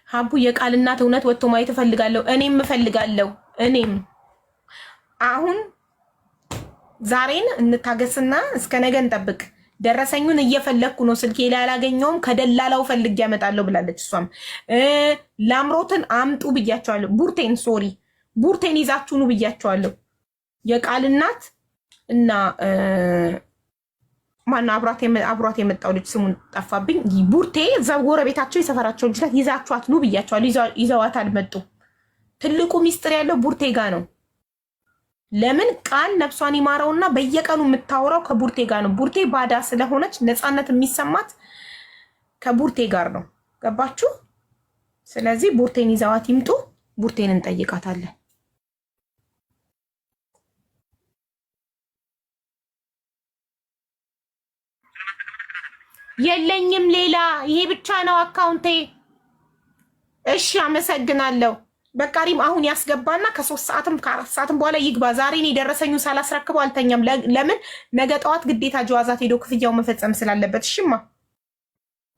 ሀቡ የቃል እናት እውነት ወጥቶ ማየት እፈልጋለሁ። እኔም አሁን ዛሬን እንታገስና እስከ ነገ እንጠብቅ። ደረሰኙን እየፈለግኩ ነው፣ ስልኬ ላይ አላገኘውም፣ ከደላላው ፈልጌ ያመጣለሁ ብላለች። እሷም ላምሮትን አምጡ ብያቸዋለሁ። ቡርቴን ይዛችሁ ኑ ብያቸዋለሁ። የቃል እናት እና ማነው አብሯት የመጣው ልጅ ስሙን ጠፋብኝ። ቡርቴ እዛ ጎረቤታቸው የሰፈራቸው ልጅ ናት። ይዛችኋት ኑ ብያቸዋለሁ። ይዘዋት አልመጡም። ትልቁ ሚስጥር ያለው ቡርቴ ጋር ነው። ለምን ቃል ነፍሷን ይማረውና በየቀኑ የምታወራው ከቡርቴ ጋር ነው። ቡርቴ ባዳ ስለሆነች ነፃነት የሚሰማት ከቡርቴ ጋር ነው። ገባችሁ? ስለዚህ ቡርቴን ይዘዋት ይምጡ። ቡርቴን እንጠይቃታለን። የለኝም ሌላ፣ ይሄ ብቻ ነው አካውንቴ። እሺ አመሰግናለሁ። በቃሪም አሁን ያስገባና ከ3 ሰዓትም ከ4 ሰዓትም በኋላ ይግባ። ዛሬ እኔ ደረሰኙ ሳላስረክበው አልተኛም። ለምን ነገ ጠዋት ግዴታ ጀዋዛት ሄዶ ክፍያው መፈጸም ስላለበት። እሺማ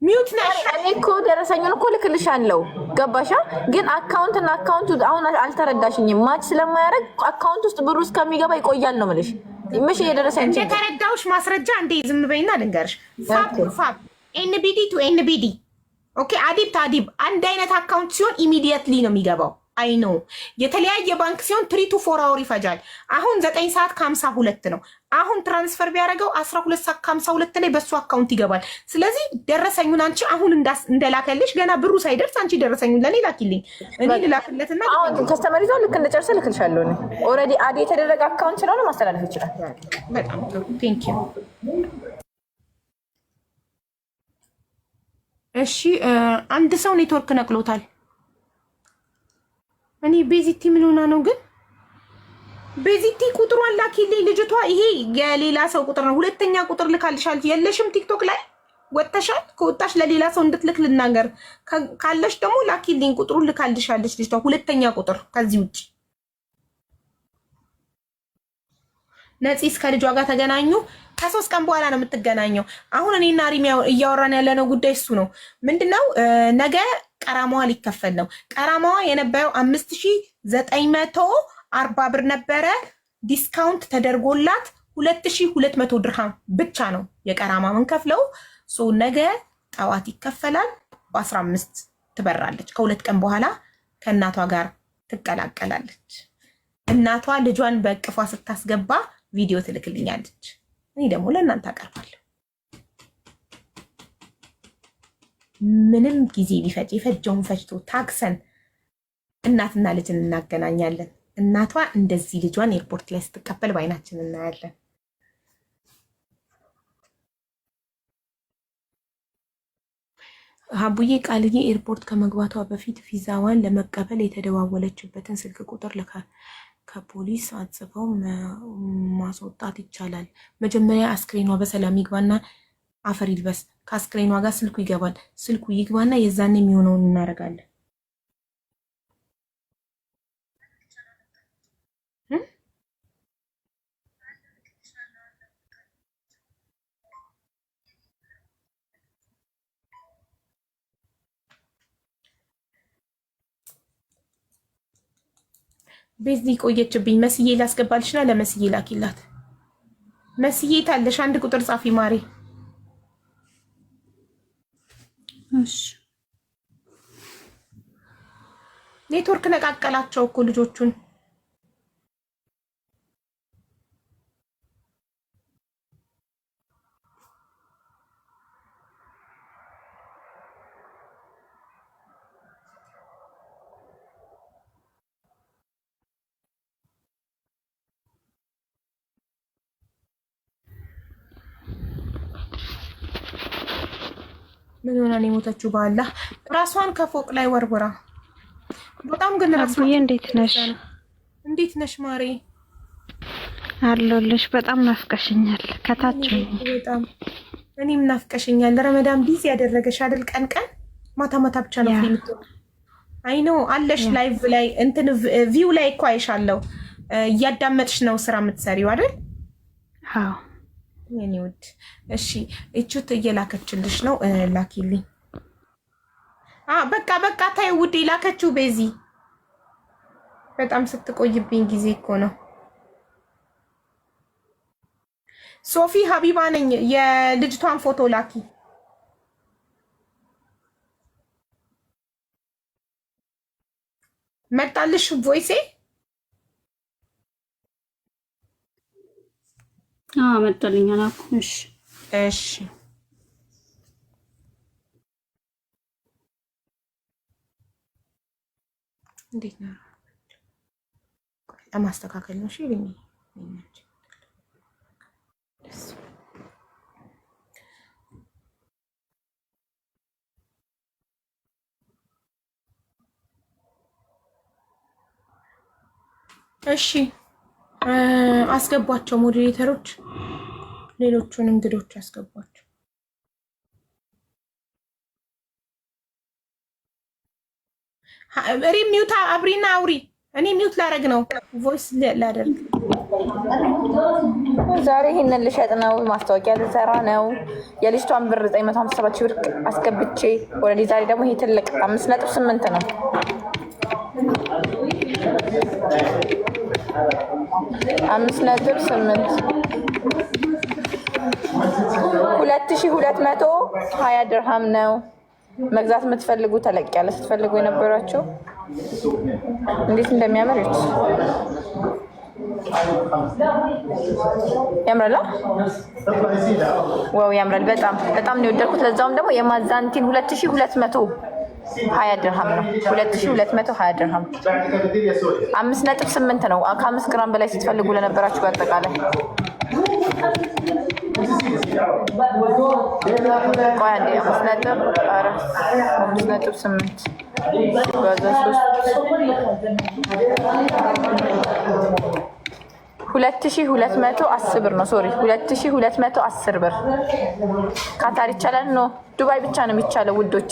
ሚውት ነሽ። እኔ እኮ ደረሰኙን እኮ ልክልሻለሁ። ገባሻ? ግን አካውንትና አካውንቱ አሁን አልተረዳሽኝም። ማች ስለማያደርግ አካውንት ውስጥ ብሩ እስከሚገባ ይቆያል ነው የምልሽ። ምሽ የደረሰኝ እንደተረዳውሽ ማስረጃ እንደ ዝም በይና ልንገርሽ። ፋብ ኤንቢዲ ቱ ኤንቢዲ ኦኬ። አዲብ ታዲብ አንድ አይነት አካውንት ሲሆን ኢሚዲየትሊ ነው የሚገባው። አይ ኖ የተለያየ ባንክ ሲሆን 3 to 4 hour ይፈጃል። አሁን 9 ሰዓት ከ52 ነው። አሁን ትራንስፈር ቢያደርገው 12 ሰዓት ከ52 ላይ በሱ አካውንት ይገባል። ስለዚህ ደረሰኙን አንቺ አሁን እንደላከልሽ ገና ብሩ ሳይደርስ አንቺ ደረሰኙን ለኔ ላኪልኝ። እኔ ልላክለትና አሁን ከስተመር ይዘው ልክ እንደጨርሰ ልክልሻለሁ። እኔ ኦልሬዲ አድ የተደረገ አካውንት ስለሆነ ማስተላለፍ ይችላል። በጣም ጥሩ ቴንክ ዩ። እሺ አንድ ሰው ኔትወርክ ነቅሎታል። እኔ ቤዚቲ ምን ሆና ነው ግን? ቤዚቲ ቁጥሯን ላኪልኝ ልጅቷ። ይሄ የሌላ ሰው ቁጥር ነው። ሁለተኛ ቁጥር ልካልሻል። የለሽም ቲክቶክ ላይ ወጥተሻል። ከወጣሽ ለሌላ ሰው እንድትልክ ልናገር። ካለሽ ደግሞ ላኪልኝ ቁጥሩን ልካልሻለች ልጅቷ። ሁለተኛ ቁጥር ከዚህ ውጭ ነፂስ ከልጇ ጋር ተገናኙ። ከ3 ቀን በኋላ ነው የምትገናኘው። አሁን እኔና ሪም እያወራን ያለነው ጉዳይ እሱ ነው። ምንድነው ነገ ቀራማዋ ሊከፈል ነው። ቀራማዋ የነበረው 5940 ብር ነበረ። ዲስካውንት ተደርጎላት 2200 ድርሃም ብቻ ነው የቀራማ ምንከፍለው። ነገ ጠዋት ይከፈላል። በ15 ትበራለች። ከ2 ቀን በኋላ ከእናቷ ጋር ትቀላቀላለች። እናቷ ልጇን በእቅፏ ስታስገባ ቪዲዮ ትልክልኛለች። እኔ ደግሞ ለእናንተ አቀርባለሁ። ምንም ጊዜ ቢፈጅ የፈጀውን ፈጅቶ ታክሰን እናትና ልጅን እናገናኛለን። እናቷ እንደዚህ ልጇን ኤርፖርት ላይ ስትቀበል በአይናችን እናያለን። ሀቡዬ ቃልዬ ኤርፖርት ከመግባቷ በፊት ቪዛዋን ለመቀበል የተደዋወለችበትን ስልክ ቁጥር ከፖሊስ አጽፈው ማስወጣት ይቻላል። መጀመሪያ አስክሬኗ በሰላም ይግባና አፈር ይልበስ። ከአስክሬኗ ጋር ስልኩ ይገባል። ስልኩ ይግባና የዛን የሚሆነውን እናደርጋለን። በዚህ ቆየችብኝ። መስዬ ላስገባልሽና ለመስዬ ላኪላት። መስዬ ታለሽ? አንድ ቁጥር ጻፊ ማሬ። እሺ ኔትወርክ ነቃቀላቸው እኮ ልጆቹን። ምን ሆነ ነው የሞተችው? ባላ ራሷን ከፎቅ ላይ ወርውራ። በጣም ግን ራስዬ እንዴት ነሽ? እንዴት ነሽ ማሬ? አለሁልሽ። በጣም ናፍቀሽኛል። ከታች በጣም እኔም ናፍቀሽኛል። ረመዳን ቢዚ ያደረገሽ አይደል? ቀን ቀን ማታ ማታ ብቻ ነው የምትወጪው። አይ ኖ አለሽ ላይቭ ላይ እንትን ቪው ላይ እኮ አይሻለሁ። እያዳመጥሽ ነው ስራ የምትሰሪው አይደል? አዎ የኔ ውድ። እሺ እቹት እየላከችልሽ ነው፣ ላኪልኝ። በቃ በቃ ታይ ውዴ ላከችው ቤዚ። በጣም ስትቆይብኝ ጊዜ እኮ ነው። ሶፊ ሀቢባ ነኝ። የልጅቷን ፎቶ ላኪ። መጣልሽ ቮይሴ? መጣልኝ አላኩ። እሺ እንዴት ነው? ለማስተካከል ነው። እሺ እሺ አስገቧቸው ሞዴሬተሮች፣ ሌሎቹን እንግዶች አስገቧቸው። ሚውት አብሪና አውሪ። እኔ ሚውት ላደርግ ነው፣ ቮይስ ላደርግ። ዛሬ ይሄንን ልሸጥ ነው፣ ማስታወቂያ ልሰራ ነው። የልጅቷን ብር 957 ሺህ ብር አስገብቼ ወደ ዛሬ ደግሞ ይሄ ትልቅ 5.8 ነው። 5.8 2220 ድርሃም ነው። መግዛት የምትፈልጉ ተለቅ ያለ ስትፈልጉ የነበራችሁ እንዴት እንደሚያምር እዩት። ያምራል። ዋው ያምራል። በጣም በጣም ነው የወደድኩት። ለዛውም ደግሞ የማዛንቲን 2220 ድርሃም ነው። 2220 ድርሃም 5.8 ነው። ከ5 ግራም በላይ ስትፈልጉ ለነበራችሁ በአጠቃላይ ቆይ አንዴ 5.8 2210 ብር ነው። ሶሪ 2210 ብር። ካታር ይቻላል? ኖ ዱባይ ብቻ ነው የሚቻለው ውዶቼ።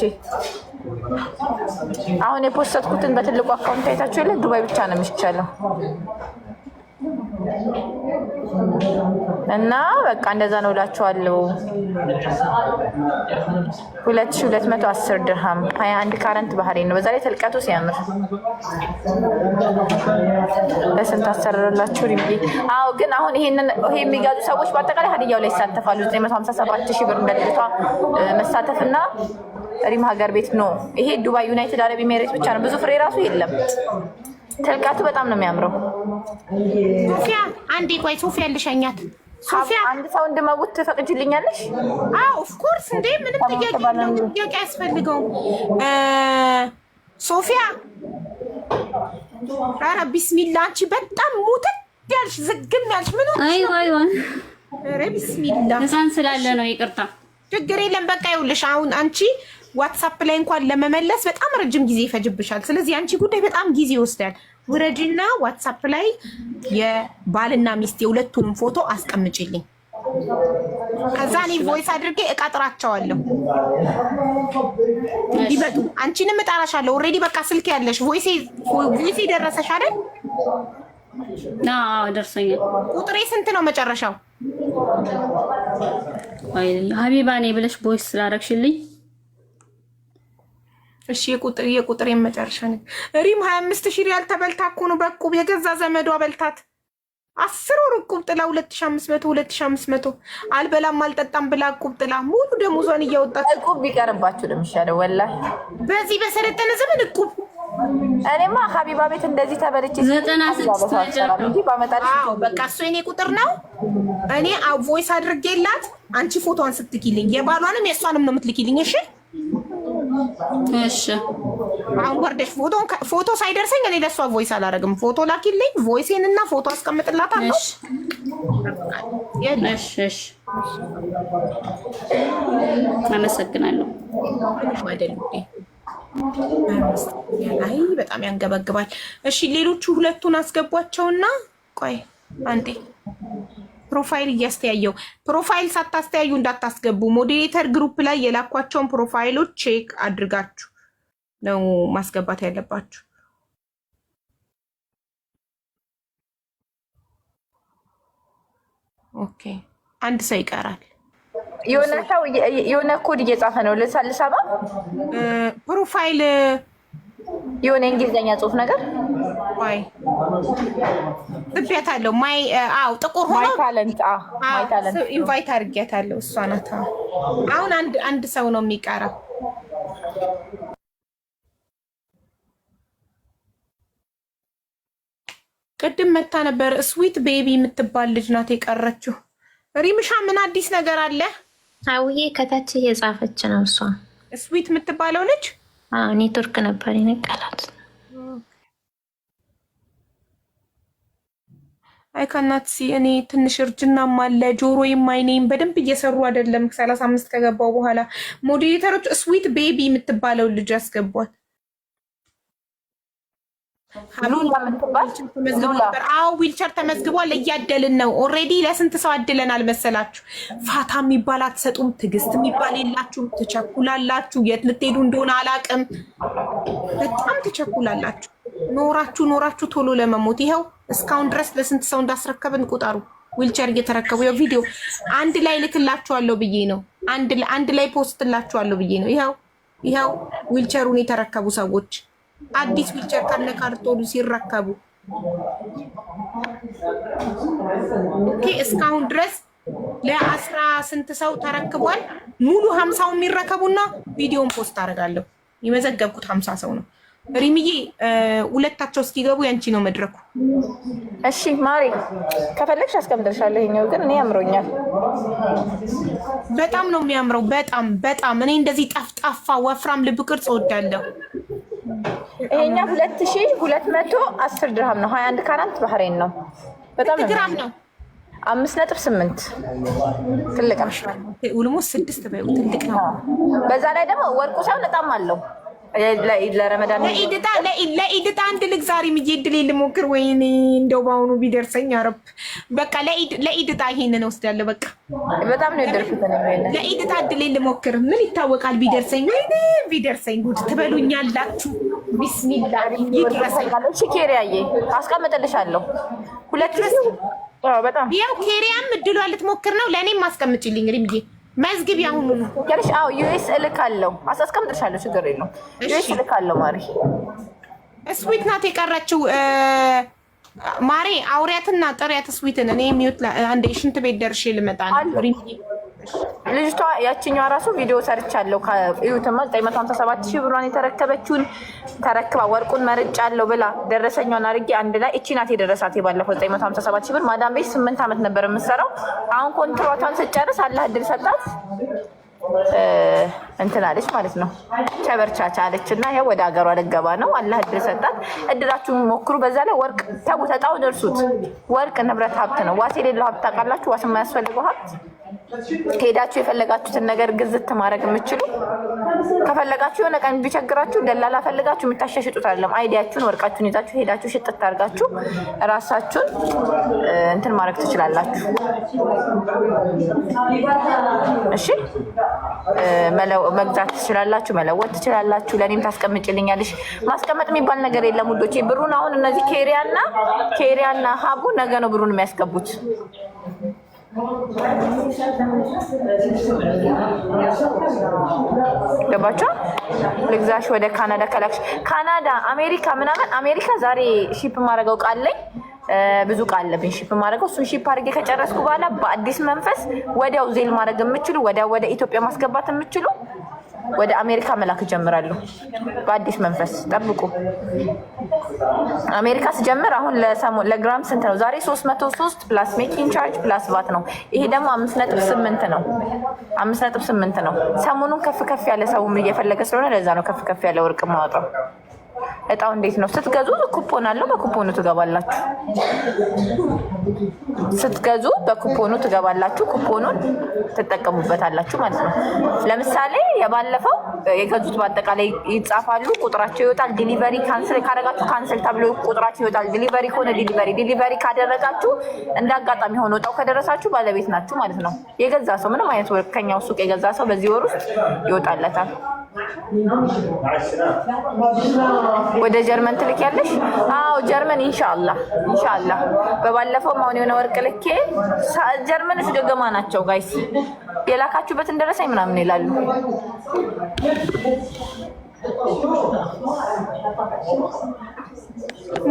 አሁን የፖስተትኩትን በትልቁ አካውንት አይታችሁ የለ? ዱባይ ብቻ ነው የሚቻለው። እና በቃ እንደዛ ነው እላችኋለሁ። 2210 ድርሃም 21 ካረንት ባህሬን ነው። በዛ ላይ ተልቀቱ ሲያምር በስንት አሰራላችሁ ሪምቢ? አዎ ግን አሁን ይሄ የሚጋዙ ሰዎች በአጠቃላይ ሀዲያው ላይ ይሳተፋሉ። 957 ሺህ ብር እንደልጅቷ መሳተፍና ሪም ሀገር ቤት ነው። ይሄ ዱባይ ዩናይትድ አረብ ኤሚሬት ብቻ ነው። ብዙ ፍሬ ራሱ የለም። ተልቃቱ በጣም ነው የሚያምረው። ሶፊያ አንዴ ቆይ፣ ሶፊያ ልሸኛት። ሶፊያ አንድ ሰው እንድመውት ትፈቅጂልኛለሽ? አዎ ኦፍ ኮርስ። እንዴ ምንም ጥያቄ ያስፈልገው። ሶፊያ ኧረ ቢስሚላ፣ አንቺ በጣም ሙተት ያልሽ ዝግም ያልሽ ምን ሆነሽ? አይዋ ኧረ ቢስሚላ፣ ህፃን ስላለ ነው። ይቅርታ ችግር የለም። በቃ ይኸውልሽ አሁን አንቺ ዋትሳፕ ላይ እንኳን ለመመለስ በጣም ረጅም ጊዜ ይፈጅብሻል። ስለዚህ አንቺ ጉዳይ በጣም ጊዜ ይወስዳል። ውረጅና ዋትሳፕ ላይ የባልና ሚስት የሁለቱንም ፎቶ አስቀምጪልኝ። ከዛ እኔ ቮይስ አድርጌ እቀጥራቸዋለሁ እንዲመጡ። አንቺንም እጠራሻለሁ። ኦልሬዲ በቃ ስልክ ያለሽ ቮይሴ ደረሰሽ አይደል? አዎ ደርሰኛል። ቁጥሬ ስንት ነው መጨረሻው? ሀቢባ ነኝ ብለሽ ቮይስ ስላደረግሽልኝ እሺ የቁጥር የመጨረሻ ነው። ሪም 25,000 ሪያል ተበልታ እኮ ነው በቁብ የገዛ ዘመዷ በልታት 10 ወር ቁብ ጥላ 2500 አልበላም አልጠጣም ብላ ቁብ ጥላ ሙሉ ደሞዟን እያወጣች ቁብ ቢቀርባችሁ ነው የሚሻለው ወላሂ። በዚህ በሰለጠነ ዘመን ቁብ እኔማ ሀቢባ ቤት እንደዚህ ተበልቼ 96 እንጂ ባመጣልሽ። አዎ በቃ እሱ የኔ ቁጥር ነው። እኔ ቮይስ አድርጌላት አንቺ ፎቶዋን ስትልኪልኝ የባሏንም የእሷንም ነው የምትልኪልኝ። እሺ እሺ አሁን ወርደሽ ፎቶ ሳይደርሰኝ እኔ ለሷ ቮይስ አላረግም። ፎቶ ላኪልኝ፣ ቮይሴን እና ፎቶ አስቀምጥላታለሁ። እሺ አመሰግናለሁ። አይ በጣም ያንገበግባል። እሺ ሌሎቹ ሁለቱን አስገቧቸውና ቆይ አንዴ ፕሮፋይል እያስተያየው። ፕሮፋይል ሳታስተያዩ እንዳታስገቡ። ሞዴሬተር ግሩፕ ላይ የላኳቸውን ፕሮፋይሎች ቼክ አድርጋችሁ ነው ማስገባት ያለባችሁ። ኦኬ አንድ ሰው ይቀራል። የሆነ ሰው የሆነ ኮድ እየጻፈ ነው። ልሰባ ፕሮፋይል የሆነ እንግሊዘኛ ጽሁፍ ነገር ወይ ጥቢያታለሁ። ማይ ጥቁር ሆኖ ማይ ታለንት ኢንቫይት አድርጌያታለሁ። እሷ ናት። አሁን አንድ ሰው ነው የሚቀረው። ቅድም መታ ነበር። ስዊት ቤቢ የምትባል ልጅ ናት የቀረችው። ሪምሻ ምን አዲስ ነገር አለ? አውዬ ከታች እየጻፈች ነው እሷ። ስዊት የምትባለው ልጅ ኔትወርክ ነበር የነቀላት። አይካናት ሲ እኔ ትንሽ እርጅናም አለ ጆሮዬም አይኔም በደንብ እየሰሩ አይደለም። 35 ከገባው በኋላ ሞዴሬተሮች ስዊት ቤቢ የምትባለው ልጅ ያስገቧት። ዊልቸር ተመዝግቧል። እያደልን ነው ኦልሬዲ። ለስንት ሰው አድለናል መሰላችሁ? ፋታ የሚባል አትሰጡም፣ ትዕግስት የሚባል የላችሁም፣ ትቸኩላላችሁ። የት ልትሄዱ እንደሆነ አላቅም። በጣም ትቸኩላላችሁ። ኖራችሁ ቶሎ ለመሞት ይኸው እስካሁን ድረስ ለስንት ሰው እንዳስረከብን ቁጠሩ። ዊልቸር እየተረከቡ የቪዲዮ አንድ ላይ ልክላችኋለሁ ብዬ ነው። አንድ ላይ ፖስትላችኋለሁ ብዬ ነው። ይኸው ዊልቸሩን የተረከቡ ሰዎች አዲስ ዊልቸር ካለ ካርቶኑ ሲረከቡ ኦኬ። እስካሁን ድረስ ለ10 ስንት ሰው ተረክቧል። ሙሉ 50 የሚረከቡና ቪዲዮን ፖስት አደርጋለሁ። የመዘገብኩት 50 ሰው ነው። ሪምዬ ሁለታቸው እስኪገቡ ያንቺ ነው መድረኩ። እሺ ማሪ ከፈለግሽ አስቀምጥልሻለሁ። ይሄኛው ግን እኔ ያምሮኛል። በጣም ነው የሚያምረው። በጣም እኔ እንደዚህ ጠፍጣፋ ወፍራም ልብ ቅርጽ እወዳለሁ። ይሄኛው 2210 ድርሃም ነው። 21 ካራንት ባህሬን ነው። በጣም ግራም ነው። 5.8 ትልቅ ነው። ኦልሞስት 6 በይው ትልቅ ነው። በዛ ላይ ደግሞ ወርቁ ሳይሆን በጣም አለው። ለረመዳን ለኢድጣ አንድ ልግ ዛሬ ምይድል ልሞክር። ወይኔ እንደው ባሁኑ ቢደርሰኝ አረብ በቃ ለኢድጣ ይሄንን ወስዳለሁ። በቃ በጣም ነው የደርኩት ነው። ለኢድጣ እድል ልሞክር። ምን ይታወቃል ቢደርሰኝ። ወይኔ ቢደርሰኝ ጉድ ትበሉኛላችሁ። ቢስሚላ ይድረሰኝ። እሺ ኬሪያዬ አስቀምጥልሻለሁ። ሁለት በጣም ያው ኬሪያም እድሏ ልትሞክር ነው። ለእኔም አስቀምጪልኝ ሪምዬ መዝግብ ያሁኑ ያለሽ። ዩኤስ እልካለሁ። አስቀምጥልሻለሁ። ችግር የለውም። ዩኤስ እልካለሁ። ማሪ ስዊት ናት የቀረችው። ማሬ አውሪያትና ጥሪያት ስዊትን። እኔ የሚወት አንድ ሽንት ቤት ደርሼ ልመጣ ነው። ልጅቷ ያችኛዋ ራሱ ቪዲዮ ሰርቻለሁ። ከዩቱማ 957,000 ብሯን የተረከበችውን ተረክባ ወርቁን መርጫለሁ ብላ ደረሰኛውን አድርጌ አንድ ላይ እቺ ናት የደረሳት። የባለፈው 957,000 ብር ማዳም ቤት 8 ዓመት ነበር የምትሰራው። አሁን ኮንትራቷን ስጨርስ አላህ እድል ሰጣት። እንትን አለች ማለት ነው። ቸበርቻቻ አለች እና ይሄ ወደ ሀገሯ ልገባ ነው። አላህ እድል ሰጣት። እድላችሁን ሞክሩ። በዛ ላይ ወርቅ ተጉተጣው ደርሱት። ወርቅ ንብረት ሀብት ነው። ዋስ የሌለው ሀብት ታውቃላችሁ። ዋስ የማያስፈልገው ሀብት ሄዳችሁ የፈለጋችሁትን ነገር ግዝት ማድረግ የምትችሉ ከፈለጋችሁ የሆነ ቀን ቢቸግራችሁ ደላላ ፈልጋችሁ የምታሻሽጡት አይደለም። አይዲያችሁን ወርቃችሁን ይዛችሁ ሄዳችሁ ሽጥት አድርጋችሁ ራሳችሁን እንትን ማድረግ ትችላላችሁ። እሺ መግዛት ትችላላችሁ፣ መለወጥ ትችላላችሁ። ለእኔም ታስቀምጭልኛለሽ። ማስቀመጥ የሚባል ነገር የለም ውዶቼ። ብሩን አሁን እነዚህ ኬሪያና ሀቡ ነገ ነው ብሩን የሚያስገቡት። ገባችሁ? ልግዛሽ ወደ ካናዳ ከላክሽ ካናዳ አሜሪካ ምናምን አሜሪካ ዛሬ ሺፕ ማድረገው ቃለኝ ብዙ ቃል አለብኝ ሺፕ ማድረገው። እሱን ሺፕ አድርጌ ከጨረስኩ በኋላ በአዲስ መንፈስ ወዲያው ዜል ማድረግ የምችሉ ወደ ኢትዮጵያ ማስገባት የምችሉ ወደ አሜሪካ መላክ ጀምራለሁ። በአዲስ መንፈስ ጠብቁ። አሜሪካ ስጀምር አሁን ለግራም ስንት ነው? ዛሬ 303 ፕላስ ሜኪንግ ቻርጅ ፕላስ ቫት ነው። ይሄ ደግሞ 5.8 ነው። 5.8 ነው። ሰሞኑን ከፍ ያለ ሰውም እየፈለገ ስለሆነ ለዛ ነው ከፍ ያለ ወርቅ ማውጣው። እጣው እንዴት ነው? ስትገዙ ኩፖን አለው። በኩፖኑ ትገባላችሁ። ስትገዙ በኩፖኑ ትገባላችሁ። ኩፖኑን ትጠቀሙበታላችሁ ማለት ነው። ለምሳሌ የባለፈው የገዙት በአጠቃላይ ይጻፋሉ፣ ቁጥራቸው ይወጣል። ዲሊቨሪ ካንስል ካደረጋችሁ ካንስል ተብሎ ቁጥራቸው ይወጣል። ዲሊቨሪ ከሆነ ዲሊቨሪ ካደረጋችሁ እንደ አጋጣሚ ሆኖ እጣው ከደረሳችሁ ባለቤት ናችሁ ማለት ነው። የገዛ ሰው ምንም አይነት ወርቅ ከኛው ሱቅ የገዛ ሰው በዚህ ወር ውስጥ ይወጣለታል። ወደ ጀርመን ትልኪያለሽ? አዎ ጀርመን ኢንሻአላህ ኢንሻአላህ። በባለፈው ማውን የሆነ ወርቅ ልኬ ጀርመኖች ገገማ ናቸው ጋይስ። የላካችሁበትን ደረሰኝ ምናምን ይላሉ።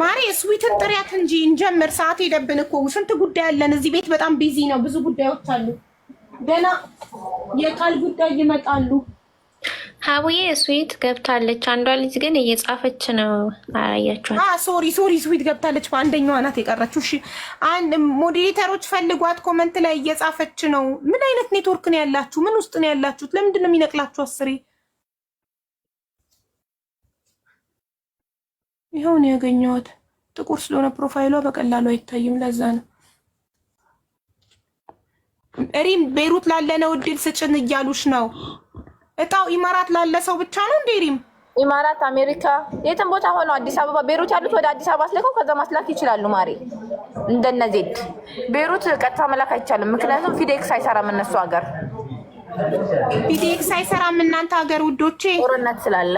ማሪ ስዊትን ጥሪያት እንጂ እንጀምር። ሰዓት ሄደብን እኮ ስንት ጉዳይ አለን እዚህ ቤት። በጣም ቢዚ ነው፣ ብዙ ጉዳዮች አሉ። ገና የቃል ጉዳይ ይመጣሉ። ሀቡዬ ስዊት ገብታለች። አንዷ ልጅ ግን እየጻፈች ነው። አያችኋት? ሶሪ ስዊት ገብታለች። በአንደኛዋ ናት የቀረችው። እሺ አንድ ሞዴሬተሮች ፈልጓት። ኮመንት ላይ እየጻፈች ነው። ምን አይነት ኔትወርክ ነው ያላችሁ? ምን ውስጥ ነው ያላችሁት? ለምንድን ነው የሚነቅላችሁ አስሬ? ይኸው ነው ያገኘኋት። ጥቁር ስለሆነ ፕሮፋይሏ በቀላሉ አይታይም። ለዛ ነው። ሪም ቤሩት ላለነው እድል ስጭን እያሉሽ ነው። እጣው ኢማራት ላለ ሰው ብቻ ነው እንዴ? ሪም ኢማራት፣ አሜሪካ፣ የትም ቦታ ሆነው አዲስ አበባ ቤሩት ያሉት ወደ አዲስ አበባ አስልከው ከዛ ማስላክ ይችላሉ። ማሪ እንደነ ዜድ ቤሩት ቀጥታ መላክ አይቻልም። ምክንያቱም ፊዴክስ አይሰራም እነሱ ሀገር። ፊዴክስ አይሰራም እናንተ ሀገር ውዶቼ፣ ጦርነት ስላለ።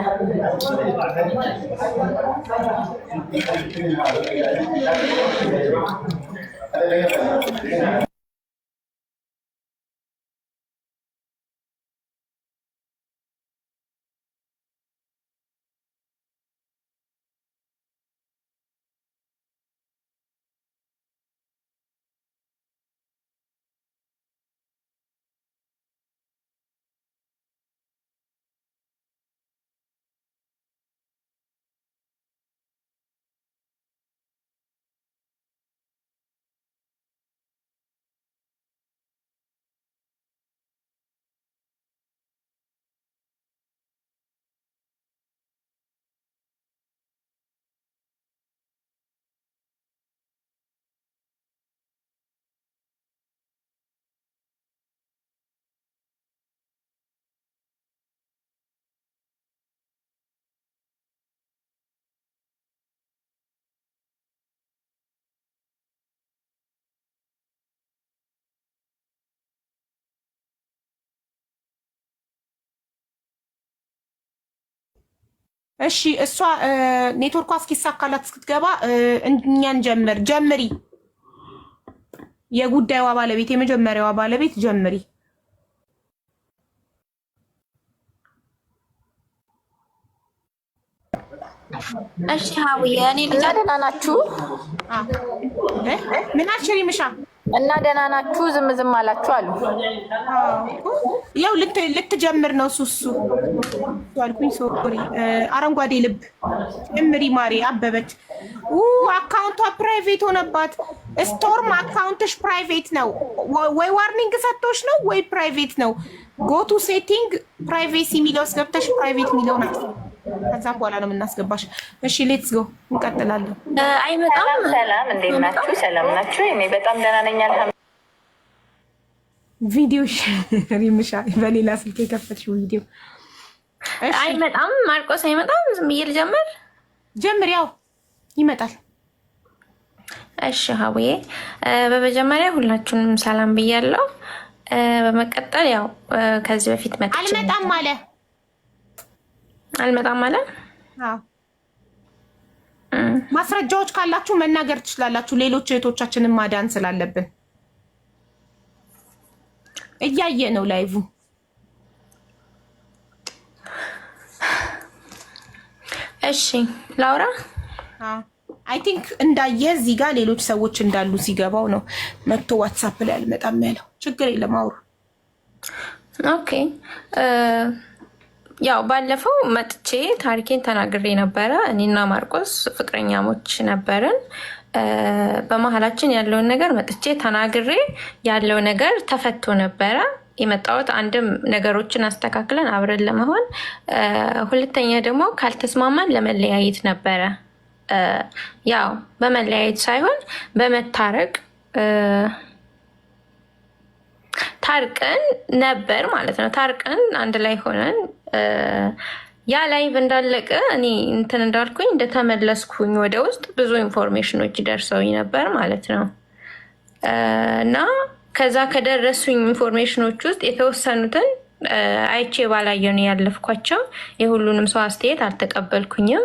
እሺ እሷ ኔትወርኳ እስኪሳካላት እስክትገባ እኛን ጀምሪ። የጉዳዩዋ ባለቤት የመጀመሪያዋ ባለቤት ጀምሪ። እሺ ሀቡዬ እኔ ደህና ናችሁ? ምን አልሽኝ? ምሻ እና ደህና ናችሁ? ዝም አላችሁ አሉ። ያው ልትጀምር ነው። ሱሱ አልኩኝ። ሶሪ አረንጓዴ ልብ ጀምሪ ማሪ። አበበች አካውንቷ ፕራይቬት ሆነባት። ስቶርም አካውንትሽ ፕራይቬት ነው ወይ ዋርኒንግ ሰጥቶሽ ነው ወይ ፕራይቬት ነው? ጎቱ ሴቲንግ ፕራይቬሲ የሚለው ገብተሽ ፕራይቬት የሚለው ናት። ከዛም በኋላ ነው የምናስገባሽ። እሺ ሌትስ ጎ እንቀጥላለን። አይመጣም። ሰላም እንዴት ናችሁ? ሰላም ናችሁ? እኔ በጣም ደህና ነኝ አልሐምዱሊላህ። ቪዲዮ ሪምሻ በሌላ ስልክ የከፈትሽው ቪዲዮ አይመጣም። ማርቆስ አይመጣም። ዝም ብዬ ልጀምር። ጀምር። ያው ይመጣል። እሺ ሀቡዬ በመጀመሪያ ሁላችሁንም ሰላም ብያለሁ። በመቀጠል ያው ከዚህ በፊት አልመጣም አለ። አዎ ማስረጃዎች ካላችሁ መናገር ትችላላችሁ። ሌሎች እህቶቻችንን ማዳን ስላለብን እያየ ነው ላይቭ። እሺ ላውራ። አይ ቲንክ እንዳየ እዚህ ጋር ሌሎች ሰዎች እንዳሉ ሲገባው ነው መጥቶ ዋትሳፕ ላይ አልመጣም ያለው። ችግር የለም አውሩ። ኦኬ ያው ባለፈው መጥቼ ታሪኬን ተናግሬ ነበረ። እኔና ማርቆስ ፍቅረኛሞች ነበርን። በመሀላችን ያለውን ነገር መጥቼ ተናግሬ ያለው ነገር ተፈቶ ነበረ የመጣሁት። አንድም ነገሮችን አስተካክለን አብረን ለመሆን፣ ሁለተኛ ደግሞ ካልተስማማን ለመለያየት ነበረ። ያው በመለያየት ሳይሆን በመታረቅ ታርቀን ነበር ማለት ነው። ታርቀን አንድ ላይ ሆነን ያ ላይቭ እንዳለቀ እኔ እንትን እንዳልኩኝ እንደተመለስኩኝ ወደ ውስጥ ብዙ ኢንፎርሜሽኖች ደርሰውኝ ነበር ማለት ነው። እና ከዛ ከደረሱኝ ኢንፎርሜሽኖች ውስጥ የተወሰኑትን አይቼ ባላየው ነው ያለፍኳቸው። የሁሉንም ሰው አስተያየት አልተቀበልኩኝም።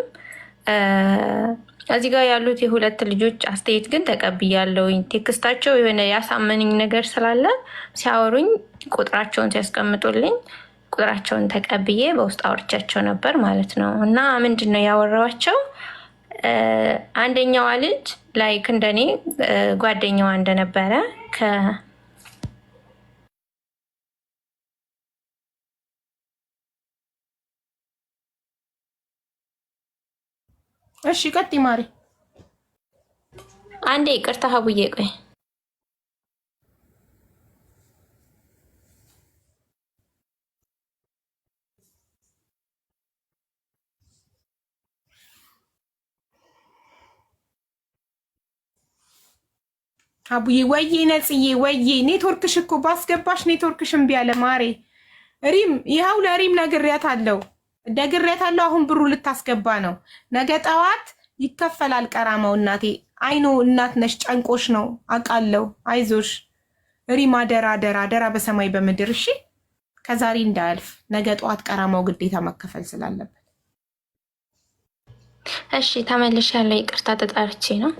እዚህ ጋር ያሉት የሁለት ልጆች አስተያየት ግን ተቀብያለሁኝ። ቴክስታቸው የሆነ ያሳመነኝ ነገር ስላለ ሲያወሩኝ ቁጥራቸውን ሲያስቀምጡልኝ ቁጥራቸውን ተቀብዬ በውስጥ አውርቻቸው ነበር ማለት ነው። እና ምንድን ነው ያወራኋቸው? አንደኛዋ ልጅ ላይክ እንደኔ ጓደኛዋ እንደነበረ እሺ ቀጥይ ማሪ። አንዴ ይቅርታ ሀቡዬ ቆይ። አቡዬ ወይዬ ነጽዬ ወይዬ ኔትወርክሽ እኮ ባስገባሽ ኔትወርክሽ እምቢ አለ ማሬ። ሪም ይኸው ለሪም ነግሬያታለሁ። አሁን ብሩ ልታስገባ ነው። ነገ ጠዋት ይከፈላል ቀራማው። እናቴ አይኖ እናት ነሽ፣ ጨንቆሽ ነው አውቃለሁ። አይዞሽ ሪም፣ አደራ በሰማይ በምድር እሺ። ከዛሬ እንዳያልፍ ነገ ጠዋት ቀራማው ግዴታ መከፈል ስላለበት። እሺ ተመልሻለሁ። ይቅርታ ተጣርቼ ነው።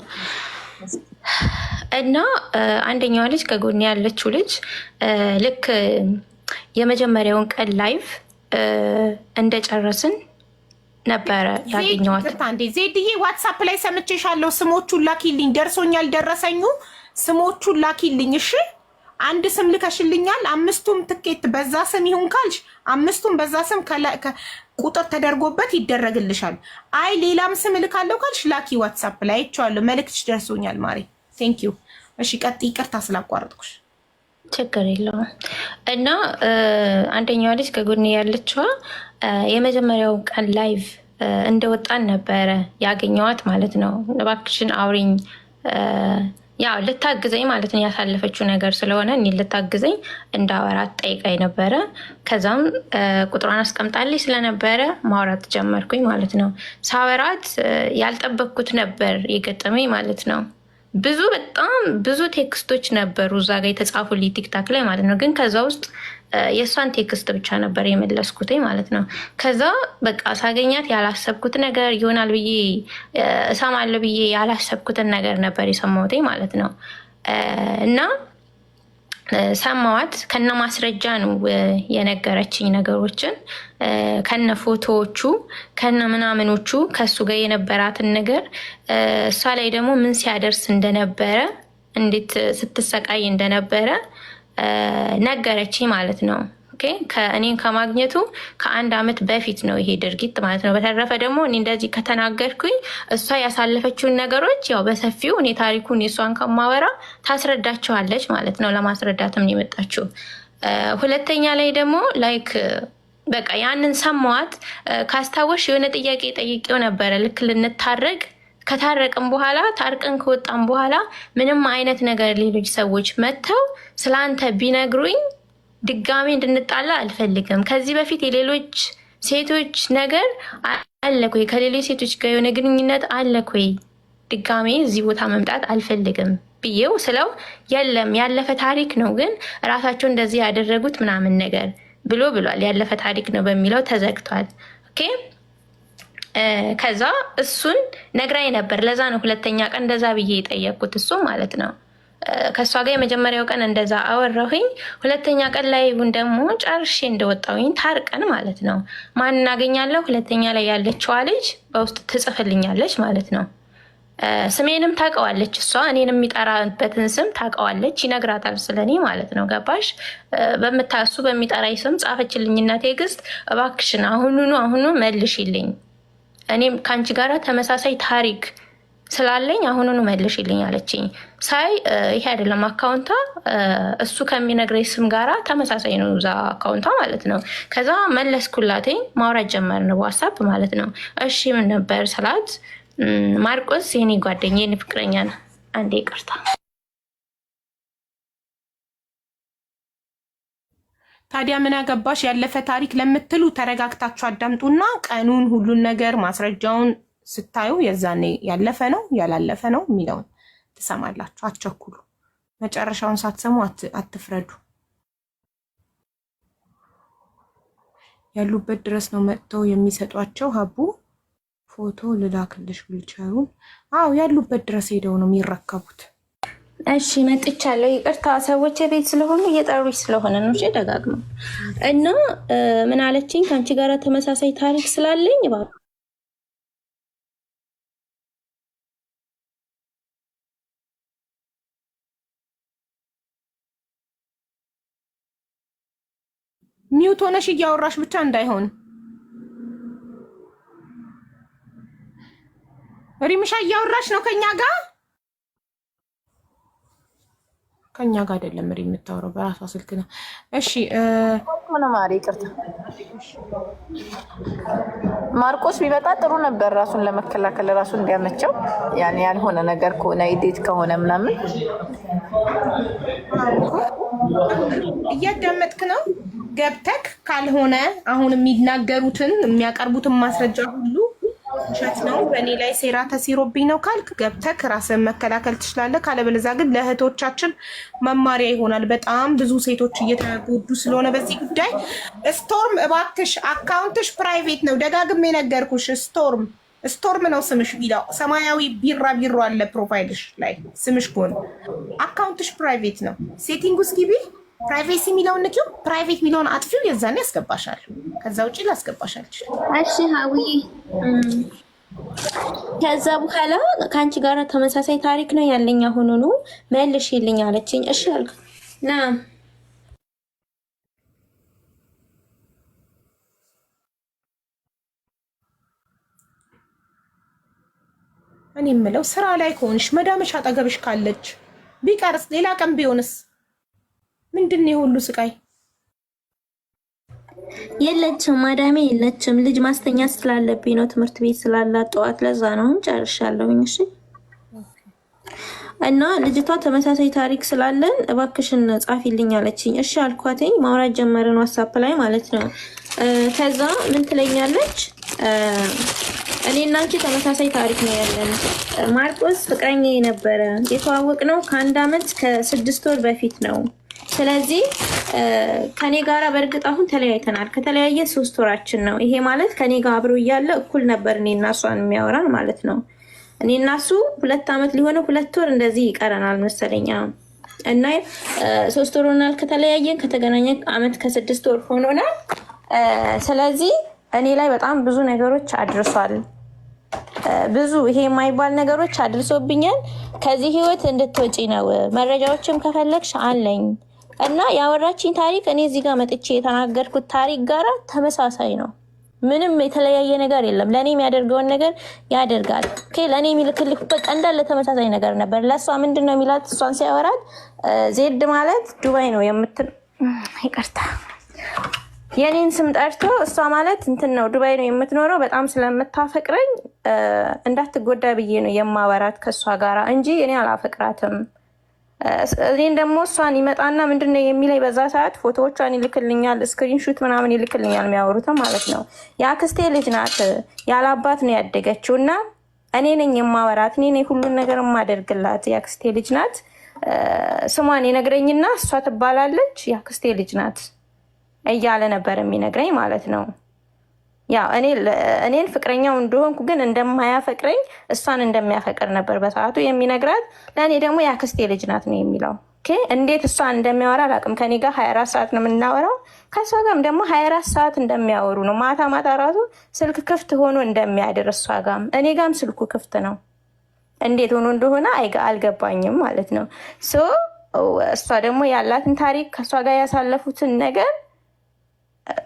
እና አንደኛዋ ልጅ ከጎን ያለችው ልጅ ልክ የመጀመሪያውን ቀን ላይቭ እንደጨረስን ነበረ ያገኘዋት። ዜድዬ ዋትሳፕ ላይ ሰምቼሻለሁ። ስሞቹን ላኪልኝ። ደርሶኛል ደረሰኙ። ስሞቹን ላኪልኝ እሺ። አንድ ስም ልከሽልኛል። 5ቱም ትኬት በዛ ስም ይሁን ካልሽ 5ቱም በዛ ስም ቁጥር ተደርጎበት ይደረግልሻል። አይ ሌላም ስም ልካለው ካልሽ ላኪ ዋትሳፕ ላይ አይቼዋለሁ። መልእክትሽ ደርሶኛል ማሪ። ቴንክ ዩ። እሺ ቀጥይ። ይቅርታ ስላቋረጥኩሽ። ችግር የለውም። እና አንደኛዋ ልጅ ከጎኔ ያለችዋ የመጀመሪያው ቀን ላይቭ እንደወጣን ነበረ ያገኘዋት ማለት ነው። እባክሽን አውሪኝ፣ ያው ልታግዘኝ ማለት ነው። ያሳለፈችው ነገር ስለሆነ እኔ ልታግዘኝ እንዳወራት ጠይቃኝ ነበረ። ከዛም ቁጥሯን አስቀምጣልኝ ስለነበረ ማውራት ጀመርኩኝ ማለት ነው። ሳወራት ያልጠበቅኩት ነበር የገጠመኝ ማለት ነው። በጣም ብዙ ቴክስቶች ነበሩ እዛ ጋር የተጻፉልኝ ቲክታክ ላይ ማለት ነው። ግን ከዛ ውስጥ የእሷን ቴክስት ብቻ ነበር የመለስኩት ማለት ነው። ከዛ በቃ ሳገኛት ያላሰብኩት ነገር ይሆናል ብዬ እሰማለሁ ብዬ ያላሰብኩትን ነገር ነበር የሰማሁት ማለት ነው። እና ሰማዋት ከነ ማስረጃ ነው የነገረችኝ ነገሮችን፣ ከነ ፎቶዎቹ ከነ ምናምኖቹ ከሱ ጋር የነበራትን ነገር፣ እሷ ላይ ደግሞ ምን ሲያደርስ እንደነበረ፣ እንዴት ስትሰቃይ እንደነበረ ነገረችኝ ማለት ነው። እኔን ከማግኘቱ ከ1 ዓመት በፊት ነው ይሄ ድርጊት ማለት ነው። በተረፈ ደግሞ እኔ እንደዚህ ከተናገርኩኝ እሷ ያሳለፈችውን ነገሮች ያው በሰፊው እኔ ታሪኩን የሷን ከማወራ ታስረዳቸዋለች ማለት ነው። ለማስረዳትም የመጣችው። ሁለተኛ ላይ ደግሞ ላይክ በቃ ያንን ሰማዋት። ካስታወሽ የሆነ ጥያቄ ጠይቄው ነበረ ልክ ልንታረቅ ከታረቅም በኋላ ታርቀን ከወጣም በኋላ ምንም አይነት ነገር ሌሎች ሰዎች መጥተው ስለአንተ ቢነግሩኝ ድጋሜ እንድንጣላ አልፈልግም። ከዚህ በፊት የሌሎች ሴቶች ነገር አለ ኮይ? ከሌሎች ሴቶች ጋር የሆነ ግንኙነት አለ ኮይ? ድጋሜ እዚህ ቦታ መምጣት አልፈልግም ብዬው ስለው የለም ያለፈ ታሪክ ነው፣ ግን እራሳቸው እንደዚህ ያደረጉት ምናምን ነገር ብሏል። ያለፈ ታሪክ ነው በሚለው ተዘግቷል። ኦኬ። ከዛ እሱን ነግራኝ ነበር። ለዛ ነው ሁለተኛ ቀን እንደዛ ብዬ የጠየቅኩት እሱ ማለት ነው። ከእሷ ጋር የመጀመሪያው ቀን እንደዛ አወራሁኝ። ሁለተኛ ቀን ላይ ደግሞ ጨርሼ እንደወጣሁኝ ታርቀን ማለት ነው ማን እናገኛለሁ? ሁለተኛ ላይ ያለችዋ ልጅ በውስጥ ትጽፍልኛለች ማለት ነው። ስሜንም ታውቀዋለች እሷ፣ እኔን የሚጠራበትን ስም ታውቀዋለች። ይነግራታል ስለኔ ማለት ነው። ገባሽ? እሱ በሚጠራኝ ስም ጻፈችልኝና ቴክስት እባክሽን አሁኑ መልሽልኝ፣ እኔም ከአንቺ ጋር ተመሳሳይ ታሪክ ስላለኝ አሁኑኑ መልሽልኝ አለችኝ። ሳይ ይሄ አይደለም አካውንቷ፣ እሱ ከሚነግረኝ ስም ጋራ ተመሳሳይ ነው እዛ አካውንቷ ማለት ነው። ከዛ መለስኩላትኝ፣ ማውራት ጀመርን በዋትሳፕ ማለት ነው። እሺ ምን ነበር ስላት፣ ማርቆስ የኔ ጓደኛ የኔ ፍቅረኛ ነው። አንዴ ይቅርታ። ታዲያ ምን አገባሽ ያለፈ ታሪክ ለምትሉ ተረጋግታችሁ አዳምጡና ቀኑን ሁሉን ነገር ማስረጃውን ስታዩ የዛኔ ያለፈ ነው ያላለፈ ነው የሚለውን ትሰማላችሁ። አትቸኩሉ። መጨረሻውን ሳትሰሙ አትፍረዱ። ያሉበት ድረስ ነው መጥተው የሚሰጧቸው። ሀቡ ፎቶ ልላክልሽ ዊልቸሩን። አዎ ያሉበት ድረስ ሄደው ነው የሚረከቡት። እሺ መጥቻለሁ። ይቅርታ ሰዎች ቤት ስለሆኑ እየጠሩኝ ስለሆነ ነው። እሺ ደጋግመው እና ምን አለችኝ? ከአንቺ ጋር ተመሳሳይ ታሪክ ስላለኝ ሚውት ሆነሽ እያወራሽ ብቻ እንዳይሆን። ሪምሻ እያወራሽ ነው ከኛ ጋር አይደለም። ሪ የምታወራው በራሷ ስልክ ነው። እሺ ሆነ ማሪ ይቅርታ። ማርቆስ ቢመጣ ጥሩ ነበር፣ ራሱን ለመከላከል ራሱን እንዲያመቸው። ያን ያልሆነ ነገር ከሆነ ኢዴት ከሆነ ምናምን እያዳመጥክ ነው ገብተክ። ካልሆነ አሁን የሚናገሩትን የሚያቀርቡትን ማስረጃ ሁሉ ውሸት ነው፣ በእኔ ላይ ሴራ ተሲሮብኝ ነው ካልክ ገብተክ ራስን መከላከል ትችላለህ። ካለበለዚያ ግን ለእህቶቻችን መማሪያ ይሆናል። በጣም ብዙ ሴቶች እየተጎዱ ስለሆነ በዚህ ጉዳይ። ስቶርም እባክሽ አካውንትሽ ፕራይቬት ነው፣ ደጋግሜ ነገርኩሽ። ስቶርም ነው ስምሽ ቢላው ሰማያዊ ቢራ አለ ፕሮፋይልሽ ላይ ስምሽ ጎን። አካውንትሽ ፕራይቬት ነው። ሴቲንግ ውስጥ ግቢ፣ ፕራይቬሲ የሚለውን ንኪው። ፕራይቬት የሚለውን አጥፊው፣ የዛኔ ያስገባሻል። ከዛ ውጭ ላስገባሻል። እሺ ሀዊ ከዛ በኋላ ከአንቺ ጋር ተመሳሳይ ታሪክ ነው ያለኝ አሁኑኑ መልሽልኝ አለችኝ። እሺ አልኩ። ና እኔ የምለው ስራ ላይ ከሆንሽ መዳመሽ አጠገብሽ ካለች ቢቀርስ ሌላ ቀን ቢሆንስ ምንድን ነው የሁሉ ስቃይ? የለችም ማዳሜ የለችም። ልጅ ማስተኛት ስላለብኝ ነው፣ ትምህርት ቤት ስላላት ጠዋት፣ ለዛ ነው ጨርሻለሁኝ። እሺ እና ልጅቷ ተመሳሳይ ታሪክ ስላለን እባክሽን ጻፊልኝ አለችኝ። እሺ አልኳትኝ። ማውራት ጀመርን ዋትስአፕ ላይ ማለት ነው። ከዛ ምን ትለኛለች? እኔና አንቺ ተመሳሳይ ታሪክ ነው ያለን። ማርቆስ ፍቅረኛ የነበረ የተዋወቅነው ከ1 ዓመት ከ6 ወር በፊት ነው። ስለዚህ ከኔ ጋራ በእርግጥ አሁን ተለያይተናል። ከተለያየ 3 ወራችን ነው። ይሄ ማለት ከኔ ጋር አብሮ እያለ እኩል ነበር እኔና እሷን የሚያወራን ማለት ነው። እኔና እሱ 2 ዓመት ሊሆነው 2 ወር እንደዚህ ይቀረናል መሰለኛ። እና 3 ወር ሆናል ከተለያየን። ከተገናኘን 1 ዓመት ከ6 ወር ሆኖናል። ስለዚህ እኔ ላይ በጣም ብዙ ነገሮች አድርሷል። ብዙ ይሄ የማይባል ነገሮች አድርሶብኛል። ከዚህ ህይወት እንድትወጪ ነው። መረጃዎችም ከፈለግሽ አለኝ። እና ያወራችኝ ታሪክ እኔ እዚህ ጋር መጥቼ የተናገርኩት ታሪክ ጋራ ተመሳሳይ ነው። ምንም የተለያየ ነገር የለም። ለእኔ የሚያደርገውን ነገር ያደርጋል። ለእኔ የሚልክልክ በቃ እንዳለ ተመሳሳይ ነገር ነበር። ለእሷ ምንድን ነው የሚላት? እሷን ሲያወራት ዜድ ማለት ዱባይ ነው የምትል ይቅርታ የኔን ስም ጠርቶ እሷ ማለት እንትን ነው ዱባይ ነው የምትኖረው። በጣም ስለምታፈቅረኝ እንዳትጎዳ ብዬ ነው የማወራት ከእሷ ጋራ እንጂ እኔ አላፈቅራትም። እኔን ደግሞ እሷን ይመጣና ምንድነው የሚለኝ በዛ ሰዓት ፎቶዎቿን ይልክልኛል፣ ስክሪንሹት ምናምን ይልክልኛል፣ የሚያወሩትም ማለት ነው። የአክስቴ ልጅ ናት፣ ያላባት ነው ያደገችው እና እኔ ነኝ የማወራት፣ እኔ ነኝ ሁሉን ነገር የማደርግላት። የአክስቴ ልጅ ናት። ስሟን ይነግረኝና እሷ ትባላለች፣ የአክስቴ ልጅ ናት እያለ ነበር የሚነግረኝ ማለት ነው። ያው እኔን ፍቅረኛው እንደሆንኩ ግን እንደማያፈቅረኝ እሷን እንደሚያፈቅር ነበር በሰዓቱ የሚነግራት። ለእኔ ደግሞ የአክስቴ ልጅ ናት ነው የሚለው። እንዴት እሷን እንደሚያወራ አላውቅም። ከኔ ጋር 24 ሰዓት ነው የምናወራው፣ ከእሷ ጋርም ደግሞ 24 ሰዓት እንደሚያወሩ ነው። ማታ ማታ ራሱ ስልክ ክፍት ሆኖ እንደሚያድር እሷ ጋርም እኔ ጋርም ስልኩ ክፍት ነው። እንዴት ሆኖ እንደሆነ አልገባኝም ማለት ነው። እሷ ደግሞ ያላትን ታሪክ ከእሷ ጋር ያሳለፉትን ነገር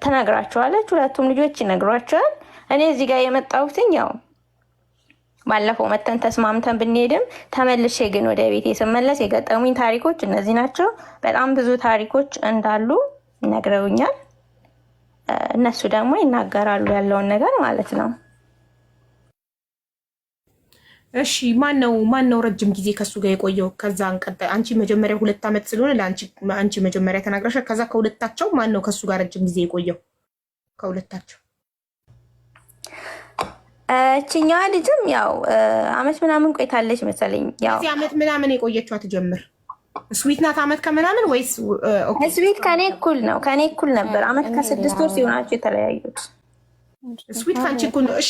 ተናግራቸዋለች። ሁለቱም ልጆች ይነግሯቸዋል። እኔ እዚህ ጋር የመጣሁትኝ ያው ባለፈው መተን ተስማምተን ብንሄድም ተመልሼ ግን ወደ ቤቴ ስመለስ የገጠሙኝ ታሪኮች እነዚህ ናቸው። በጣም ብዙ ታሪኮች እንዳሉ ነግረውኛል። እነሱ ደግሞ ይናገራሉ ያለውን ነገር ማለት ነው። እሺ ማን ነው ረጅም ጊዜ ከሱ ጋር የቆየው? ከዛ አንቺ መጀመሪያ 2 ዓመት ስለሆነ አንቺ መጀመሪያ ተናግረሻል። ከዛ ከሁለታቸው ማን ነው ከሱ ጋር ረጅም ጊዜ የቆየው? ከሁለታቸው እችኛዋ ልጅም ያው 1 ዓመት ምናምን ቆይታለች መሰለኝ። ያው እዚህ 1 ዓመት ምናምን የቆየችው አትጀምር ስዊት ናት አመት ከምናምን ወይስ ስዊት ከኔ እኩል ነው። ከኔ እኩል ነበር። አመት ከ6 ወር ሲሆናቸው የተለያዩት። ስዊት ካንቺ እኩል ነው። እሺ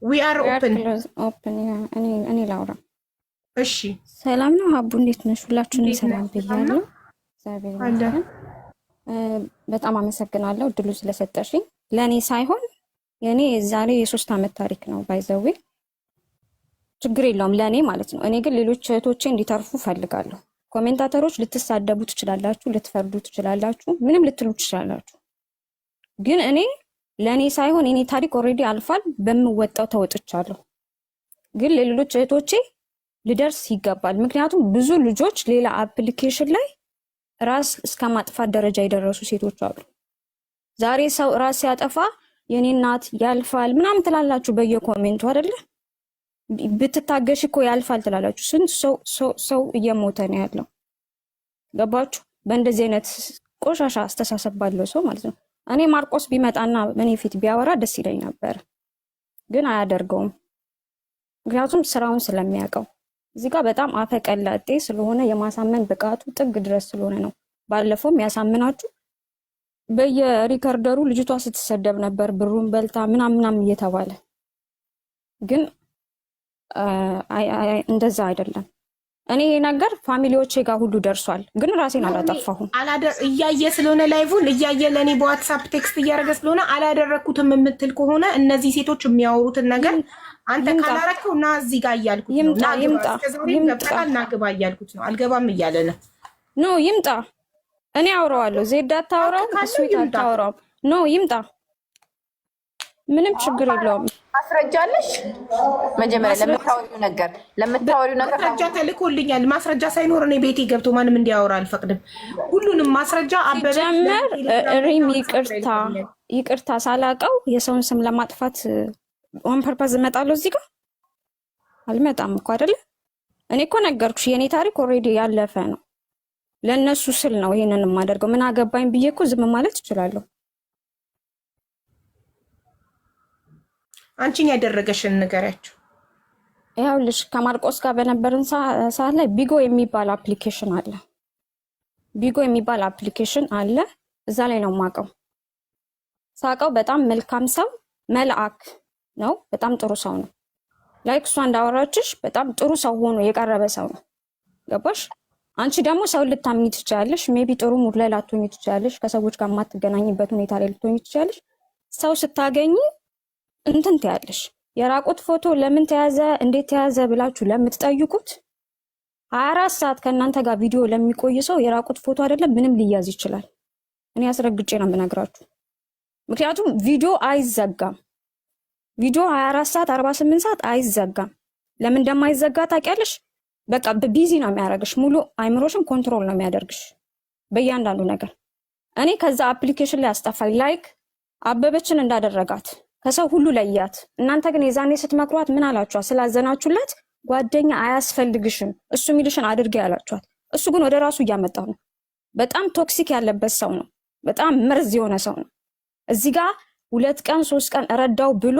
ዊ አር ኦፕን እኔ ላውራ። እሺ ሰላም ነው ሀቡ፣ እንዴት ነሽ? ሁላችሁንም ሰላም ብያለሁ። እግዚአብሔር ይመስገን። በጣም አመሰግናለሁ እድሉ ስለሰጠሽኝ። ለእኔ ሳይሆን የእኔ ዛሬ የ3 ዓመት ታሪክ ነው። ባይዘዌ ችግር የለውም ለእኔ ማለት ነው። እኔ ግን ሌሎች እህቶቼ እንዲተርፉ ፈልጋለሁ። ኮሜንታተሮች ልትሳደቡ ትችላላችሁ፣ ልትፈርዱ ትችላላችሁ፣ ምንም ልትሉ ትችላላችሁ። ግን እኔ ለእኔ ሳይሆን የኔ ታሪክ ኦልሬዲ አልፏል። በምወጣው ተወጥቻለሁ። ግን ለሌሎች እህቶቼ ልደርስ ይገባል። ምክንያቱም ብዙ ልጆች ሌላ አፕሊኬሽን ላይ ራስ እስከ ማጥፋት ደረጃ የደረሱ ሴቶች አሉ። ዛሬ ሰው ራስ ሲያጠፋ የኔ እናት ያልፋል ምናምን ትላላችሁ በየኮሜንቱ አይደለ? ብትታገሽ እኮ ያልፋል ትላላችሁ። ስንት ሰው እየሞተ ነው ያለው። ገባችሁ? በእንደዚህ አይነት ቆሻሻ አስተሳሰብ ባለው ሰው ማለት ነው። እኔ ማርቆስ ቢመጣና እኔ ፊት ቢያወራ ደስ ይለኝ ነበር፣ ግን አያደርገውም። ምክንያቱም ስራውን ስለሚያውቀው እዚህ ጋር በጣም አፈቀላጤ ስለሆነ የማሳመን ብቃቱ ጥግ ድረስ ስለሆነ ነው። ባለፈውም ያሳምናችሁ በየሪከርደሩ ልጅቷ ስትሰደብ ነበር፣ ብሩን በልታ ምናምን እየተባለ ግን እንደዛ አይደለም። እኔ ይሄ ነገር ፋሚሊዎቼ ጋር ሁሉ ደርሷል፣ ግን ራሴን አላጠፋሁም። እያየ ስለሆነ ላይቭን እያየ ለእኔ በዋትሳፕ ቴክስት እያደረገ ስለሆነ አላደረግኩትም የምትል ከሆነ እነዚህ ሴቶች የሚያወሩትን ነገር አንተ ካላረከው እና እዚህ ጋር እያልኩት ነው። ይምጣ እናግባ እያልኩት ነው። አልገባም እያለ ነው። ኖ ይምጣ፣ እኔ አውራዋለሁ። ዜድ አታውራው፣ ስዊት አታውራው። ኖ ይምጣ፣ ምንም ችግር የለውም። ማስረጃለሽ? መጀመሪያ ለምታወሪው ነገር ማስረጃ ተልኮልኛል። ማስረጃ ሳይኖር እኔ ቤቴ ገብቶ ማንም እንዲያወራ አልፈቅድም። ሁሉንም ማስረጃ ጀመር። ሪም ይቅርታ ሳላቀው የሰውን ስም ለማጥፋት ኦን ፐርፐዝ እመጣለሁ። እዚህ ጋር አልመጣም እኮ አይደለ? እኔ እኮ ነገርኩሽ፣ የኔ ታሪክ ኦልሬዲ ያለፈ ነው። ለነሱ ስል ነው ይሄንን የማደርገው። ምን አገባኝ ብዬ እኮ ዝም ማለት እችላለሁ። አንቺን ያደረገሽን ንገሪያቸው። ይኸውልሽ ከማርቆስ ጋር በነበርን ሰዓት ላይ ቢጎ የሚባል አፕሊኬሽን አለ። እዛ ላይ ነው የማውቀው። ሳውቀው በጣም መልካም ሰው መልአክ ነው። በጣም ጥሩ ሰው ነው። ላይክ እሷ እንዳወራችሽ በጣም ጥሩ ሰው ሆኖ የቀረበ ሰው ነው። ገባሽ? አንቺ ደግሞ ሰው ልታምኚ ትችያለሽ። ሜቢ ጥሩ ሙድ ላይ ላትሆኚ ትችያለሽ። ከሰዎች ጋር የማትገናኝበት ሁኔታ ላይ ልትሆኚ ትችያለሽ። ሰው ስታገኚ እንትን ትያለሽ። የራቁት ፎቶ ለምን ተያዘ እንዴት ተያዘ ብላችሁ ለምትጠይቁት 24 ሰዓት ከእናንተ ጋር ቪዲዮ ለሚቆይ ሰው የራቁት ፎቶ አይደለም ምንም ሊያዝ ይችላል። እኔ አስረግጬ ነው የምነግራችሁ። ምክንያቱም ቪዲዮ አይዘጋም። ቪዲዮ 24 ሰዓት 48 ሰዓት አይዘጋም። ለምን እንደማይዘጋ ታውቂያለሽ? በቃ ቢዚ ነው የሚያደርግሽ። ሙሉ አይምሮሽን ኮንትሮል ነው የሚያደርግሽ በእያንዳንዱ ነገር። እኔ ከዛ አፕሊኬሽን ላይ አስጠፋኝ። ላይክ አበበችን እንዳደረጋት ከሰው ሁሉ ለያት። እናንተ ግን የዛኔ ስትመክሯት ምን አላችኋት? ስላዘናችሁላት ጓደኛ አያስፈልግሽም እሱ የሚልሽን አድርጌ ያላችኋት። እሱ ግን ወደ ራሱ እያመጣው ነው። በጣም ቶክሲክ ያለበት ሰው ነው። በጣም መርዝ የሆነ ሰው ነው። እዚህ ጋር 2 ቀን 3 ቀን ረዳው ብሎ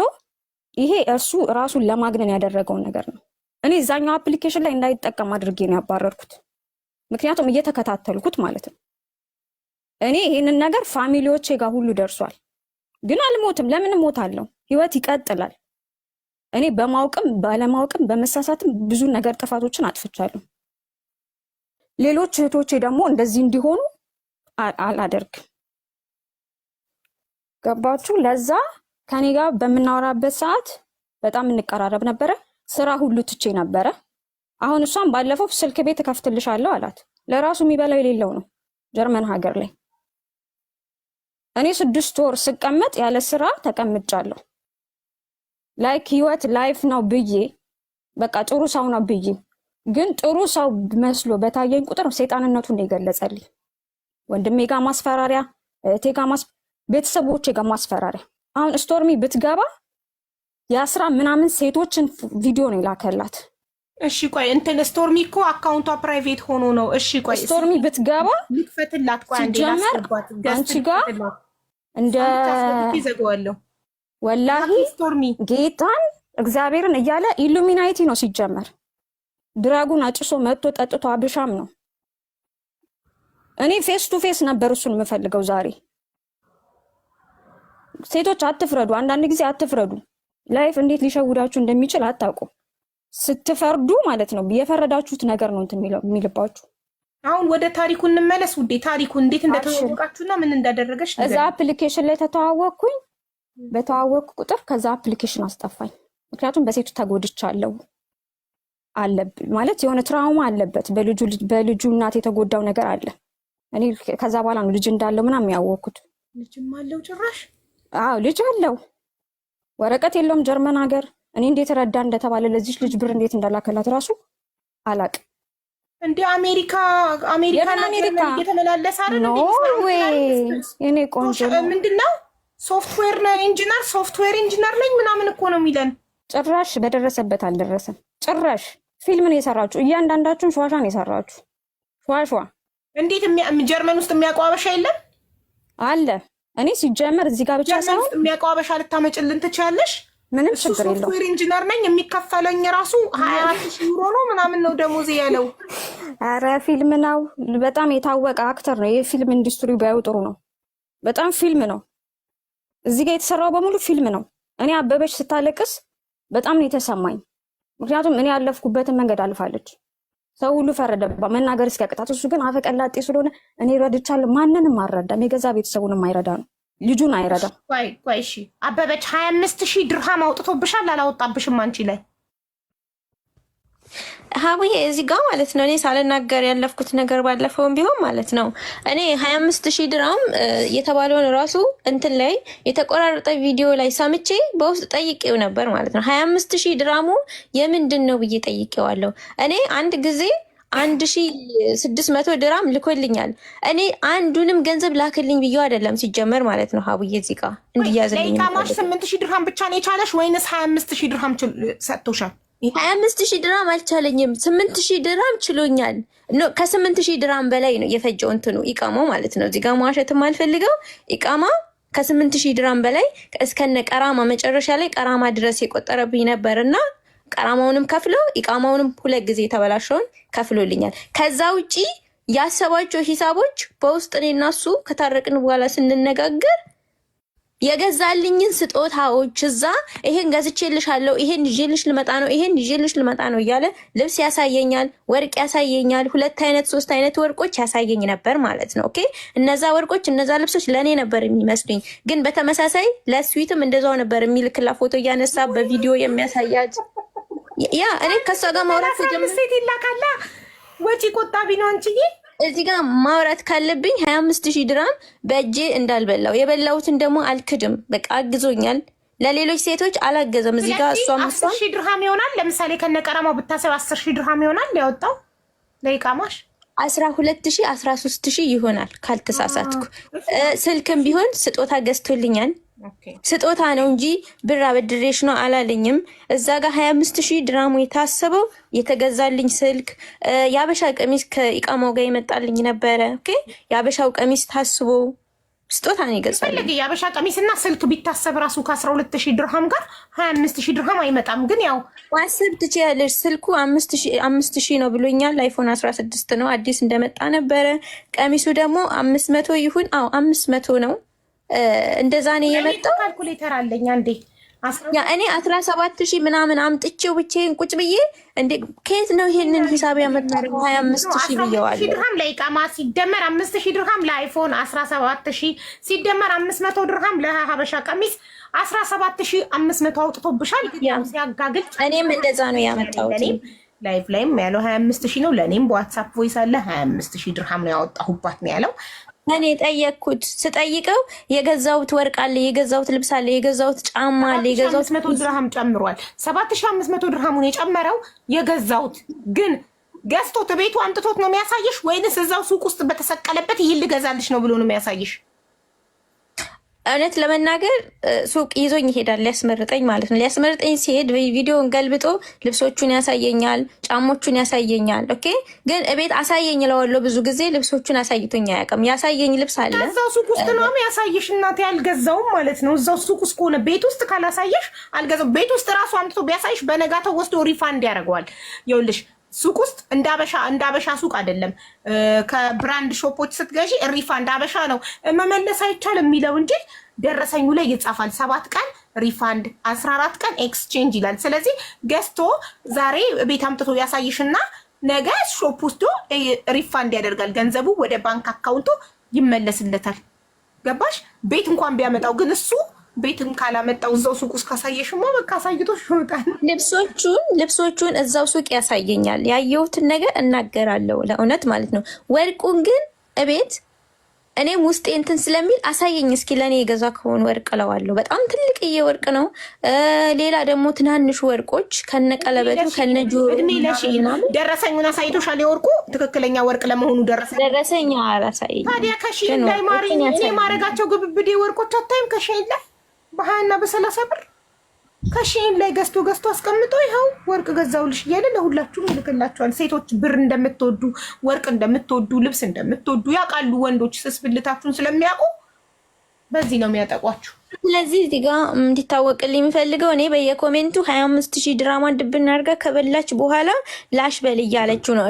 ይሄ እርሱ ራሱን ለማግነን ያደረገው ነገር ነው። እኔ እዛኛው አፕሊኬሽን ላይ እንዳይጠቀም አድርጌ ነው ያባረርኩት። ምክንያቱም እየተከታተልኩት ማለት ነው። እኔ ይሄንን ነገር ፋሚሊዎቼ ጋር ሁሉ ደርሷል። ግን አልሞትም። ለምን እሞታለሁ? ህይወት ይቀጥላል። እኔ በማውቅም ባለማውቅም በመሳሳትም ብዙ ነገር ጥፋቶችን አጥፍቻለሁ። ሌሎች እህቶቼ ደግሞ እንደዚህ እንዲሆኑ አላደርግም። ገባችሁ? ለዛ ከኔ ጋር በምናወራበት ሰዓት በጣም እንቀራረብ ነበረ። ስራ ሁሉ ትቼ ነበረ። አሁን እሷም ባለፈው ስልክ ቤት እከፍትልሻለሁ አላት። ለራሱ የሚበላው የሌለው ነው ጀርመን ሀገር ላይ። እኔ 6 ወር ስቀመጥ ያለ ስራ ተቀምጫለሁ። ላይክ ህይወት ላይፍ ነው ብዬ በቃ ጥሩ ሰው ነው ብዬ ግን ጥሩ ሰው መስሎ በታየኝ ቁጥር ሰይጣንነቱን የገለጸልኝ ወንድሜ ጋር ማስፈራሪያ፣ እህቴ ጋር ቤተሰቦቼ ጋር ማስፈራሪያ። አሁን ስቶርሚ ብትገባ የአስራ ምናምን ሴቶችን ቪዲዮ ነው የላከላት። እሺ ቆይ እንትን ስቶርሚ እኮ አካውንቷ ፕራይቬት ሆኖ ነው። እሺ ቆይ ስቶርሚ ብትገባ ልክፈትላት። ቆይ አንዴ ላስገባት። አንቺ ጋር እንደ ይዘጋዋለሁ ወላሂ ስቶርሚ ጌታን እግዚአብሔርን እያለ ኢሉሚናቲ ነው ሲጀመር። ድራጉን አጭሶ መጥቶ ጠጥቶ አብሻም ነው። እኔ ፌስ ቱ ፌስ ነበር እሱን የምፈልገው ዛሬ። ሴቶች አትፍረዱ፣ አንዳንድ ጊዜ አትፍረዱ። ላይፍ እንዴት ሊሸውዳችሁ እንደሚችል አታውቁም። ስትፈርዱ ማለት ነው የፈረዳችሁት ነገር ነው እንትን የሚልባችሁ። አሁን ወደ ታሪኩ እንመለስ ውዴ። ታሪኩ እንዴት እንደተዋወቃችሁና ምን እንዳደረገች እዛ አፕሊኬሽን ላይ ተተዋወቅኩኝ። በተዋወቅኩ ቁጥር ከዛ አፕሊኬሽን አስጠፋኝ። ምክንያቱም በሴቱ ተጎድቻለሁ አለብኝ ማለት የሆነ ትራውማ አለበት። በልጁ እናት የተጎዳው ነገር አለ። እኔ ከዛ በኋላ ነው ልጅ እንዳለው ምናምን ያወቅኩት። ልጅም አለው ጭራሽ? አዎ ልጅ አለው። ወረቀት የለውም ጀርመን ሀገር። እኔ እንዴት ረዳ እንደተባለ ለዚህ ልጅ ብር እንዴት እንዳላከላት ራሱ አላቅም። እንደ አሜሪካ እየተመላለሰ አይደል? ኖርዌይ የኔ ቆንጆ ምንድነው ሶፍትዌር ኢንጂነር ነኝ ምናምን እኮ ነው የሚለን። ጭራሽ በደረሰበት አልደረሰም። ጭራሽ ፊልምን የሰራችሁ እያንዳንዳችሁን ሸዋሻን የሰራችሁ ሸዋሸዋ። እንዴት ጀርመን ውስጥ የሚያውቀው አበሻ የለም አለ። እኔ ሲጀመር እዚህ ጋር ብቻ ሳይሆን የሚያውቀው አበሻ ልታመጭልን ትችያለሽ? ምንም ችግር የለውም። ሶፍትዌር ኢንጂነር ነኝ የሚከፈለኝ ራሱ 24,000 ዩሮ ነው ምናምን ነው ደሞዝ ያለው። አረ ፊልም ነው። በጣም የታወቀ አክተር ነው። የፊልም ኢንዱስትሪው ባይው ጥሩ ነው። በጣም ፊልም ነው። እዚህ ጋር የተሰራው በሙሉ ፊልም ነው። እኔ አበበች ስታለቅስ በጣም ነው የተሰማኝ። ምክንያቱም እኔ ያለፍኩበትን መንገድ አልፋለች። ሰው ሁሉ ፈረደባ መናገር እስኪያቅታት፣ እሱ ግን አፈቀላጤ ስለሆነ እኔ ረድቻለሁ። ማንንም አልረዳም። የገዛ ቤተሰቡንም አይረዳ ነው። ልጁን አይረዳም። ቆይ እሺ አበበች 25,000 ድርሃም አውጥቶብሻል አላወጣብሽም አንቺ ላይ? ሀቡዬ እዚህ ጋር ማለት ነው እኔ ሳልናገር ያለፍኩት ነገር ባለፈውም ቢሆን ማለት ነው እኔ 25,000 ድርሃም የተባለውን ራሱ እንትን ላይ የተቆራረጠ ቪዲዮ ላይ ሰምቼ በውስጥ ጠይቄው ነበር ማለት ነው። 25,000 ድርሃሙ የምንድን ነው ብዬ ጠይቄዋለሁ። እኔ አንድ ጊዜ 1,600 ድርሃም ልኮልኛል። እኔ አንዱንም ገንዘብ ላክልኝ ብዬው አይደለም ሲጀመር ማለት ነው። ሀቡዬ እዚህ ጋር እንዲያዝልኝ ለኢቃማሽ 8,000 ድርሃም ብቻ ነው የቻለሽ ወይንስ 25,000 ድርሃም ሰጥቶሻል? 25,000 ድርሃም አልቻለኝም። 8,000 ድርሃም ችሎኛል። ከ8,000 ድርሃም በላይ ነው የፈጀው እንትኑ ኢቃማው ማለት ነው። እዚህ ጋር መዋሸትም አልፈልገው። ኢቃማ ከ8,000 ድርሃም በላይ እስከነ ቀራማ መጨረሻ ላይ ቀራማ ድረስ የቆጠረብኝ ነበርና ቀራማውንም ከፍሎ ኢቃማውንም 2 ጊዜ የተበላሸውን ከፍሎልኛል። ከዛ ውጪ ያሰባቸው ሂሳቦች በውስጥ እኔና እሱ ከታረቅን በኋላ ስንነጋገር የገዛልኝን ስጦታዎች እዛ ይሄን ገዝቼልሻለሁ፣ ይሄን ይዤልሽ ልመጣ ነው፣ ይሄን ይዤልሽ ልመጣ ነው እያለ ልብስ ያሳየኛል፣ ወርቅ ያሳየኛል። 2 አይነት 3 አይነት ወርቆች ያሳየኝ ነበር ማለት ነው። ኦኬ እነዛ ወርቆች እነዛ ልብሶች ለኔ ነበር የሚመስሉኝ፣ ግን በተመሳሳይ ለስዊትም እንደዛው ነበር የሚልክላ ፎቶ እያነሳ በቪዲዮ የሚያሳያት። ያ እኔ ከሷ ጋር ማውራት ጀምሴት ይላካላ ወጪ ቆጣቢ ነው አንቺ። እዚህ ጋር ማውራት ካለብኝ 25,000 ድርሃም በእጄ እንዳልበላው የበላሁትን ደግሞ አልክድም። በቃ አግዞኛል። ለሌሎች ሴቶች አላገዘም። እዚህ ጋር እሷ 10,000 ድርሃም ይሆናል። ለምሳሌ ከነቀረማው ብታሰብ 10,000 ድርሃም ይሆናል ያወጣው ለኢቃማሽ 12,000 13,000 ይሆናል ካልተሳሳትኩ። ስልክም ቢሆን ስጦታ ገዝቶልኛል። ስጦታ ነው እንጂ ብር አበድሬሽ ነው አላለኝም። እዛ ጋር 25,000 ድርሃሙ የታሰበው የተገዛልኝ ስልክ፣ የአበሻ ቀሚስ ከኢቃማው ጋር ይመጣልኝ ነበረ። ኦኬ የአበሻው ቀሚስ ታስቦ ስጦታ ነው ይገዛልኝ። የአበሻ ቀሚስና ስልክ ቢታሰብ ራሱ ከ12,000 ድርሃም ጋር 25,000 ድርሃም አይመጣም። ግን ያው ማሰብ ትችያለሽ። ስልኩ 5,000 ነው ብሎኛል። አይፎን 16 ነው አዲስ እንደመጣ ነበረ። ቀሚሱ ደግሞ 500 ይሁን 500 ነው። እንደዛ ነው የመጣው። ካልኩሌተር አለኝ አንዴ ያ እኔ 17,000 ምናምን አምጥቼው ብቻዬን ቁጭ ብዬ እንዴ ከየት ነው ይሄንን ሂሳብ ያመጣው? 25,000 ብየዋለሁ። ድርሃም ለኢቃማ ሲደመር 5,000 ድርሃም ለአይፎን 17,000 ሲደመር 500 ድርሃም ለሀበሻ ቀሚስ 17,500 አውጥቶብሻል። ሲያጋግል እኔም እንደዛ ነው ያመጣሁት። ላይቭ ላይም ያለው 25,000 ነው። ለእኔም በዋትሳፕ ቮይስ አለ 25,000 ድርሃም ነው ያወጣሁባት ነው ያለው። እኔ ጠየቅኩት። ስጠይቀው የገዛሁት ወርቅ አለ፣ የገዛሁት ልብስ አለ፣ የገዛሁት ጫማ አለ፣ የገዛሁት 7,500 ድርሃም ጨምሯል። 7,500 ድርሃሙን የጨመረው የገዛሁት ግን ገዝቶት ቤቱ አምጥቶት ነው የሚያሳይሽ ወይንስ እዛው ሱቅ ውስጥ በተሰቀለበት ይሄን ልገዛልሽ ነው ብሎ ነው የሚያሳይሽ? እውነት ለመናገር ሱቅ ይዞኝ ይሄዳል ሊያስመርጠኝ ማለት ነው። ሊያስመርጠኝ ሲሄድ ቪዲዮን ገልብጦ ልብሶቹን ያሳየኛል፣ ጫሞቹን ያሳየኛል። ኦኬ ግን እቤት አሳየኝ እለዋለሁ። ብዙ ጊዜ ልብሶቹን አሳይቶኝ አያውቅም። ያሳየኝ ልብስ አለ እዛው ሱቅ ውስጥ ነው ያሳየሽ። እናቴ አልገዛውም ማለት ነው። እዛው ሱቅ ውስጥ ከሆነ ቤት ውስጥ ካላሳየሽ አልገዛው። ቤት ውስጥ ራሱ አምጥቶ ቢያሳይሽ በነጋታው ወስዶ ሪፋንድ ያደርገዋል። ይኸውልሽ ሱቅ ውስጥ እንዳበሻ ሱቅ አይደለም። ከብራንድ ሾፖች ስትገዢ ሪፋንድ አበሻ ነው መመለስ አይቻልም የሚለው እንጂ ደረሰኙ ላይ ይጻፋል 7 ቀን ሪፋንድ 14 ቀን ኤክስቼንጅ ይላል። ስለዚህ ገዝቶ ዛሬ ቤት አምጥቶ ያሳይሽና ነገ ሾፕ ውስጥ ሪፋንድ ያደርጋል። ገንዘቡ ወደ ባንክ አካውንቱ ይመለስለታል። ገባሽ? ቤት እንኳን ቢያመጣው ግን እሱ ቤትም ካላመጣው እዛው ሱቅ ውስጥ ካሳየሽማ በቃ አሳይቶሽ ይወጣል። ልብሶቹን እዛው ሱቅ ያሳየኛል። ያየሁትን ነገር እናገራለሁ ለእውነት ማለት ነው። ወርቁን ግን እቤት እኔም ውስጤ እንትን ስለሚል አሳየኝ እስኪ ለእኔ የገዛ ከሆኑ ወርቅ እለዋለሁ። በጣም ትልቅዬ ወርቅ ነው። ሌላ ደግሞ ትናንሹ ወርቆች ከነቀለበቱ ከነጆሮ ደረሰኙን አሳይቶሻል? የወርቁ ትክክለኛ ወርቅ ለመሆኑ ደረሰኛ አላሳየኝ። ታዲያ ከሺን ላይ እኔ ማረጋቸው ግብብዴ ወርቆች አታይም? ከሺን ላይ በ20 እና በ30 ብር ከሺን ላይ ገዝቶ አስቀምጦ ይኸው ወርቅ ገዛውልሽ እያለ ለሁላችሁም ይልክላችኋል። ሴቶች ብር እንደምትወዱ ወርቅ እንደምትወዱ ልብስ እንደምትወዱ ያውቃሉ። ወንዶች ስስብልታችሁን ስለሚያውቁ በዚህ ነው የሚያጠቋችሁ። ስለዚህ እዚህ ጋር እንዲታወቅልኝ የሚፈልገው እኔ በየኮሜንቱ 25,000 ድራማ ድብና አድርጋ ከበላች በኋላ ላሽ በል እያለችው ነው።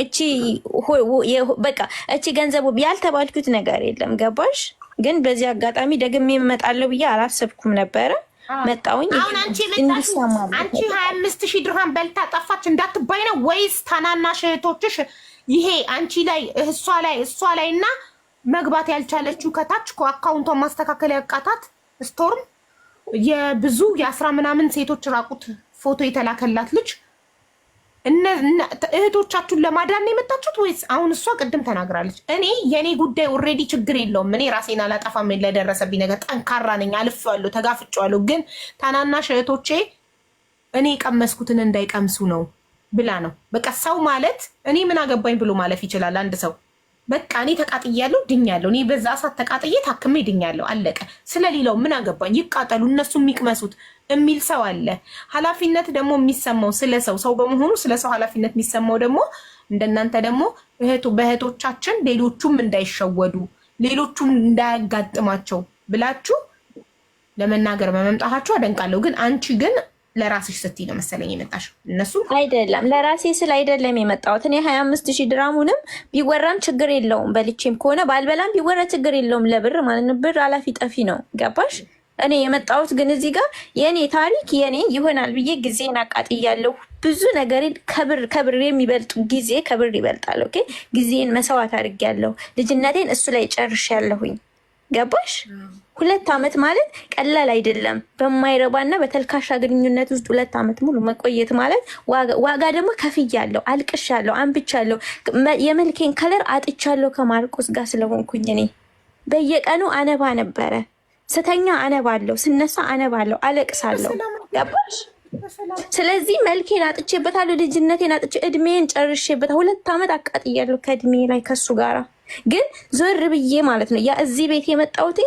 በቃ እቺ ገንዘቡ ያልተባልኩት ነገር የለም ገባሽ? ግን በዚህ አጋጣሚ ደግሜ እመጣለሁ ብዬ አላሰብኩም ነበረ። መጣውኝ አሁን አንቺ 25,000 ድርሃም በልታ ጠፋች እንዳትባይ ነው ወይስ ታናናሽ እህቶችሽ ይሄ አንቺ ላይ እሷ ላይ እና መግባት ያልቻለችው ከታች አካውንቷን ማስተካከል ያቃታት ስቶርም የብዙ የ10 ምናምን ሴቶች ራቁት ፎቶ የተላከላት ልጅ እህቶቻችሁን ለማዳን ነው የመጣችሁት ወይስ? አሁን እሷ ቅድም ተናግራለች። እኔ የኔ ጉዳይ ኦልሬዲ ችግር የለውም እኔ ራሴን አላጠፋም ለደረሰብኝ ነገር ጠንካራ ነኝ አልፌዋለሁ ተጋፍጬዋለሁ። ግን ታናናሽ እህቶቼ እኔ የቀመስኩትን እንዳይቀምሱ ነው ብላ ነው። በቃ ሰው ማለት እኔ ምን አገባኝ ብሎ ማለፍ ይችላል አንድ ሰው። በቃ እኔ ተቃጥያለሁ ድኛለሁ፣ እኔ በዛ ሰዓት ተቃጥዬ ታክሜ ድኛለሁ አለቀ። ስለሌላው ምን አገባኝ ይቃጠሉ እነሱ የሚቅመሱት የሚል ሰው አለ። ኃላፊነት ደግሞ የሚሰማው ስለ ሰው በመሆኑ ስለ ሰው ኃላፊነት የሚሰማው ደግሞ እንደናንተ ደግሞ በእህቶቻችን ሌሎቹም እንዳይሸወዱ ሌሎቹም እንዳያጋጥማቸው ብላችሁ ለመናገር በመምጣታችሁ አደንቃለሁ። ግን አንቺ ግን ለራስሽ ስትይ ነው መሰለኝ የመጣሽ። እነሱ አይደለም ለራሴ ስለ አይደለም የመጣሁት። እኔ 25,000 ድራሙንም ቢወራም ችግር የለውም በልቼም ከሆነ ባልበላም ቢወራ ችግር የለውም። ለብር ማለት ብር አላፊ ጠፊ ነው ገባሽ? እኔ የመጣሁት ግን እዚህ ጋር የኔ ታሪክ የኔ ይሆናል ብዬ ጊዜን አቃጥያለሁ። ብዙ ነገር ከብር የሚበልጡ ጊዜ ከብር ይበልጣል። ኦኬ ጊዜን መስዋዕት አድርጌያለሁ። ልጅነቴን እሱ ላይ ጨርሻለሁኝ ገባሽ? 2 ዓመት ማለት ቀላል አይደለም። በማይረባና በተልካሻ ግንኙነት ውስጥ 2 ዓመት ሙሉ መቆየት ማለት ዋጋ ደግሞ ከፍያለሁ፣ አልቅሻለሁ፣ አንብቻለሁ። የመልኬን ከለር አጥቻለሁ ከማርቆስ ጋር ስለሆንኩኝ እኔ በየቀኑ አነባ ነበረ። ስተኛ አነባለሁ፣ ስነሳ አነባለሁ፣ አለቅሳለሁ ገባሽ? ስለዚህ መልኬን አጥቼበታለሁ፣ ልጅነቴን አጥቼ እድሜን ጨርሼበታለሁ። 2 ዓመት አቃጥያለሁ ከእድሜ ላይ ከሱ ጋራ። ግን ዞር ብዬ ማለት ነው ያ እዚህ ቤት የመጣሁት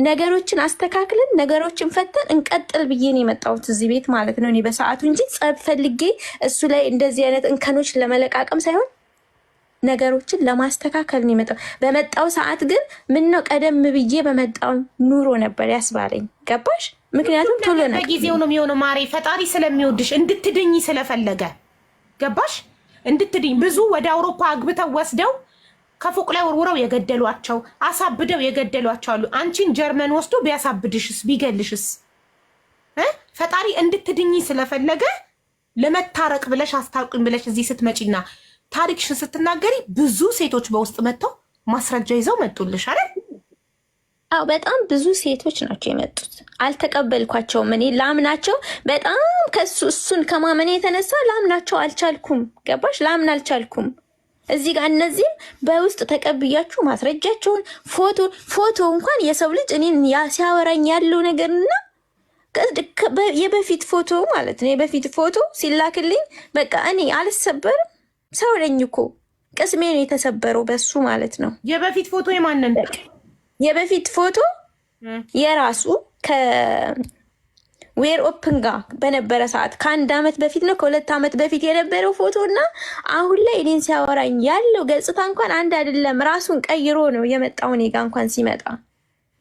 ነገሮችን አስተካክለን ነገሮችን ፈተን እንቀጥል ብዬ ነው የመጣሁት እዚህ ቤት ማለት ነው። እኔ በሰዓቱ እንጂ ጸብ ፈልጌ እሱ ላይ እንደዚህ አይነት እንከኖች ለመለቃቀም ሳይሆን ነገሮችን ለማስተካከል ነው የመጣው። በመጣው ሰዓት ግን ምነው ቀደም ብዬ በመጣው ኑሮ ነበር ያስባለኝ ገባሽ? ምክንያቱም ቶሎ ነው በጊዜው ነው የሚሆነው ማሬ። ፈጣሪ ስለሚወድሽ እንድትድኝ ስለፈለገ ገባሽ? እንድትድኝ ብዙ ወደ አውሮፓ አግብተው ወስደው ከፎቅ ላይ ወርውረው የገደሏቸው አሳብደው የገደሏቸው አሉ። አንቺን ጀርመን ወስዶ ቢያሳብድሽስ ቢገልሽስ? ፈጣሪ እንድትድኝ ስለፈለገ ለመታረቅ ብለሽ አስታውቂኝ ብለሽ እዚህ ስትመጪና ታሪክሽን ስትናገሪ ብዙ ሴቶች በውስጥ መጥተው ማስረጃ ይዘው መጡልሽ አይደል? አዎ በጣም ብዙ ሴቶች ናቸው የመጡት። አልተቀበልኳቸውም። እኔ ላምናቸው በጣም እሱን ከማመኔ የተነሳ ላምናቸው አልቻልኩም። ገባሽ? ላምን አልቻልኩም። እዚህ ጋር እነዚህም በውስጥ ተቀብያችሁ ማስረጃቸውን ፎቶ እንኳን የሰው ልጅ እኔን ሲያወራኝ ያለው ነገርና የበፊት ፎቶ ማለት ነው። የበፊት ፎቶ ሲላክልኝ በቃ እኔ አልሰበርም። ሰው ነኝ እኮ ቅስሜ ነው የተሰበረው በሱ ማለት ነው። የበፊት ፎቶ የማንን? የበፊት ፎቶ የራሱ ዌር ኦፕን ጋር በነበረ ሰዓት ከ1 ዓመት በፊት ነው ከ2 ዓመት በፊት የነበረው ፎቶ እና አሁን ላይ እኔን ሲያወራኝ ያለው ገጽታ እንኳን አንድ አይደለም። ራሱን ቀይሮ ነው የመጣው እኔ ጋ እንኳን ሲመጣ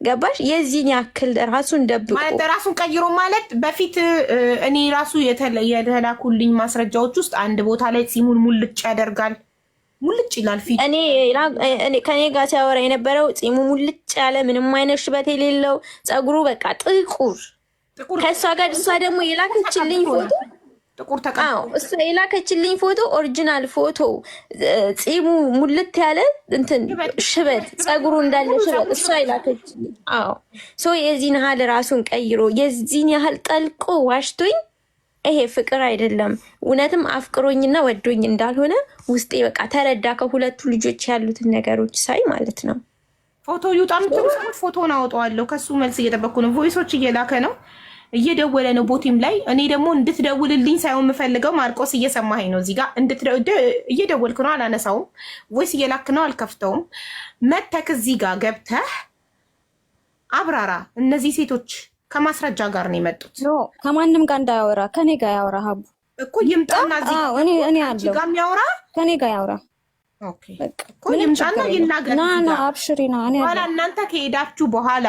ገባሽ? የዚህን ያክል ራሱን ደብቆ ማለት ራሱን ቀይሮ ማለት በፊት እኔ ራሱ የተላኩልኝ ማስረጃዎች ውስጥ አንድ ቦታ ላይ ጺሙን ሙልጭ ያደርጋል። ሙልጭ ይላል ፊት። እኔ ከኔ ጋር ሲያወራ የነበረው ጺሙ ሙልጭ ያለ ምንም አይነት ሽበት የሌለው ፀጉሩ በቃ ጥቁር ከእሷ ጋር እሷ ደግሞ የላከችልኝ ፎቶ ጥቁር ተቀምጦ እሷ የላከችልኝ ፎቶ ኦሪጂናል ፎቶ ጺሙ ሙልት ያለ እንትን ሽበት ፀጉሩ እንዳለ ሽበት እሷ የላከችልኝ። ሶ የዚህን ያህል ራሱን ቀይሮ የዚህን ያህል ጠልቆ ዋሽቶኝ ይሄ ፍቅር አይደለም። እውነትም አፍቅሮኝና ወዶኝ እንዳልሆነ ውስጤ በቃ ተረዳ። ከሁለቱ ልጆች ያሉትን ነገሮች ሳይ ማለት ነው። ፎቶ ይውጣም ጥሩ ሰዎች ፎቶውን አወጣዋለሁ። ከሱ መልስ እየጠበቅኩ ነው። ቮይሶች እየላከ ነው፣ እየደወለ ነው ቦቲም ላይ። እኔ ደግሞ እንድትደውልልኝ ሳይሆን የምፈልገው ማርቆስ እየሰማኸኝ ነው። እዚህ ጋር እየደወልክ ነው፣ አላነሳውም። ቮይስ እየላክ ነው፣ አልከፍተውም። መተክ እዚህ ጋር ገብተህ አብራራ። እነዚህ ሴቶች ከማስረጃ ጋር ነው የመጡት። ከማንም ጋር እንዳያወራ ከኔ ጋር ያወራ። ሀቡ እኮ ይምጣና እዚህ እኔ አለው ጋር የሚያወራ ከኔ ጋር ያወራ። ኦኬ እኮ ይምጣና ይናገር። ና አብሽሪ ና እኔ በኋላ እናንተ ከሄዳችሁ በኋላ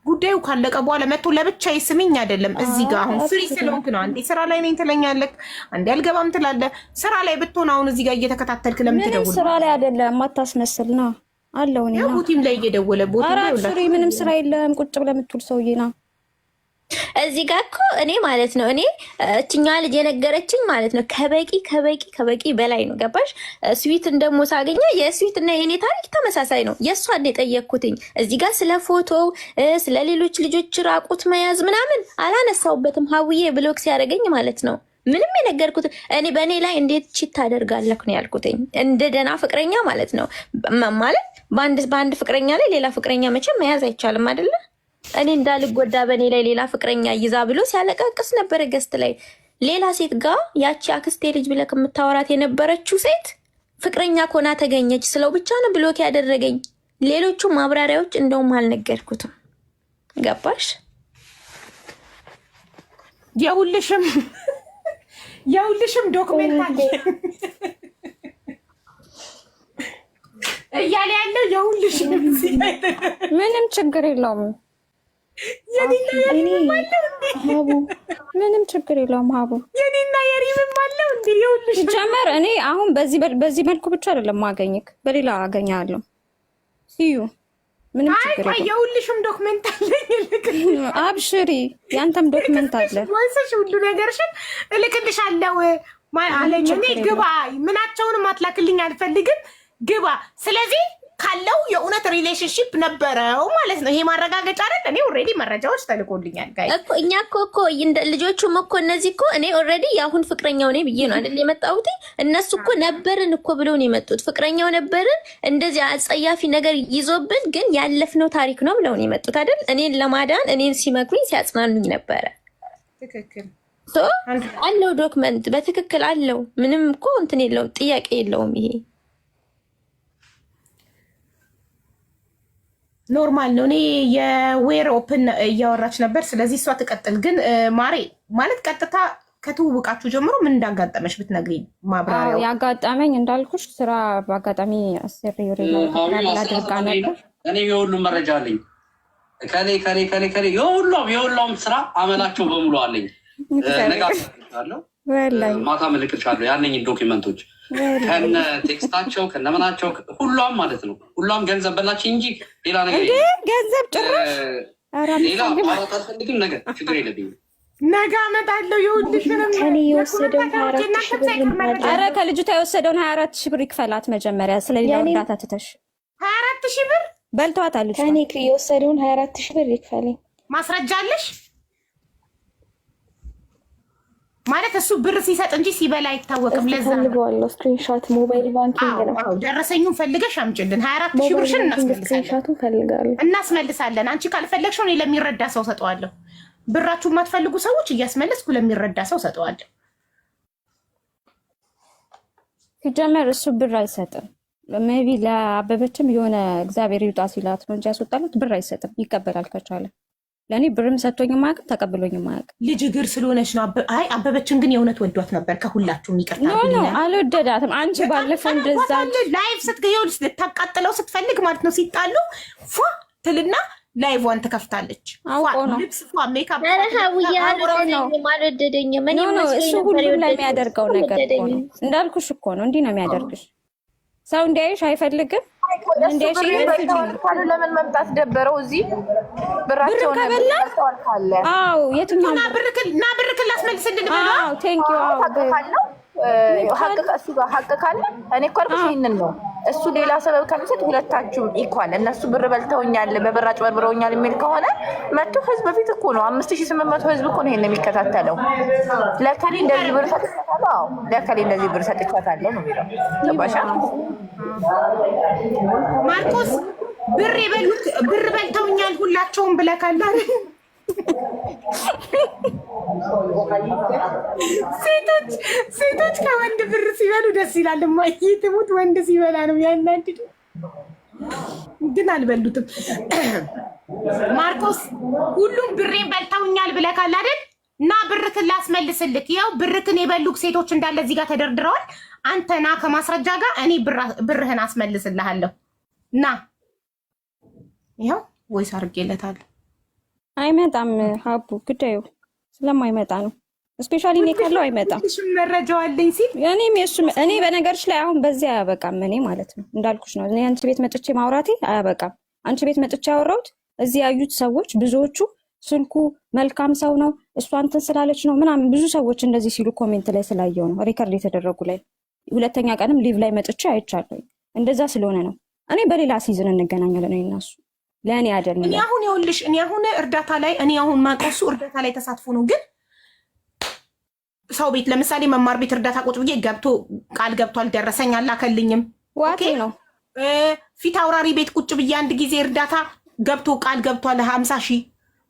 ጉዳዩ ካለቀ በኋላ መጥቶ ለብቻ ይስምኝ አይደለም። እዚህ ጋር አሁን ፍሪ ስለሆንክ ነው። አንዴ ስራ ላይ ነኝ ትለኛለህ፣ አንዴ አልገባም ትላለህ። ስራ ላይ ብትሆን አሁን እዚህ ጋር እየተከታተልክ ለምን ትደውል? ስራ ላይ አይደለም ማታስመስል ና አለው። እኔ ቦቲም ላይ እየደወለ ቦቲም ላይ አብሽሪ ምንም ስራ የለም ቁጭ ብለህ የምትውል ሰውዬ ና እዚህ ጋር እኮ እኔ ማለት ነው እችኛዋ ልጅ የነገረችኝ ማለት ነው ከበቂ በላይ ነው። ገባሽ? ስዊትን ደግሞ ሳገኘ የስዊት እና የኔ ታሪክ ተመሳሳይ ነው። የእሷን የጠየቅኩትኝ እዚህ ጋር ስለ ፎቶ ስለ ሌሎች ልጆች ራቁት መያዝ ምናምን አላነሳውበትም። ሀውዬ ብሎክ ሲያደርገኝ ማለት ነው ምንም የነገርኩት እኔ በእኔ ላይ እንዴት ቺት ታደርጋለህ ነው ያልኩትኝ። እንደ ደህና ፍቅረኛ ማለት ነው። ማለት በአንድ ፍቅረኛ ላይ ሌላ ፍቅረኛ መቼም መያዝ አይቻልም አይደለ? እኔ እንዳልጎዳ በእኔ ላይ ሌላ ፍቅረኛ ይዛ ብሎ ሲያለቃቅስ ነበረ ገስት ላይ። ሌላ ሴት ጋር ያቺ አክስቴ ልጅ ብለህ ከምታወራት የነበረችው ሴት ፍቅረኛ ኮና ተገኘች ስለው ብቻ ነው ብሎክ ያደረገኝ። ሌሎቹ ማብራሪያዎች እንደውም አልነገርኩትም። ገባሽ? የሁልሽም ዶክሜንት አለ እያለ ያለው የሁልሽም ምንም ችግር የለውም። ምንም ችግር የለውም። ሀቡ የኔና የሪምም አለው እንዴ? ይኸውልሽ ጀመር እኔ አሁን በዚህ መልኩ ብቻ አይደለም ማገኘክ፣ በሌላ አገኛለሁ። ሲዩ ምንም ችግር የለውም። የሁልሽም ዶክመንት አለኝ። አብሽሪ፣ ያንተም ዶክመንት አለ። ወንሰሽ ሁሉ ነገርሽን እልክልሻለሁ አለኝ። እኔ ግባ ምናቸውንም አትላክልኝ አልፈልግም፣ ግባ። ስለዚህ ካለው የእውነት ሪሌሽንሽፕ ነበረው ማለት ነው። ይሄ ማረጋገጫ አይደል? እኔ ኦልሬዲ መረጃዎች ተልኮልኛል። ጋይ እኮ እኛ እኮ ልጆቹም እኮ እነዚህ እኮ እኔ ኦልሬዲ የአሁን ፍቅረኛው ነኝ ብዬ ነው አይደል የመጣሁት። እነሱ እኮ ነበርን እኮ ብለው ነው የመጡት። ፍቅረኛው ነበርን እንደዚህ አጸያፊ ነገር ይዞብን ግን ያለፍነው ታሪክ ነው ብለው ነው የመጡት አይደል? እኔን ለማዳን እኔን ሲመክሩኝ ሲያጽናኑኝ ነበረ። ትክክል አለው ዶክመንት በትክክል አለው። ምንም እኮ እንትን የለውም፣ ጥያቄ የለውም። ይሄ ኖርማል ነው። እኔ የዌር ኦፕን እያወራች ነበር። ስለዚህ እሷ ትቀጥል። ግን ማሬ ማለት ቀጥታ ከትውውቃችሁ ጀምሮ ምን እንዳጋጠመሽ ብትነግሪኝ ማብራሪያው። ያጋጠመኝ እንዳልኩሽ ስራ በአጋጣሚ አስር ላድርጋ ነበር። እኔ የሁሉም መረጃ አለኝ። ከሌ የሁሉም ስራ አመላቸው በሙሉ አለኝ። ነጋለሁ ማታ ምልክልሻለሁ ያለኝን ዶኪመንቶች ከነ ቴክስታቸው ከነምናቸው ሁሏም ማለት ነው። ሁሏም ገንዘብ በላች እንጂ ሌላ ነገር ገንዘብ ጭራሽ ሌላ ማውራት አልፈልግም። ነገር ችግር የለብኝም። ነገ አመጣለሁ። የውልሽንም ከኔ የወሰደውን 24 ሺህ ብር ኧረ ከልጅቷ የወሰደውን 24 ሺህ ብር ይክፈላት መጀመሪያ። ስለሌላ እርዳታ ትተሽ 24 ሺህ ብር በልተዋታል። ከኔ የወሰደውን 24 ሺህ ብር ይክፈልኝ። ማስረጃ አለሽ ማለት እሱ ብር ሲሰጥ እንጂ ሲበላ አይታወቅም። ለዛ ፈልገዋለሁ። ስክሪንሾት ሞባይል ባንኪንግ ነው። አዎ ደረሰኙን ፈልገሽ አምጪልን። 24 ሺህ ብርሽን ስክሪንሾቱን ፈልጋለሁ እናስመልሳለን። አንቺ ካልፈለግሽው እኔ ለሚረዳ ሰው ሰጠዋለሁ። ብራችሁ የማትፈልጉ ሰዎች እያስመለስኩ ለሚረዳ ሰው ሰጠዋለሁ። ሲጀመር እሱ ብር አይሰጥም። ሜቢ ለአበበችም የሆነ እግዚአብሔር ይውጣ ሲላት ነው እንጂ ያስወጣላት ብር አይሰጥም። ይቀበላል ከቻለ። ለእኔ ብርም ሰጥቶኝ ማያውቅ ተቀብሎኝ ማያውቅ። ልጅ እግር ስለሆነች ነው። አይ አበበችን ግን የእውነት ወዷት ነበር። ከሁላችሁም ይቅርታ አልወደዳትም። አንቺ ባለፈው እንደዛ ላይቭ ስትገየው ልታቃጥለው ስትፈልግ ማለት ነው ሲጣሉ ፏ ትልና ላይቭዋን ትከፍታለች። አውቆ ነው ልብስ ፏ ሜካፕ አልወደደኝም። እሱ ሁሉም ላይ የሚያደርገው ነገር እኮ ነው። እንዳልኩሽ እኮ ነው። እንዲህ ነው የሚያደርግሽ። ሰው እንዲያይሽ አይፈልግም። እንዲያይሽ ለምን መምጣት ደበረው? እዚህ ብራቸው ከበላ አዎ፣ የትኛው ና ብርክል ላስመልስልን ብሎ አዎ፣ ቴንክ ዩ አዎ እሱ ጋር ሀቅ ካለ እኔ እኮ አልኩሽ ይሄንን ነው። እሱ ሌላ ሰበብ ከሚሰጥ ሁለታችሁም ኢኳል እነሱ ብር በልተውኛል በብር አጭበርብረውኛል የሚል ከሆነ መጥቶ ህዝብ በፊት እኮ ነው 5800 ህዝብ እኮ ነው ይሄን የሚከታተለው። ለከሌ እንደዚህ ብር ሰጥቻታለሁ፣ አዎ ለከሌ እንደዚህ ብር ሰጥቻታለሁ ነው የሚለው። ገባሽ? ማርቆስ ብር በልተውኛል ሁላቸውም ብለካላ። ሴቶች ከወንድ ብር ሲበሉ ደስ ይላል። እማዬ ትሙት ወንድ ሲበላ ነው ያናድዱ። ግን አልበሉትም። ማርቆስ ሁሉም ብሬን በልተውኛል ብለካል አይደል? እና ብርክን ላስመልስልክ። ያው ብርክን የበሉክ ሴቶች እንዳለ እዚህ ጋር ተደርድረዋል። አንተና ከማስረጃ ጋር እኔ ብርህን አስመልስልሃለሁ። ና ይኸው ወይስ አድርጌለታለሁ። አይመጣም ሀቡ ጉዳዩ ስለማይመጣ ነው። ስፔሻሊ እኔ ካለው አይመጣም። መረጃው አለኝ ሲል እኔ በነገርሽ ላይ አሁን በዚህ አያበቃም። እኔ ማለት ነው እንዳልኩሽ ነው። እኔ አንቺ ቤት መጥቼ ማውራቴ አያበቃም። አንቺ ቤት መጥቼ ያወራሁት እዚህ ያዩት ሰዎች ብዙዎቹ ስልኩ መልካም ሰው ነው እሷ እንትን ስላለች ነው ምናምን ብዙ ሰዎች እንደዚህ ሲሉ ኮሜንት ላይ ስላየው ነው ሪከርድ የተደረጉ ላይ። ሁለተኛ ቀንም ሊቭ ላይ መጥቼ አይቻለሁ። እንደዛ ስለሆነ ነው። እኔ በሌላ ሲዝን እንገናኛለን እነሱ ለእኔ አይደለም። እኔ አሁን ይኸውልሽ እኔ አሁን እርዳታ ላይ እኔ አሁን ማቀሱ እርዳታ ላይ ተሳትፎ ነው። ግን ሰው ቤት ለምሳሌ መማር ቤት እርዳታ ቁጭ ብዬ ገብቶ ቃል ገብቷል ደረሰኝ አላከልኝም። ዋቴ ነው ፊት አውራሪ ቤት ቁጭ ብዬ አንድ ጊዜ እርዳታ ገብቶ ቃል ገብቷል 50 ሺህ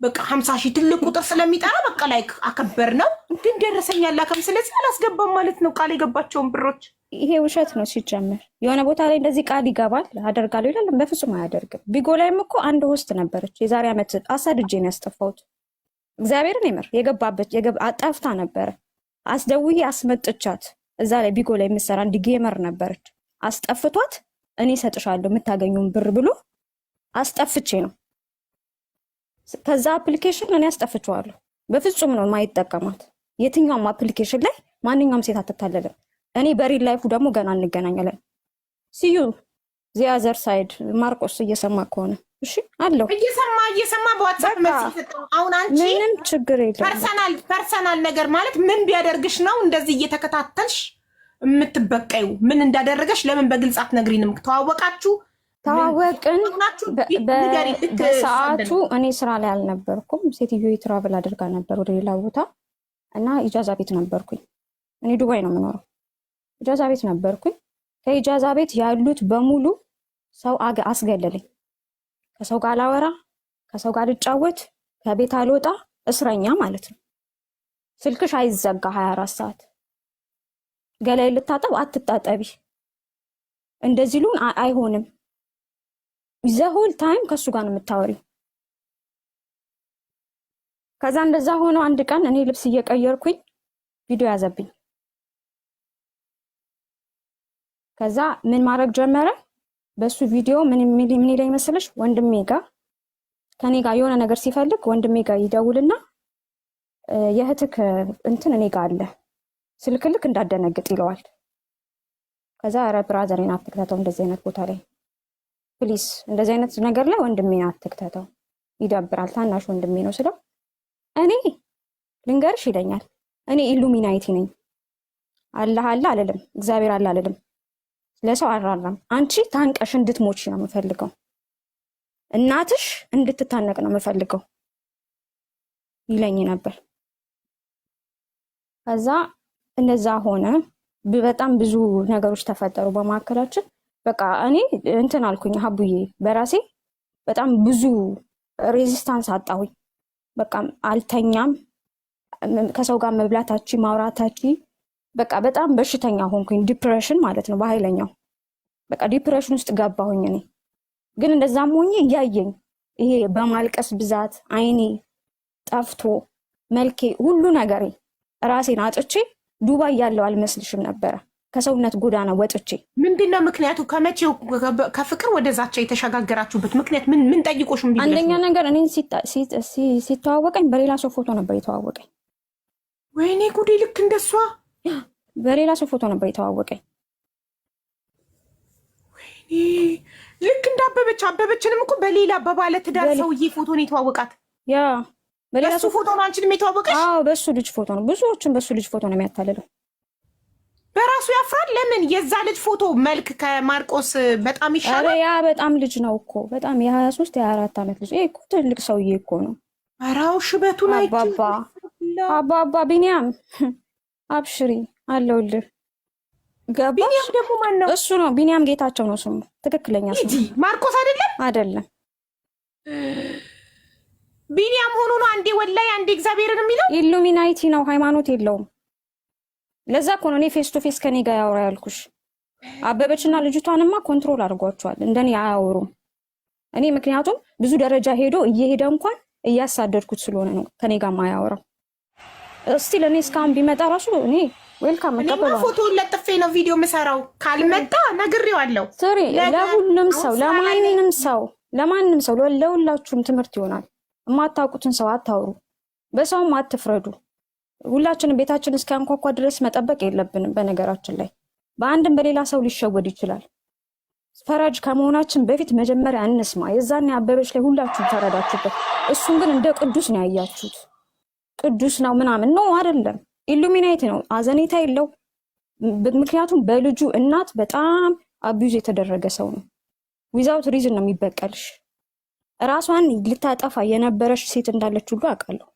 በቃ 50 ሺህ ትልቅ ቁጥር ስለሚጠራ በቃ ላይ አከበር ነው። ግን ደረሰኝ አላከም። ስለዚህ አላስገባም ማለት ነው ቃል የገባቸውን ብሮች። ይሄ ውሸት ነው ሲጀመር። የሆነ ቦታ ላይ እንደዚህ ቃል ይገባል አደርጋለሁ ይላል፣ በፍጹም አያደርግም። ቢጎ ላይም እኮ አንድ ሆስት ነበረች የዛሬ ዓመት አሳድጄ ነው ያስጠፋሁት። እግዚአብሔርን ይመር የገባበት አጣፍታ ነበረ። አስደውዬ አስመጥቻት እዛ ላይ ቢጎ ላይ የምትሰራ አንድ ጌመር ነበረች። አስጠፍቷት እኔ ሰጥሻለሁ የምታገኙን ብር ብሎ አስጠፍቼ ነው ከዛ አፕሊኬሽን እኔ አስጠፍቼዋለሁ። በፍጹም ነው ማይጠቀማት። የትኛውም አፕሊኬሽን ላይ ማንኛውም ሴት አትታለለም። እኔ በሪል ላይፉ ደግሞ ገና እንገናኛለን። ሲዩ ዚያዘር ሳይድ ማርቆስ እየሰማ ከሆነ እሺ አለው እየሰማ በዋትስአፕ መልስ ይሰጠው። አሁን አንቺ ምንም ችግር የለም። ፐርሰናል ነገር ማለት ምን ቢያደርግሽ ነው እንደዚህ እየተከታተልሽ የምትበቀዩ? ምን እንዳደረገሽ ለምን በግልጽ አትነግሪንም? ተዋወቃችሁ? ተዋወቅን። በሰዓቱ እኔ ስራ ላይ አልነበርኩም። ሴትዮ ትራቭል አድርጋ ነበር ወደ ሌላ ቦታ እና ኢጃዛ ቤት ነበርኩኝ። እኔ ዱባይ ነው የምኖረው። ኢጃዛ ቤት ነበርኩኝ። ከኢጃዛ ቤት ያሉት በሙሉ ሰው አስገለለኝ። ከሰው ጋር አላወራ፣ ከሰው ጋር ልጫወት፣ ከቤት አልወጣ፣ እስረኛ ማለት ነው። ስልክሽ አይዘጋ 24 ሰዓት። ገላይ ልታጠብ አትጣጠቢ፣ እንደዚህ ሉን አይሆንም። ዘሆል ታይም ከሱ ጋር ነው የምታወሪው። ከዛ እንደዛ ሆኖ አንድ ቀን እኔ ልብስ እየቀየርኩኝ ቪዲዮ ያዘብኝ። ከዛ ምን ማድረግ ጀመረ? በሱ ቪዲዮ ምን ይለኝ መሰለሽ? ወንድሜ ጋር ከኔ ጋር የሆነ ነገር ሲፈልግ ወንድሜ ጋር ይደውልና የእህትክ እንትን እኔ ጋር አለ ስልክልክ እንዳደነግጥ ይለዋል። ከዛ ኧረ ብራዘሬን አትክተተው እንደዚህ አይነት ቦታ ላይ ፕሊስ፣ እንደዚህ አይነት ነገር ላይ ወንድሜን አትክተተው ይደብራል፣ ታናሽ ወንድሜ ነው ስለው እኔ ልንገርሽ ይለኛል። እኔ ኢሉሚናይቲ ነኝ። አላህ አለ አልልም፣ እግዚአብሔር አለ አልልም፣ ለሰው አራራም። አንቺ ታንቀሽ እንድትሞች ነው የምፈልገው፣ እናትሽ እንድትታነቅ ነው የምፈልገው ይለኝ ነበር። ከዛ እንደዛ ሆነ። በጣም ብዙ ነገሮች ተፈጠሩ በመካከላችን። በቃ እኔ እንትን አልኩኝ ሀቡዬ፣ በራሴ በጣም ብዙ ሬዚስታንስ አጣሁኝ። በቃ አልተኛም፣ ከሰው ጋር መብላታች ማውራታች፣ በቃ በጣም በሽተኛ ሆንኩኝ። ዲፕሬሽን ማለት ነው በኃይለኛው። በቃ ዲፕሬሽን ውስጥ ገባሁኝ። እኔ ግን እንደዛም ሆኜ እያየኝ ይሄ በማልቀስ ብዛት አይኔ ጠፍቶ መልኬ ሁሉ ነገሬ ራሴን አጥቼ ዱባይ ያለው አልመስልሽም ነበረ። ከሰውነት ጎዳና ወጥቼ። ምንድነው ምክንያቱ? ከመቼው ከፍቅር ወደ ዛቻ የተሸጋገራችሁበት ምክንያት ምን ጠይቆሽ? አንደኛ ነገር እኔን ሲተዋወቀኝ በሌላ ሰው ፎቶ ነበር የተዋወቀኝ። ወይኔ ጉዴ! ልክ እንደሷ በሌላ ሰው ፎቶ ነበር የተዋወቀኝ። ወይኔ ልክ እንደ አበበችንም እኮ በሌላ በባለ ትዳር ሰውዬ ፎቶ ነው የተዋወቃት። ያ በሌላ ሰው ፎቶ ነው አንቺንም የተዋወቀሽ? አዎ በሱ ልጅ ፎቶ ነው። ብዙዎችን በሱ ልጅ ፎቶ ነው የሚያታልለው። በራሱ ያፍራል። ለምን? የዛ ልጅ ፎቶ መልክ ከማርቆስ በጣም ይሻላል። ያ በጣም ልጅ ነው እኮ በጣም የ23 የ24 ዓመት ልጅ እኮ ትልቅ ሰውዬ እኮ ነው። አራው ሽበቱን አባባ ቢኒያም አብሽሪ አለውልህ። ገባሽ? ቢኒያም ደግሞ ማን ነው? እሱ ነው ቢኒያም ጌታቸው ነው ስሙ፣ ትክክለኛ ስሙ። ማርቆስ አይደለም። ቢኒያም ሆኖ ነው አንዴ ወላይ አንዴ እግዚአብሔርን የሚለው። ኢሉሚናይቲ ነው፣ ሃይማኖት የለውም። ለዛ እኮ ነው እኔ ፌስ ቱ ፌስ ከኔ ጋር ያወራ ያልኩሽ። አበበችና ልጅቷንማ ኮንትሮል አድርጓቸዋል፣ እንደኔ አያወሩም። እኔ ምክንያቱም ብዙ ደረጃ እየሄደ እንኳን እያሳደድኩት ስለሆነ ነው ከኔ ጋር ማያወራው። እስቲ ለኔ እስካሁን ቢመጣ ራሱ እኔ ዌልካም መቀበል። ፎቶውን ለጥፌ ነው ቪዲዮ የምሰራው። ካልመጣ ነግሬዋለሁ። ስሪ ለሁሉም ሰው ለማንም ሰው ለሁላችሁም ትምህርት ይሆናል። የማታውቁትን ሰው አታውሩ፣ በሰውም አትፍረዱ። ሁላችንም ቤታችን እስኪያንኳኳ ድረስ መጠበቅ የለብንም። በነገራችን ላይ በአንድም በሌላ ሰው ሊሸወድ ይችላል። ፈራጅ ከመሆናችን በፊት መጀመሪያ እንስማ። የዛኔ አበበች ላይ ሁላችሁም ተረዳችሁበት። እሱን ግን እንደ ቅዱስ ነው ያያችሁት። ቅዱስ ነው ምናምን ነው አይደለም። ኢሉሚናይቲ ነው፣ አዘኔታ የለው። ምክንያቱም በልጁ እናት በጣም አቢዩዝ የተደረገ ሰው ነው። ዊዛውት ሪዝን ነው የሚበቀልሽ። ራሷን ልታጠፋ የነበረች ሴት እንዳለች ሁሉ አውቃለሁ።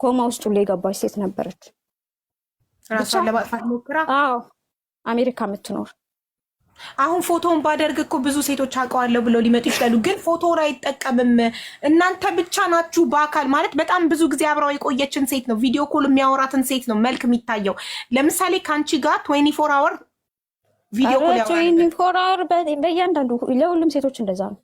ኮማ ውስጥ ሁሉ የገባች ሴት ነበረች። ራሷን ለማጥፋት ሞክራ። አዎ አሜሪካ የምትኖር። አሁን ፎቶውን ባደርግ እኮ ብዙ ሴቶች አውቀዋለሁ ብለው ሊመጡ ይችላሉ። ግን ፎቶውን አይጠቀምም። እናንተ ብቻ ናችሁ በአካል ማለት በጣም ብዙ ጊዜ አብራው የቆየችን ሴት ነው ቪዲዮ ኮል የሚያወራትን ሴት ነው መልክ የሚታየው። ለምሳሌ ከአንቺ ጋር 24 አወር ቪዲዮ ኮል ያወራል። 24 አወር በእያንዳንዱ ለሁሉም ሴቶች እንደዛ ነው።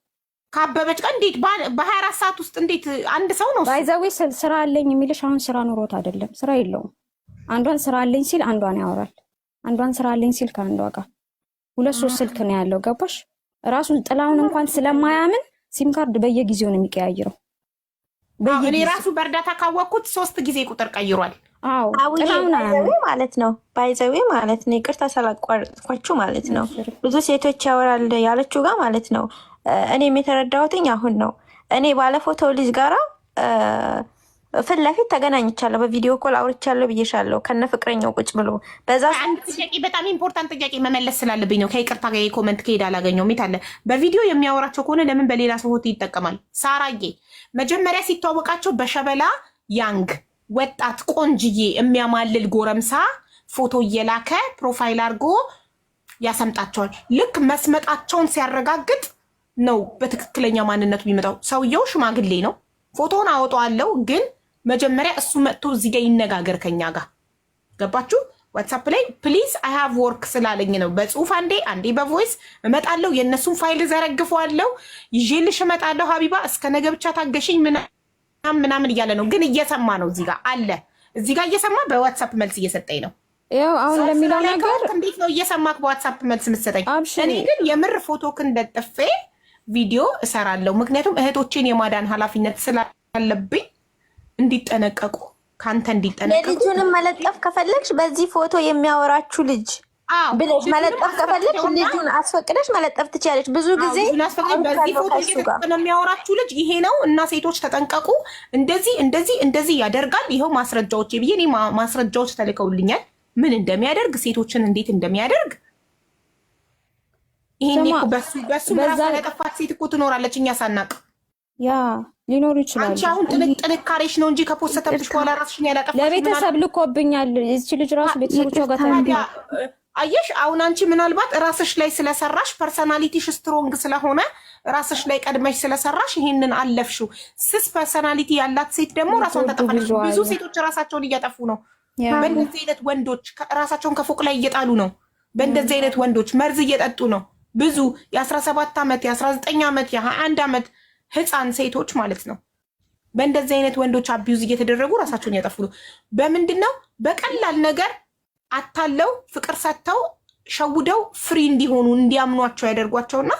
ካበበች ጋር እንዴት በ24 ሰዓት ውስጥ እንዴት አንድ ሰው ነው ባይዘዌ ስራ አለኝ የሚልሽ? አሁን ስራ ኑሮት አይደለም፣ ስራ የለውም። አንዷን ስራ አለኝ ሲል አንዷን ያወራል። አንዷን ስራ አለኝ ሲል ከአንዷ ጋር 2-3 ስልክ ነው ያለው። ገባሽ? ራሱን ጥላውን እንኳን ስለማያምን ሲም ካርድ በየጊዜው ነው የሚቀያይረው። እኔ ራሱ በእርዳታ ካወቅኩት 3 ጊዜ ቁጥር ቀይሯል። አዎ ማለት ነው። ባይዘዌ ማለት ነው። ይቅርታ ሳላቋርጥኳችሁ ማለት ነው። ብዙ ሴቶች ያወራል ያለችው ጋር ማለት ነው። እኔም የተረዳሁትኝ አሁን ነው። እኔ ባለፎቶ ልጅ ጋራ ፊት ለፊት ተገናኝቻለሁ፣ በቪዲዮ ኮል አውርቻለሁ ብዬሻለሁ። ከነ ፍቅረኛው ቁጭ ብሎ በዛ አንድ ጥያቄ፣ በጣም ኢምፖርታንት ጥያቄ መመለስ ስላለብኝ ነው። ከይቅርታ ጋር የኮመንት ከሄድ አላገኘውም። የት አለ? በቪዲዮ የሚያወራቸው ከሆነ ለምን በሌላ ሰው ፎቶ ይጠቀማል? ሳራዬ መጀመሪያ ሲተዋወቃቸው በሸበላ ያንግ ወጣት ቆንጅዬ የሚያማልል ጎረምሳ ፎቶ እየላከ ፕሮፋይል አድርጎ ያሰምጣቸዋል። ልክ መስመጣቸውን ሲያረጋግጥ ነው በትክክለኛ ማንነቱ የሚመጣው። ሰውየው ሽማግሌ ነው። ፎቶውን አወጣዋለሁ፣ ግን መጀመሪያ እሱ መጥቶ እዚህ ጋር ይነጋገር ከኛ ጋር። ገባችሁ? ዋትሳፕ ላይ ፕሊዝ አይ ሃቭ ወርክ ስላለኝ ነው በጽሁፍ አንዴ በቮይስ እመጣለሁ። የእነሱን ፋይል ዘረግፈዋለሁ፣ ይዤልሽ እመጣለሁ። ሀቢባ እስከ ነገ ብቻ ታገሽኝ ምናምን እያለ ነው። ግን እየሰማ ነው። እዚህ ጋር አለ፣ እዚህ ጋር እየሰማ በዋትሳፕ መልስ እየሰጠኝ ነው። ያው አሁን ለሚለው ነገር እንዴት ነው እየሰማክ በዋትሳፕ መልስ የምትሰጠኝ? እኔ ግን የምር ፎቶክን ለጥፌ ቪዲዮ እሰራለሁ። ምክንያቱም እህቶቼን የማዳን ኃላፊነት ስላለብኝ እንዲጠነቀቁ ከአንተ እንዲጠነቀቁ። የልጁንም መለጠፍ ከፈለግሽ በዚህ ፎቶ የሚያወራችሁ ልጅ ብለሽ መለጠፍ ከፈለግሽ ልጁን አስፈቅደሽ መለጠፍ ትችላለች። ብዙ ጊዜ በዚህ ፎቶ እየተጠቀመ የሚያወራችሁ ልጅ ይሄ ነው እና ሴቶች ተጠንቀቁ፣ እንደዚህ ያደርጋል፣ ይኸው ማስረጃዎች ብዬ እኔ ማስረጃዎች ተልከውልኛል፣ ምን እንደሚያደርግ ሴቶችን እንዴት እንደሚያደርግ። ይሄን እኮ በሱ ምራፍ ያጠፋት ሴት እኮ ትኖራለች እኛ ሳናቅ። ያ ሊኖሩ ይችላሉ። አንቺ አሁን ጥንካሬሽ ነው እንጂ ከፖስተተብሽ በኋላ ራስሽን ያላጠፋሽ ለቤተሰብ ልኮብኛል። እዚች ልጅ ራሱ ቤተሰቦቿ ጋር ታንዲ አየሽ። አሁን አንቺ ምናልባት ራስሽ ላይ ስለሰራሽ ፐርሰናሊቲሽ ስትሮንግ ስለሆነ ራስሽ ላይ ቀድመሽ ስለሰራሽ ይሄንን አለፍሽው። ስስ ፐርሰናሊቲ ያላት ሴት ደግሞ ራሷን ታጠፋለች። ብዙ ሴቶች ራሳቸውን እያጠፉ ነው። በእንደዚህ አይነት ወንዶች ራሳቸውን ከፎቅ ላይ እየጣሉ ነው። በእንደዚህ አይነት ወንዶች መርዝ እየጠጡ ነው። ብዙ የ17 ዓመት የ19 ዓመት የ21 ዓመት ህፃን ሴቶች ማለት ነው በእንደዚህ አይነት ወንዶች አቢዩዝ እየተደረጉ ራሳቸውን ያጠፉ ነው። በምንድን ነው? በቀላል ነገር አታለው ፍቅር ሰጥተው ሸውደው ፍሪ እንዲሆኑ እንዲያምኗቸው ያደርጓቸውና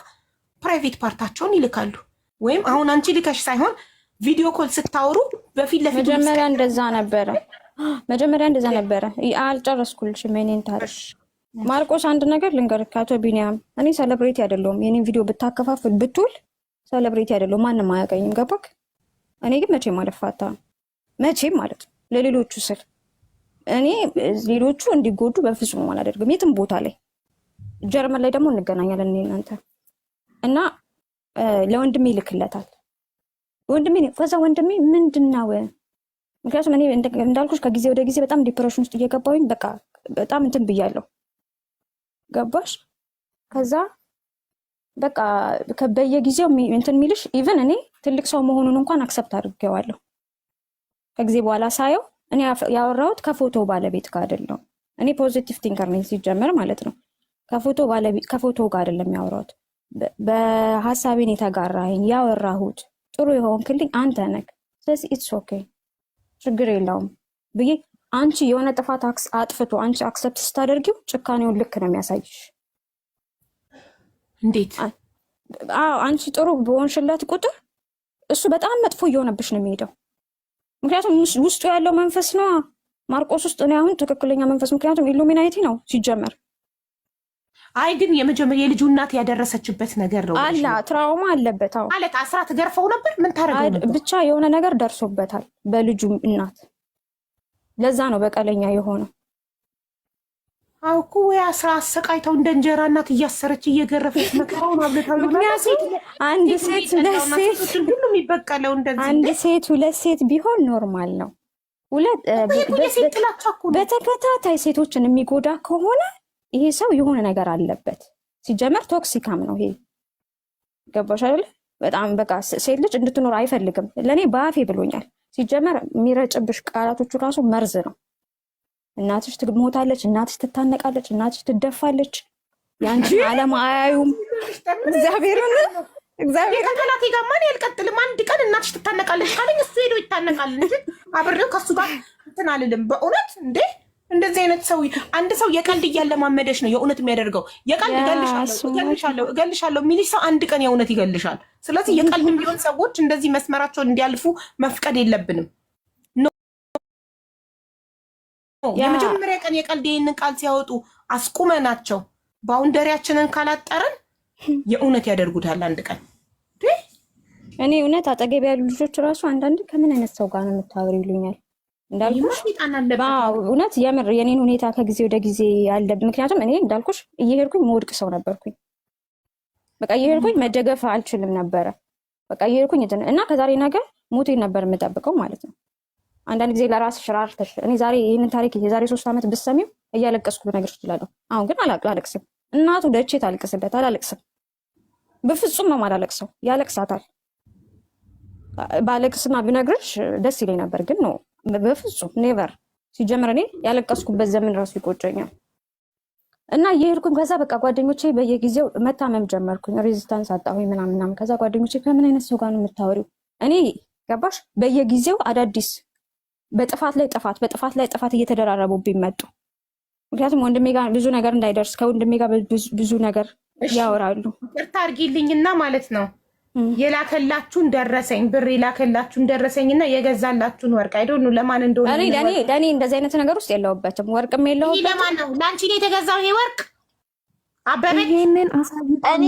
ፕራይቬት ፓርታቸውን ይልካሉ። ወይም አሁን አንቺ ልከሽ ሳይሆን ቪዲዮ ኮል ስታወሩ በፊት ለፊት መጀመሪያ እንደዛ ነበረ። አልጨረስኩልሽም። የኔን ታሪክ ማርቆስ አንድ ነገር ልንገርህ አቶ ቢኒያም፣ እኔ ሴሌብሬቲ አይደለሁም። የኔን ቪዲዮ ብታከፋፍል ብትውል ሴሌብሬቲ አይደለሁም፣ ማንም አያውቀኝም። ገባክ? እኔ ግን መቼም አልፋታም፣ መቼም ማለት ነው ለሌሎቹ ስል እኔ ሌሎቹ እንዲጎዱ በፍጹም አላደርግም። የትም ቦታ ላይ ጀርመን ላይ ደግሞ እንገናኛለን እኔ እናንተ እና ለወንድሜ ይልክለታል። ወንድሜ ከዛ ወንድሜ ምንድነው? ምክንያቱም እኔ እንዳልኩሽ ከጊዜ ወደ ጊዜ በጣም ዲፕሬሽን ውስጥ እየገባሁኝ በቃ በጣም እንትን ብያለሁ። ገባሽ? ከዛ በቃ በየጊዜው እንትን የሚልሽ ኢቭን እኔ ትልቅ ሰው መሆኑን እንኳን አክሰፕት አድርጌዋለሁ። ከጊዜ በኋላ ሳየው እኔ ያወራሁት ከፎቶ ባለቤት ጋር አይደለም። እኔ ፖዚቲቭ ቲንከር ነኝ ሲጀመር ማለት ነው። ከፎቶ ጋር አይደለም ያወራሁት። በሀሳቤን የተጋራኸኝ ያወራሁት ጥሩ የሆንክልኝ አንተ ነህ። ስለዚህ ኢትስ ኦኬ ችግር የለውም ብዬ አንቺ የሆነ ጥፋት አጥፍቶ አንቺ አክሰፕት ስታደርጊው ጭካኔውን ልክ ነው የሚያሳይሽ። እንዴት? አዎ አንቺ ጥሩ በሆንሽለት ቁጥር እሱ በጣም መጥፎ እየሆነብሽ ነው የሚሄደው። ምክንያቱም ውስጡ ያለው መንፈስ ነው ማርቆስ ውስጥ ነው አሁን ትክክለኛ መንፈስ። ምክንያቱም ኢሉሚናይቲ ነው ሲጀመር። አይ ግን የመጀመሪያ የልጁ እናት ያደረሰችበት ነገር ነው አላ ትራውማ አለበት። አዎ ማለት አስራ ትገርፈው ነበር ምን ታረጋው ነበር? ብቻ የሆነ ነገር ደርሶበታል በልጁ እናት። ለዛ ነው በቀለኛ የሆነው። አው እኮ ወይ አስራ አሰቃይተው እንደ እንጀራ እናት እያሰረች እየገረፈች መከራውን አብለታው። ምክንያቱም አንድ ሴት ለሴት ሁሉም ይበቀለው እንደዚህ አንድ ሴት ሁለት ሴት ቢሆን ኖርማል ነው። ሁለት በተከታታይ ሴቶችን የሚጎዳ ከሆነ ይሄ ሰው የሆነ ነገር አለበት። ሲጀመር ቶክሲካም ነው ይሄ። ገባሽ አይደል? በጣም በቃ ሴት ልጅ እንድትኖር አይፈልግም። ለኔ ባፌ ብሎኛል። ሲጀመር የሚረጭብሽ ቃላቶቹ ራሱ መርዝ ነው። እናትሽ ትሞታለች፣ እናትሽ ትታነቃለች፣ እናትሽ ትደፋለች። ያንቺ ዓለም አያዩም። እግዚአብሔር ከጠላቴ ጋር ማን ያልቀጥልም። አንድ ቀን እናትሽ ትታነቃለች ካለኝ እሱ ሄዶ ይታነቃል እንጂ አብሬው ከሱ ጋር እንትን አልልም። በእውነት እንዴ እንደዚህ አይነት ሰው አንድ ሰው የቀልድ እያለማመደሽ ነው የእውነት የሚያደርገው። የቀልድ እገልሻለሁ የሚልሽ ሰው አንድ ቀን የእውነት ይገልሻል። ስለዚህ የቀልድ ቢሆን ሰዎች እንደዚህ መስመራቸውን እንዲያልፉ መፍቀድ የለብንም። የመጀመሪያ ቀን የቀልድ ይህንን ቃል ሲያወጡ አስቁመናቸው ባውንደሪያችንን ካላጠረን የእውነት ያደርጉታል አንድ ቀን። እኔ እውነት አጠገብ ያሉ ልጆች ራሱ አንዳንድ ከምን አይነት ሰው ጋር ነው የምታወሪው ይሉኛል። እንዳልኩሽ እውነት የምር የኔን ሁኔታ ከጊዜ ወደ ጊዜ ያለ። ምክንያቱም እኔ እንዳልኩሽ እየሄድኩኝ መውድቅ ሰው ነበርኩኝ። በቃ እየሄድኩኝ መደገፍ አልችልም ነበረ። በቃ እየሄድኩኝ እና ከዛሬ ነገር ሞቴን ነበር የምጠብቀው ማለት ነው። አንዳንድ ጊዜ ለራስሽ ራርተሽ እኔ ዛሬ ይህንን ታሪክ የዛሬ 3 ዓመት ብትሰሚው እያለቀስኩ ልነግርሽ እችላለሁ። አሁን ግን አላለቅስም። እናቱ ደቼ ታልቅስበት አላለቅስም። በፍጹም ነው የማላለቅሰው። ያለቅሳታል። ባለቅስማ ብነግርሽ ደስ ይለኝ ነበር፣ ግን ነው በፍጹም ኔቨር። ሲጀምር እኔ ያለቀስኩበት ዘመን ራሱ ይቆጨኛል። እና እየሄድኩኝ ከዛ በቃ ጓደኞቼ በየጊዜው መታመም ጀመርኩኝ። ሬዚስታንስ አጣሁኝ ምናምን። ከዛ ጓደኞቼ ከምን አይነት ሰው ጋር ነው የምታወሪው? እኔ ገባሽ በየጊዜው አዳዲስ በጥፋት ላይ ጥፋት እየተደራረቡብኝ መጡ። ምክንያቱም ወንድሜ ጋር ብዙ ነገር እንዳይደርስ ከወንድሜ ጋር ብዙ ነገር ያወራሉ። ይቅርታ አድርጊልኝና ማለት ነው የላከላችሁን ደረሰኝ ብር የላከላችሁን ደረሰኝና የገዛላችሁን ወርቅ አይዶኑ ለማን እንደሆነ ለኔ እንደዚህ አይነት ነገር ውስጥ የለውበትም። ወርቅም የለውበትም። ለማን ነው? ላንቺ ነው የተገዛው ይሄ ወርቅ? አበበ ይሄንን አሳይቶኛል። እኔ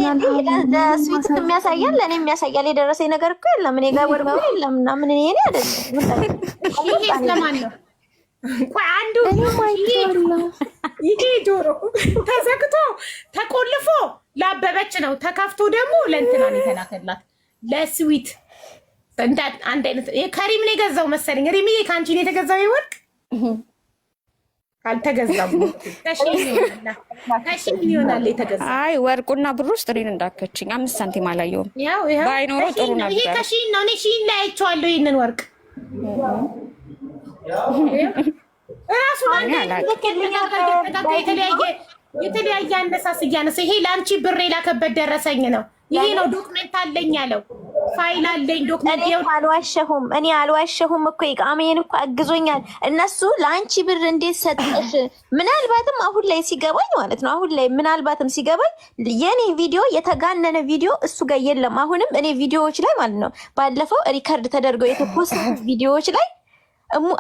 ለስዊት የሚያሳያል ለኔ የሚያሳያል። የደረሰኝ ነገር እኮ የለም። እኔ ጋር ወርቅ የለም እና ምን እኔ አይደለም። ይሄ ለማን ነው? ቆይ አንዱ ይሄ ጆሮ ተዘግቶ ተቆልፎ ለአበበች ነው፣ ተከፍቶ ደግሞ ለእንትና ነው የተላከላት ለስዊት። አንድ አይነት ከሪም ነው የገዛው መሰለኝ። ሪምዬ ከአንቺ ነው የተገዛው ወርቅ? አልተገዛም። ከሺን ይሆናል የተገዛ። አይ ወርቁና ብሩ ውስጥ እኔን እንዳከችኝ 5 ሳንቲም አላየሁም። ባይኖረው ጥሩ ነበር። ይሄ ከሺን ነው። እኔ ሺን ላይ አይቼዋለሁ ይሄንን ወርቅ እራሱ የተለያየ አነሳስ እያነሳ ይሄ ለአንቺ ብር የላከበት ደረሰኝ ነው። ይሄ ነው ዶክመንት አለኝ ያለው ፋይል አለኝ ዶክመንት። እኔ አልዋሸሁም እኮ ኢቃሜን እኮ አግዞኛል። እነሱ ለአንቺ ብር እንዴት ሰጠሽ? ምናልባትም አሁን ላይ ሲገባኝ ማለት ነው ምናልባትም ሲገባኝ የኔ ቪዲዮ የተጋነነ ቪዲዮ እሱ ጋር የለም። አሁንም እኔ ቪዲዮዎች ላይ ማለት ነው ባለፈው ሪከርድ ተደርገው የተፖስቱ ቪዲዮዎች ላይ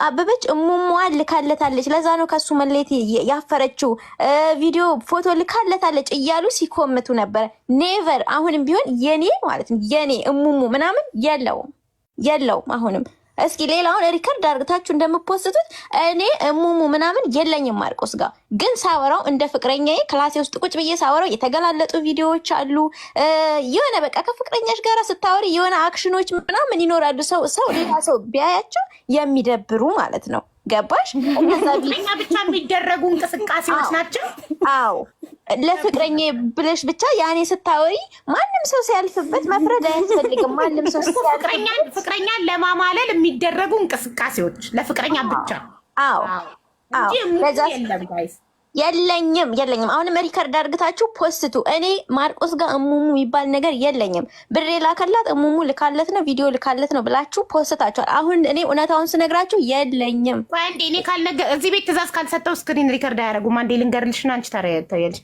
አበበች እሙሟን ልካለታለች፣ ለዛ ነው ከሱ መለየት ያፈረችው፣ ቪዲዮ ፎቶ ልካለታለች እያሉ ሲኮምቱ ነበር። ኔቨር አሁንም ቢሆን የኔ ማለት ነው የኔ እሙሙ ምናምን የለውም አሁንም። እስኪ ሌላውን ሪከርድ አድርጋችሁ እንደምትፖስቱት እኔ እሙሙ ምናምን የለኝም። ማርቆስ ጋር ግን ሳወራው እንደ ፍቅረኛዬ ክላሴ ውስጥ ቁጭ ብዬ ሳወራው የተገላለጡ ቪዲዮዎች አሉ። የሆነ በቃ ከፍቅረኛሽ ጋር ስታወሪ የሆነ አክሽኖች ምናምን ይኖራሉ። ሰው ሌላ ሰው ቢያያቸው የሚደብሩ ማለት ነው። ገባሽ? እነዛ ብቻ የሚደረጉ እንቅስቃሴዎች ናቸው። አዎ ለፍቅረኛ ብለሽ ብቻ ያኔ ስታወሪ ማንም ሰው ሲያልፍበት መፍረድ አያስፈልግም። ማንም ሰው ፍቅረኛን ለማማለል የሚደረጉ እንቅስቃሴዎች ለፍቅረኛ ብቻ። አዎ የለኝም። አሁንም ሪከርድ አድርግታችሁ ፖስቱ። እኔ ማርቆስ ጋር እሙሙ የሚባል ነገር የለኝም። ብሬ ላከላት እሙሙ ልካለት ነው ቪዲዮ ልካለት ነው ብላችሁ ፖስታችኋል። አሁን እኔ እውነታውን ስነግራችሁ የለኝም። አንዴ እኔ እዚህ ቤት ትእዛዝ ካልሰጠው ስክሪን ሪከርድ አያደርጉም። አንዴ ልንገርልሽና አንቺ ታያለሽ።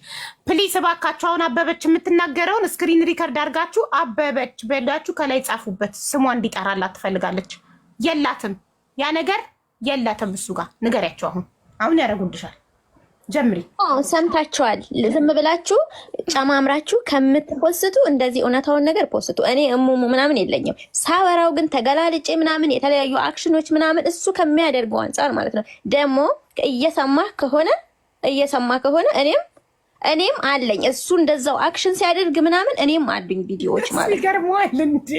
ፕሊስ እባካችሁ አሁን አበበች የምትናገረውን ስክሪን ሪከርድ አድርጋችሁ አበበች በላችሁ ከላይ ጻፉበት። ስሟ እንዲጠራላት ትፈልጋለች። የላትም፣ ያ ነገር የላትም። እሱ ጋር ንገሪያቸው። አሁን ያደርጉልሻል። ጀምሪ። ሰምታችኋል። ዝም ብላችሁ ጨማምራችሁ ከምትፖስቱ እንደዚህ እውነታውን ነገር ፖስቱ። እኔ እሙሙ ምናምን የለኝም። ሳወራው ግን ተገላልጬ ምናምን የተለያዩ አክሽኖች ምናምን እሱ ከሚያደርገው አንጻር ማለት ነው። ደግሞ እየሰማ ከሆነ እኔም አለኝ እሱ እንደዛው አክሽን ሲያደርግ ምናምን እኔም አሉኝ ቪዲዮዎች ማለት ነው። ይገርመዋል እንዴ?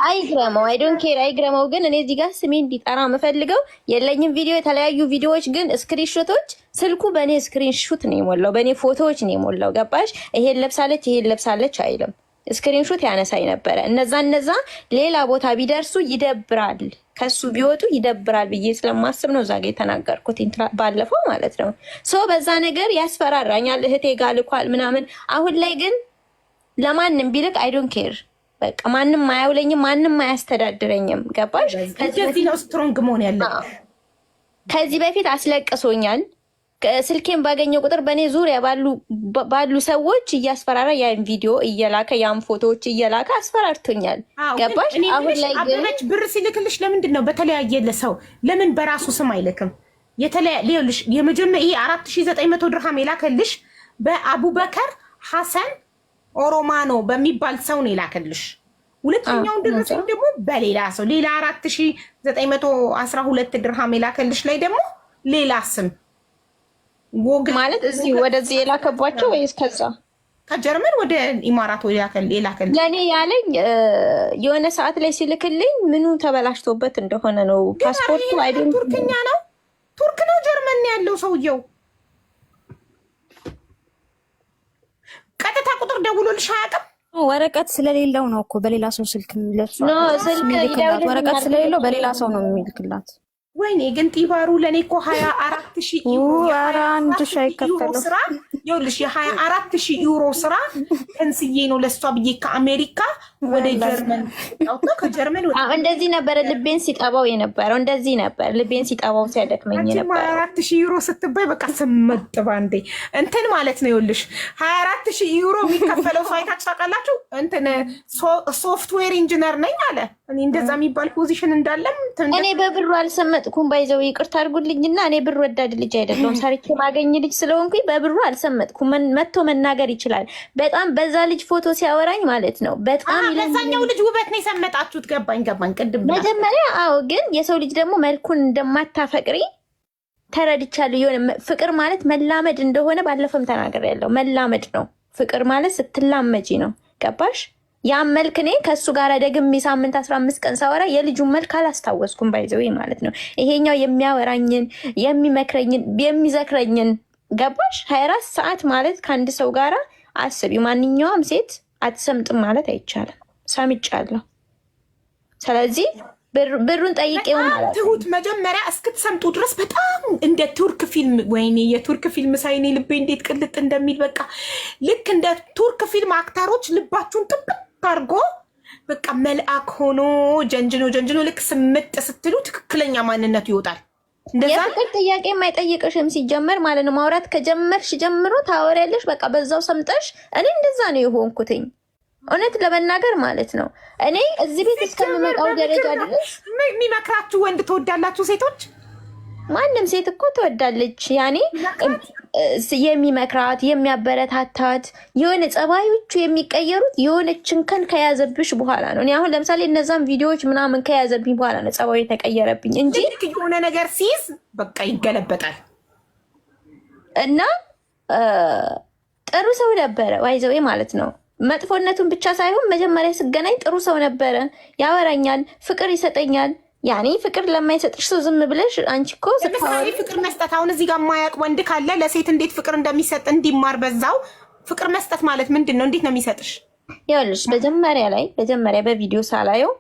አይግረመው፣ አይ ዶንት ኬር አይግረመው። ግን እኔ እዚህ ጋር ስሜ እንዲጠራ የምፈልገው የለኝም ቪዲዮ፣ የተለያዩ ቪዲዮዎች ግን ስክሪንሾቶች ስልኩ በእኔ ስክሪንሾት ነው የሞላው፣ በእኔ ፎቶዎች ነው የሞላው። ገባሽ? ይሄን ለብሳለች አይልም። ስክሪንሾት ያነሳኝ ነበረ። እነዛ ሌላ ቦታ ቢደርሱ ይደብራል፣ ከሱ ቢወጡ ይደብራል ብዬ ስለማስብ ነው እዛ ጋ የተናገርኩት ባለፈው ማለት ነው። በዛ ነገር ያስፈራራኛል። እህቴ ጋር ልኳል ምናምን። አሁን ላይ ግን ለማንም ቢልክ አይ ዶንት ኬር። በቃ ማንም አያውለኝም፣ ማንም አያስተዳድረኝም። ገባሽ? ከዚህ ነው ስትሮንግ መሆን ያለ። ከዚህ በፊት አስለቅሶኛል። ስልኬን ባገኘው ቁጥር በእኔ ዙሪያ ባሉ ሰዎች እያስፈራራ ያን ቪዲዮ እየላከ ያን ፎቶዎች እየላከ አስፈራርቶኛል። ገባሽ? አሁን ላይ ግን ብር ሲልክልሽ ለምንድን ነው በተለያየ ለሰው ለምን በራሱ ስም አይልክም? የተለያየልሽ የመጀመሪያ ይሄ 4900 ድርሃም የላከልሽ በአቡበከር ሐሰን ኦሮማኖ በሚባል ሰው ነው የላከልሽ። ሁለተኛውን ድርሃም ደግሞ በሌላ ሰው ሌላ 4912 ድርሃም የላከልሽ ላይ ደግሞ ሌላ ስም ማለት እዚህ ወደዚህ የላከባቸው ወይስ ከዛ ከጀርመን ወደ ኢማራት ወደ የላከልኝ ለኔ ያለኝ የሆነ ሰዓት ላይ ሲልክልኝ ምኑ ተበላሽቶበት እንደሆነ ነው። ፓስፖርቱ አይደለም ቱርክኛ ነው፣ ቱርክ ነው ጀርመን ያለው ሰውየው። ቀጥታ ቁጥር ደውሎልሽ አያውቅም? ወረቀት ስለሌለው ነው እኮ በሌላ ሰው ስልክ የሚለሱ ወረቀት ስለሌለው በሌላ ሰው ነው የሚልክላት። ወይኔ ግን ጢባሩ ለኔ እኮ 24000 ዩሮ ስራ ይኸውልሽ፣ የ24000 ዩሮ ስራ ከንስዬ ነው ለሷ ብዬ ከአሜሪካ ወደ ጀርመን አውጥቶ ከጀርመን ወደ እንደዚህ ነበር ልቤን ሲጠባው የነበረው። እንደዚህ ነበር ልቤን ሲጠባው ሲያደክመኝ ነበር። 24000 ዩሮ ስትባይ በቃ ስመጥ ባንዴ እንትን ማለት ነው። ይኸውልሽ 24000 ዩሮ የሚከፈለው ሰው አይታችሁ ታውቃላችሁ? እንትን ሶፍትዌር ኢንጂነር ነኝ አለ። እኔ እንደዛ የሚባል ፖዚሽን እንዳለም እኔ በብሩ አልሰመጥኩም። ባይዘው ይቅርታ አድርጉልኝና እኔ ብር ወዳድ ልጅ አይደለሁም። ሰርቼ ማገኝ ልጅ ስለሆንኩኝ በብሩ አልሰመጥኩም። መጥቶ መናገር ይችላል። በጣም በዛ ልጅ ፎቶ ሲያወራኝ ማለት ነው በጣም ለዛኛው ልጅ ውበት ነው የሰመጣችሁት። ገባኝ ቅድም መጀመሪያ። አዎ ግን የሰው ልጅ ደግሞ መልኩን እንደማታፈቅሪ ተረድቻለሁ። የሆነ ፍቅር ማለት መላመድ እንደሆነ ባለፈም ተናግሬያለሁ። መላመድ ነው ፍቅር ማለት ስትላመጂ ነው። ገባሽ? ያን መልክ እኔ ከእሱ ጋር ደግሜ ሳምንት 15 ቀን ሳወራ የልጁን መልክ አላስታወስኩም። ባይዘው ማለት ነው ይሄኛው የሚያወራኝን የሚመክረኝን የሚዘክረኝን ገባሽ? 24 ሰዓት ማለት ከአንድ ሰው ጋር አስቢ። ማንኛውም ሴት አትሰምጥም ማለት አይቻልም። ሰምጫለሁ። ስለዚህ ብሩን ጠይቄው ማለት ትሁት መጀመሪያ እስክትሰምጡ ድረስ በጣም እንደ ቱርክ ፊልም፣ ወይኔ የቱርክ ፊልም ሳይኔ ልቤ እንዴት ቅልጥ እንደሚል በቃ ልክ እንደ ቱርክ ፊልም አክተሮች ልባችሁን ጥብቅ አድርጎ በቃ መልአክ ሆኖ ጀንጅኖ ልክ ስምጥ ስትሉ ትክክለኛ ማንነቱ ይወጣል። የፍቅር ጥያቄ የማይጠይቅሽም ሲጀመር ማለት ነው። ማውራት ከጀመርሽ ጀምሮ ታወሪያለሽ። በቃ በዛው ሰምጠሽ። እኔ እንደዛ ነው የሆንኩትኝ እውነት ለመናገር ማለት ነው። እኔ እዚህ ቤት እስከምመጣው ደረጃ ድረስ የሚመክራችሁ ወንድ ትወዳላችሁ ሴቶች? ማንም ሴት እኮ ትወዳለች። ያኔ የሚመክራት የሚያበረታታት የሆነ ጸባዮቹ የሚቀየሩት የሆነ ችንከን ከያዘብሽ በኋላ ነው። እኔ አሁን ለምሳሌ እነዛም ቪዲዮዎች ምናምን ከያዘብኝ በኋላ ነው ጸባዩ የተቀየረብኝ እንጂ የሆነ ነገር ሲይዝ በቃ ይገለበጣል። እና ጥሩ ሰው ነበረ ዋይዘዌ ማለት ነው። መጥፎነቱን ብቻ ሳይሆን መጀመሪያ ስገናኝ ጥሩ ሰው ነበረ። ያወራኛል፣ ፍቅር ይሰጠኛል። ያኔ ፍቅር ለማይሰጥሽ ሰው ዝም ብለሽ አንቺ እኮ ለምሳሌ ፍቅር መስጠት አሁን እዚህ ጋር የማያውቅ ወንድ ካለ ለሴት እንዴት ፍቅር እንደሚሰጥ እንዲማር በዛው ፍቅር መስጠት ማለት ምንድን ነው? እንዴት ነው የሚሰጥሽ? ይኸውልሽ መጀመሪያ በቪዲዮ ሳላየው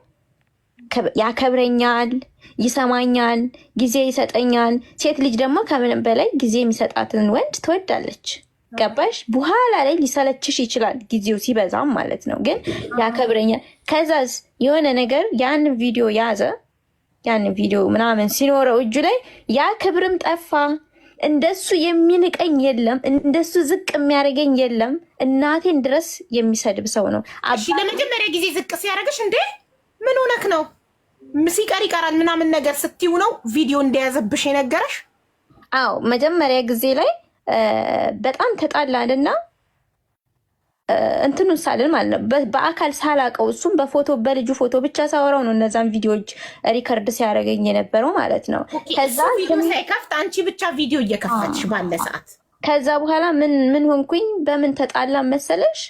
ያከብረኛል፣ ይሰማኛል፣ ጊዜ ይሰጠኛል። ሴት ልጅ ደግሞ ከምንም በላይ ጊዜ የሚሰጣትን ወንድ ትወዳለች። ገባሽ? በኋላ ላይ ሊሰለችሽ ይችላል ጊዜው ሲበዛም ማለት ነው። ግን ያከብረኛል። ከዛዝ የሆነ ነገር ያንን ቪዲዮ ያዘ። ያንን ቪዲዮ ምናምን ሲኖረው እጁ ላይ ያ ክብርም ጠፋ። እንደሱ የሚንቀኝ የለም፣ እንደሱ ዝቅ የሚያደርገኝ የለም። እናቴን ድረስ የሚሰድብ ሰው ነው። እሺ ለመጀመሪያ ጊዜ ዝቅ ሲያደርግሽ እንዴ ምን ሆነክ ነው? ሲቀር ይቀራል ምናምን ነገር ስትዩ ነው ቪዲዮ እንደያዘብሽ የነገረሽ? አዎ መጀመሪያ ጊዜ ላይ በጣም ተጣላንና እንትኑን ሳልን ማለት ነው። በአካል ሳላቀው እሱም በፎቶ በልጁ ፎቶ ብቻ ሳወራው ነው እነዛን ቪዲዮዎች ሪከርድ ሲያደርገኝ የነበረው ማለት ነው። ከዛ ቪዲዮ ሳይከፍት አንቺ ብቻ ቪዲዮ እየከፈትሽ ባለ ሰዓት ከዛ በኋላ ምን ሆንኩኝ? በምን ተጣላ መሰለሽ?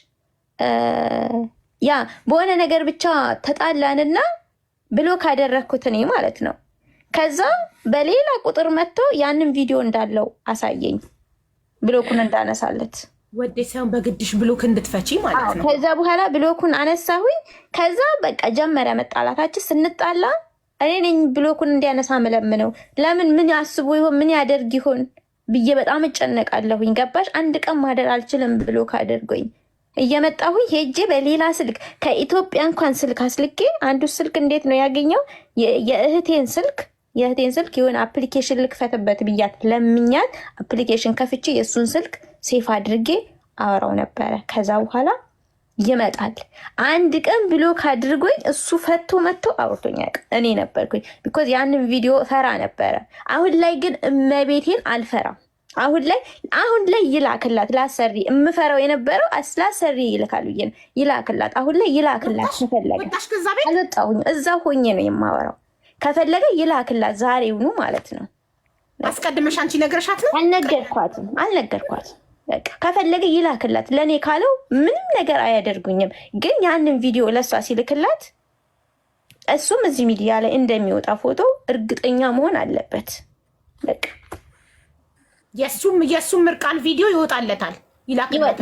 ያ በሆነ ነገር ብቻ ተጣላንና ብሎክ አደረግኩት እኔ ማለት ነው። ከዛ በሌላ ቁጥር መጥቶ ያንን ቪዲዮ እንዳለው አሳየኝ፣ ብሎኩን እንዳነሳለት ወደ ሳይሆን በግድሽ ብሎክ እንድትፈቺ ማለት ነው። ከዛ በኋላ ብሎኩን አነሳሁኝ። ከዛ በቃ ጀመረ መጣላታችን። ስንጣላ እኔ ነኝ ብሎኩን እንዲያነሳ መለምነው። ለምን ምን ያስቡ ይሆን ምን ያደርግ ይሆን ብዬ በጣም እጨነቃለሁኝ። ገባሽ? አንድ ቀን ማደር አልችልም ብሎክ አድርጎኝ እየመጣሁኝ ሄጄ በሌላ ስልክ ከኢትዮጵያ እንኳን ስልክ አስልኬ አንዱ ስልክ እንዴት ነው ያገኘው? የእህቴን ስልክ የሆነ አፕሊኬሽን ልክፈትበት ብያት ለምኛት አፕሊኬሽን ከፍቼ የእሱን ስልክ ሴፍ አድርጌ አወራው ነበረ። ከዛ በኋላ ይመጣል። አንድ ቀን ብሎክ አድርጎኝ እሱ ፈቶ መጥቶ አውርቶኛል። እኔ ነበርኩኝ ቢኮዝ ያንን ቪዲዮ ፈራ ነበረ። አሁን ላይ ግን እመቤቴን አልፈራም። አሁን ላይ ይላክላት ላሰሪ የምፈራው የነበረው ላሰሪ ይልካሉ ይላክላት። አሁን ላይ ይላክላት ከፈለገ አልወጣሁኝ እዛ ሆኜ ነው የማወራው። ከፈለገ ይላክላት ዛሬውኑ ማለት ነው። አስቀድመሽ አንቺ ነግረሻት ነው? አልነገርኳትም። በቃ ከፈለገ ይላክላት። ለእኔ ካለው ምንም ነገር አያደርጉኝም። ግን ያንን ቪዲዮ ለሷ ሲልክላት እሱም እዚህ ሚዲያ ላይ እንደሚወጣ ፎቶ እርግጠኛ መሆን አለበት። በቃ የእሱም ምርቃን ቪዲዮ ይወጣለታል፣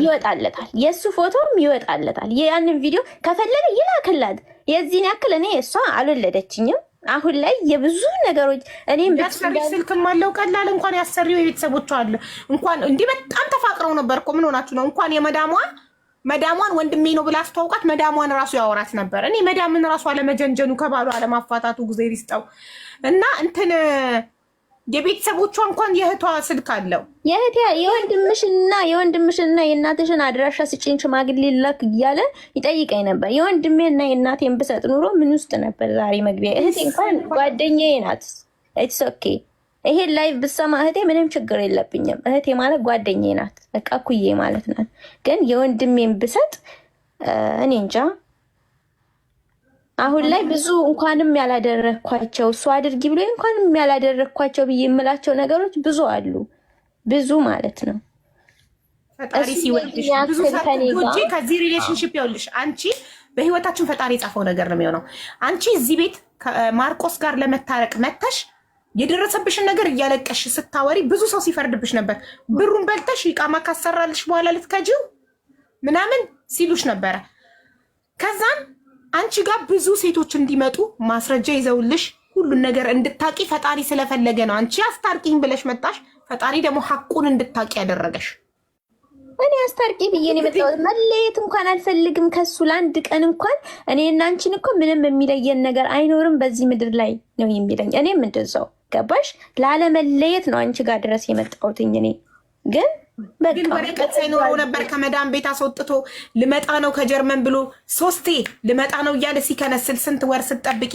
ይወጣለታል። የእሱ ፎቶም ይወጣለታል። ያንን ቪዲዮ ከፈለገ ይላክላት። የዚህን ያክል እኔ እሷ አልወለደችኝም። አሁን ላይ የብዙ ነገሮች እኔም ያሰሪ ስልክም አለው ቀላል እንኳን ያሰሪው የቤተሰቦቿ አለ እንኳን እንዲህ በጣም ተፋቅረው ነበር እኮ ምን ሆናችሁ ነው? እንኳን መዳሟን ወንድሜ ነው ብላ አስተዋውቃት መዳሟን ራሱ ያወራት ነበር። እኔ መዳምን ራሱ አለመጀንጀኑ ከባሉ አለማፋታቱ ጊዜ ይስጠው እና እንትን የቤተሰቦቿ እንኳን የእህቷ ስልክ አለው። የወንድምሽና የእናትሽን አድራሻ ስጭኝ ሽማግሌ ላክ እያለ ይጠይቀኝ ነበር። የወንድሜና የእናቴን ብሰጥ ኑሮ ምን ውስጥ ነበር ዛሬ መግቢያ። እህቴ እንኳን ጓደኛዬ ናት። ኢትስ ኦኬ። ይሄን ላይቭ ብሰማ እህቴ ምንም ችግር የለብኝም። እህቴ ማለት ጓደኛዬ ናት፣ በቃ ኩዬ ማለት ናት። ግን የወንድሜን ብሰጥ እኔ እንጃ። አሁን ላይ ብዙ እንኳንም ያላደረግኳቸው እሱ አድርጊ ብሎ እንኳንም ያላደረግኳቸው ብዬ የምላቸው ነገሮች ብዙ አሉ። ብዙ ማለት ነው። ፈጣሪ ሲወድሽ ብዙ ሰዎች ከዚህ ሪሌሽንሽፕ ይኸውልሽ፣ አንቺ በህይወታችን ፈጣሪ የጻፈው ነገር ነው የሚሆነው። አንቺ እዚህ ቤት ከማርቆስ ጋር ለመታረቅ መተሽ የደረሰብሽን ነገር እያለቀሽ ስታወሪ ብዙ ሰው ሲፈርድብሽ ነበር። ብሩን በልተሽ ይቃማ ካሰራልሽ በኋላ ልትከጂው ምናምን ሲሉሽ ነበረ። ከዛን አንቺ ጋር ብዙ ሴቶች እንዲመጡ ማስረጃ ይዘውልሽ ሁሉን ነገር እንድታቂ ፈጣሪ ስለፈለገ ነው። አንቺ አስታርቂኝ ብለሽ መጣሽ። ፈጣሪ ደግሞ ሐቁን እንድታቂ ያደረገሽ። እኔ አስታርቂ ብዬ ነው የመጣሁት። መለየት እንኳን አልፈልግም ከሱ ለአንድ ቀን እንኳን። እኔ እና አንቺን እኮ ምንም የሚለየን ነገር አይኖርም በዚህ ምድር ላይ ነው የሚለኝ። እኔም እንደዛው ገባሽ? ላለመለየት ነው አንቺ ጋር ድረስ የመጣሁት። እኔ ግን ወረቀት ሳይኖረው ነበር ከመዳን ቤት አስወጥቶ ልመጣ ነው ከጀርመን ብሎ 3 ልመጣ ነው እያለ ሲከነስል ስንት ወር ስትጠብቂ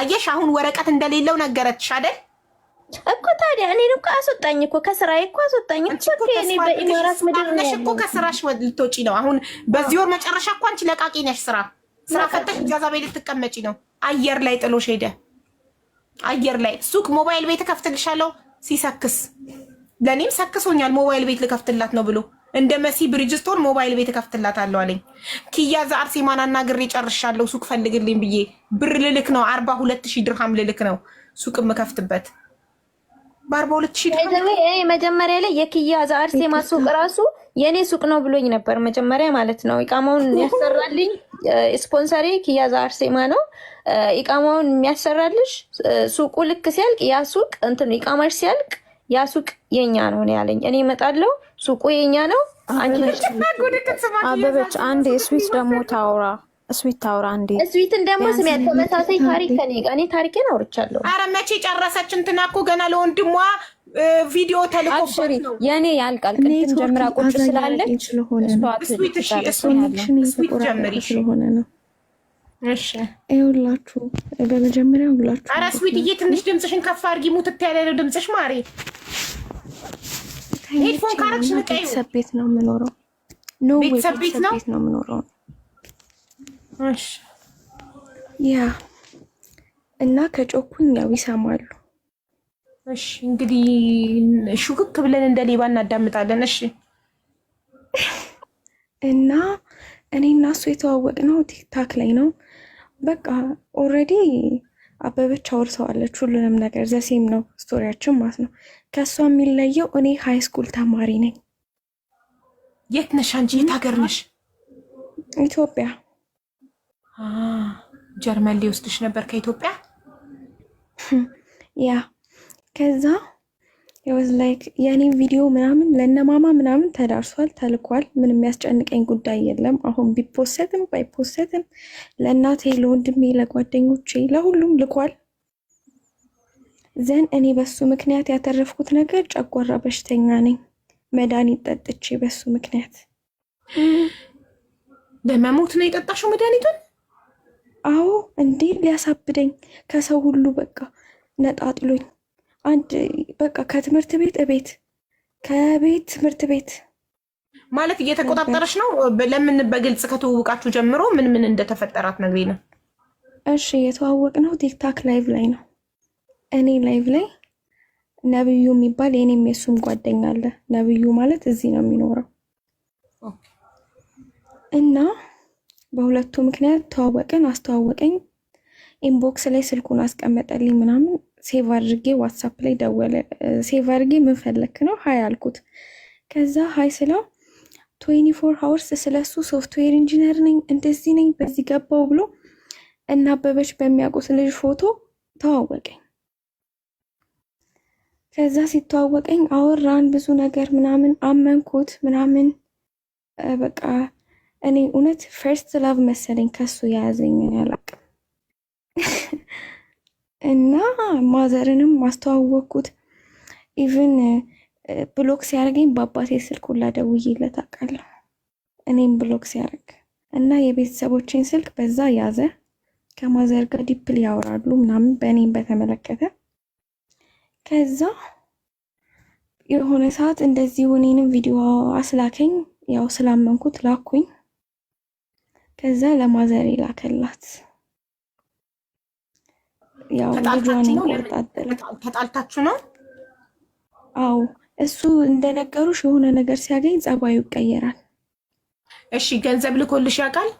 አየሽ። አሁን ወረቀት እንደሌለው ነገረችሽ አይደል እኮ። ታዲያ እኔን እኮ አስወጣኝ እኮ ከስራዬ እኮ አስወጣኝ እኮ። እኔ በኢማራት ምድር ነሽ እኮ ከስራሽ ልትወጪ ነው አሁን። በዚህ ወር መጨረሻ እኮ አንቺ ለቃቂ ነሽ። ስራ ፈተሽ እጃዛ ቤት ልትቀመጪ ነው። አየር ላይ ጥሎሽ ሄደ። አየር ላይ ሱቅ ሞባይል ቤት ከፍትልሻለሁ ሲሰክስ ለኔም ሰክሶኛል። ሞባይል ቤት ልከፍትላት ነው ብሎ እንደ መሲ ብሪጅስቶን ሞባይል ቤት ከፍትላታለሁ አለኝ። ኪያ ዘአርሴማን አናግሬ ጨርሻለሁ። ሱቅ ፈልግልኝ ብዬ ብር ልልክ ነው 42,000 ድርሃም ልልክ ነው ሱቅ የምከፍትበት በ42,000 ድርሃም። መጀመሪያ ላይ የኪያ ዘአርሴማ ሱቅ ራሱ የኔ ሱቅ ነው ብሎኝ ነበር መጀመሪያ ማለት ነው። ኢቃማውን ያሰራልኝ ስፖንሰሬ ኪያ ዘአርሴማ ነው። ኢቃማውን የሚያሰራልሽ ሱቁ ልክ ሲያልቅ ያ ሱቅ እንትን ኢቃማሽ ሲያልቅ ያ ሱቅ የኛ ነው ያለኝ። እኔ እመጣለሁ ሱቁ የኛ ነው። አበበች አንዴ ስዊት ደግሞ ታውራ አንዴ ስዊትን ደግሞ ስም ተመሳሳይ ታሪክ ከኔ ጋር እኔ ታሪኬን አውርቻለሁ። አረ መቼ ጨረሰች? እንትና እኮ ገና ለወንድሟ ቪዲዮ ተልኮባት ነው። የኔ ያልቃል ቅድም ጀምራ ቁጭ ስላለች ስዊት ጀምሪ ስለሆነ ነው። እሺ ይኸውላችሁ በመጀመሪያ ሁላችሁ አረ ስዊትዬ ትንሽ ድምፅሽን ከፍ አድርጊ። ሙትት ያለ ድምፅሽ ማሪ። ሄድፎን ካረግሽ ንቀዩ። ቤተሰብ ቤት ነው የምኖረው። ቤተሰብ ቤት ነው የምኖረው። እሺ ያ እና ከጮኩኝ ያው ይሰማሉ። እሺ እንግዲህ ሹክክ ብለን እንደ ሌባ እናዳምጣለን። እሺ እና እኔ እና እሱ የተዋወቅነው ቲክታክ ላይ ነው። በቃ ኦልሬዲ አበበች አውርሰዋለች ሁሉንም ነገር። ዘሴም ነው ስቶሪያችን ማለት ነው። ከእሷ የሚለየው እኔ ሃይ ስኩል ተማሪ ነኝ። የት ነሽ አንቺ? የት ሀገር ነሽ? ኢትዮጵያ። ጀርመን ሊወስድሽ ነበር ከኢትዮጵያ? ያ ከዛ የወዝ ላይክ የእኔ ቪዲዮ ምናምን ለነማማ ምናምን ተዳርሷል፣ ተልኳል። ምንም የሚያስጨንቀኝ ጉዳይ የለም። አሁን ቢፖሰትም ባይፖሰትም ለእናቴ፣ ለወንድሜ፣ ለጓደኞቼ ለሁሉም ልኳል። ዘን እኔ በሱ ምክንያት ያተረፍኩት ነገር ጨጓራ በሽተኛ ነኝ። መድኃኒት ጠጥቼ በሱ ምክንያት ለመሞት ነው የጠጣሽው መድኃኒቱን? አዎ እንዴ ሊያሳብደኝ ከሰው ሁሉ በቃ ነጣጥሎኝ አንድ በቃ ከትምህርት ቤት እቤት ከቤት ትምህርት ቤት ማለት እየተቆጣጠረሽ ነው። ለምን በግልጽ ከተዋወቃችሁ ጀምሮ ምን ምን እንደተፈጠራት ነግሪኝ ነው። እሺ የተዋወቅነው ቲክታክ ላይቭ ላይ ነው። እኔ ላይቭ ላይ ነብዩ የሚባል የኔም የሱም ጓደኛ አለ። ነብዩ ማለት እዚህ ነው የሚኖረው እና በሁለቱ ምክንያት ተዋወቅን። አስተዋወቀኝ። ኢንቦክስ ላይ ስልኩን አስቀመጠልኝ ምናምን ሴቭ አድርጌ ዋትሳፕ ላይ ደወለ። ሴቭ አድርጌ ምን ፈለክ ነው ሀይ አልኩት። ከዛ ሀይ ስለው 24 ሃወርስ ስለሱ ሶፍትዌር ኢንጂነር ነኝ እንደዚህ ነኝ በዚህ ገባው ብሎ እና አበበች በሚያውቁት ልጅ ፎቶ ተዋወቀኝ። ከዛ ሲተዋወቀኝ አወራን ብዙ ነገር ምናምን አመንኩት ምናምን በቃ እኔ እውነት ፈርስት ላቭ መሰለኝ ከሱ የያዘኝ አላውቅም። እና ማዘርንም ማስተዋወቅኩት። ኢቭን ብሎክ ሲያደርገኝ በአባቴ ስልክ ሁላ ደውዬለት አውቃለሁ። እኔም ብሎክ ሲያደርግ እና የቤተሰቦቼን ስልክ በዛ ያዘ። ከማዘር ጋር ዲፕል ያወራሉ ምናምን በእኔም በተመለከተ። ከዛ የሆነ ሰዓት እንደዚህ እኔንም ቪዲዮ አስላከኝ። ያው ስላመንኩት ላኩኝ። ከዛ ለማዘር ላከላት። ያው ልጇን ተጣልታችሁ ነው? አዎ እሱ እንደነገሩሽ የሆነ ነገር ሲያገኝ ጸባዩ ይቀየራል። እሺ ገንዘብ ልኮልሽ ያውቃል?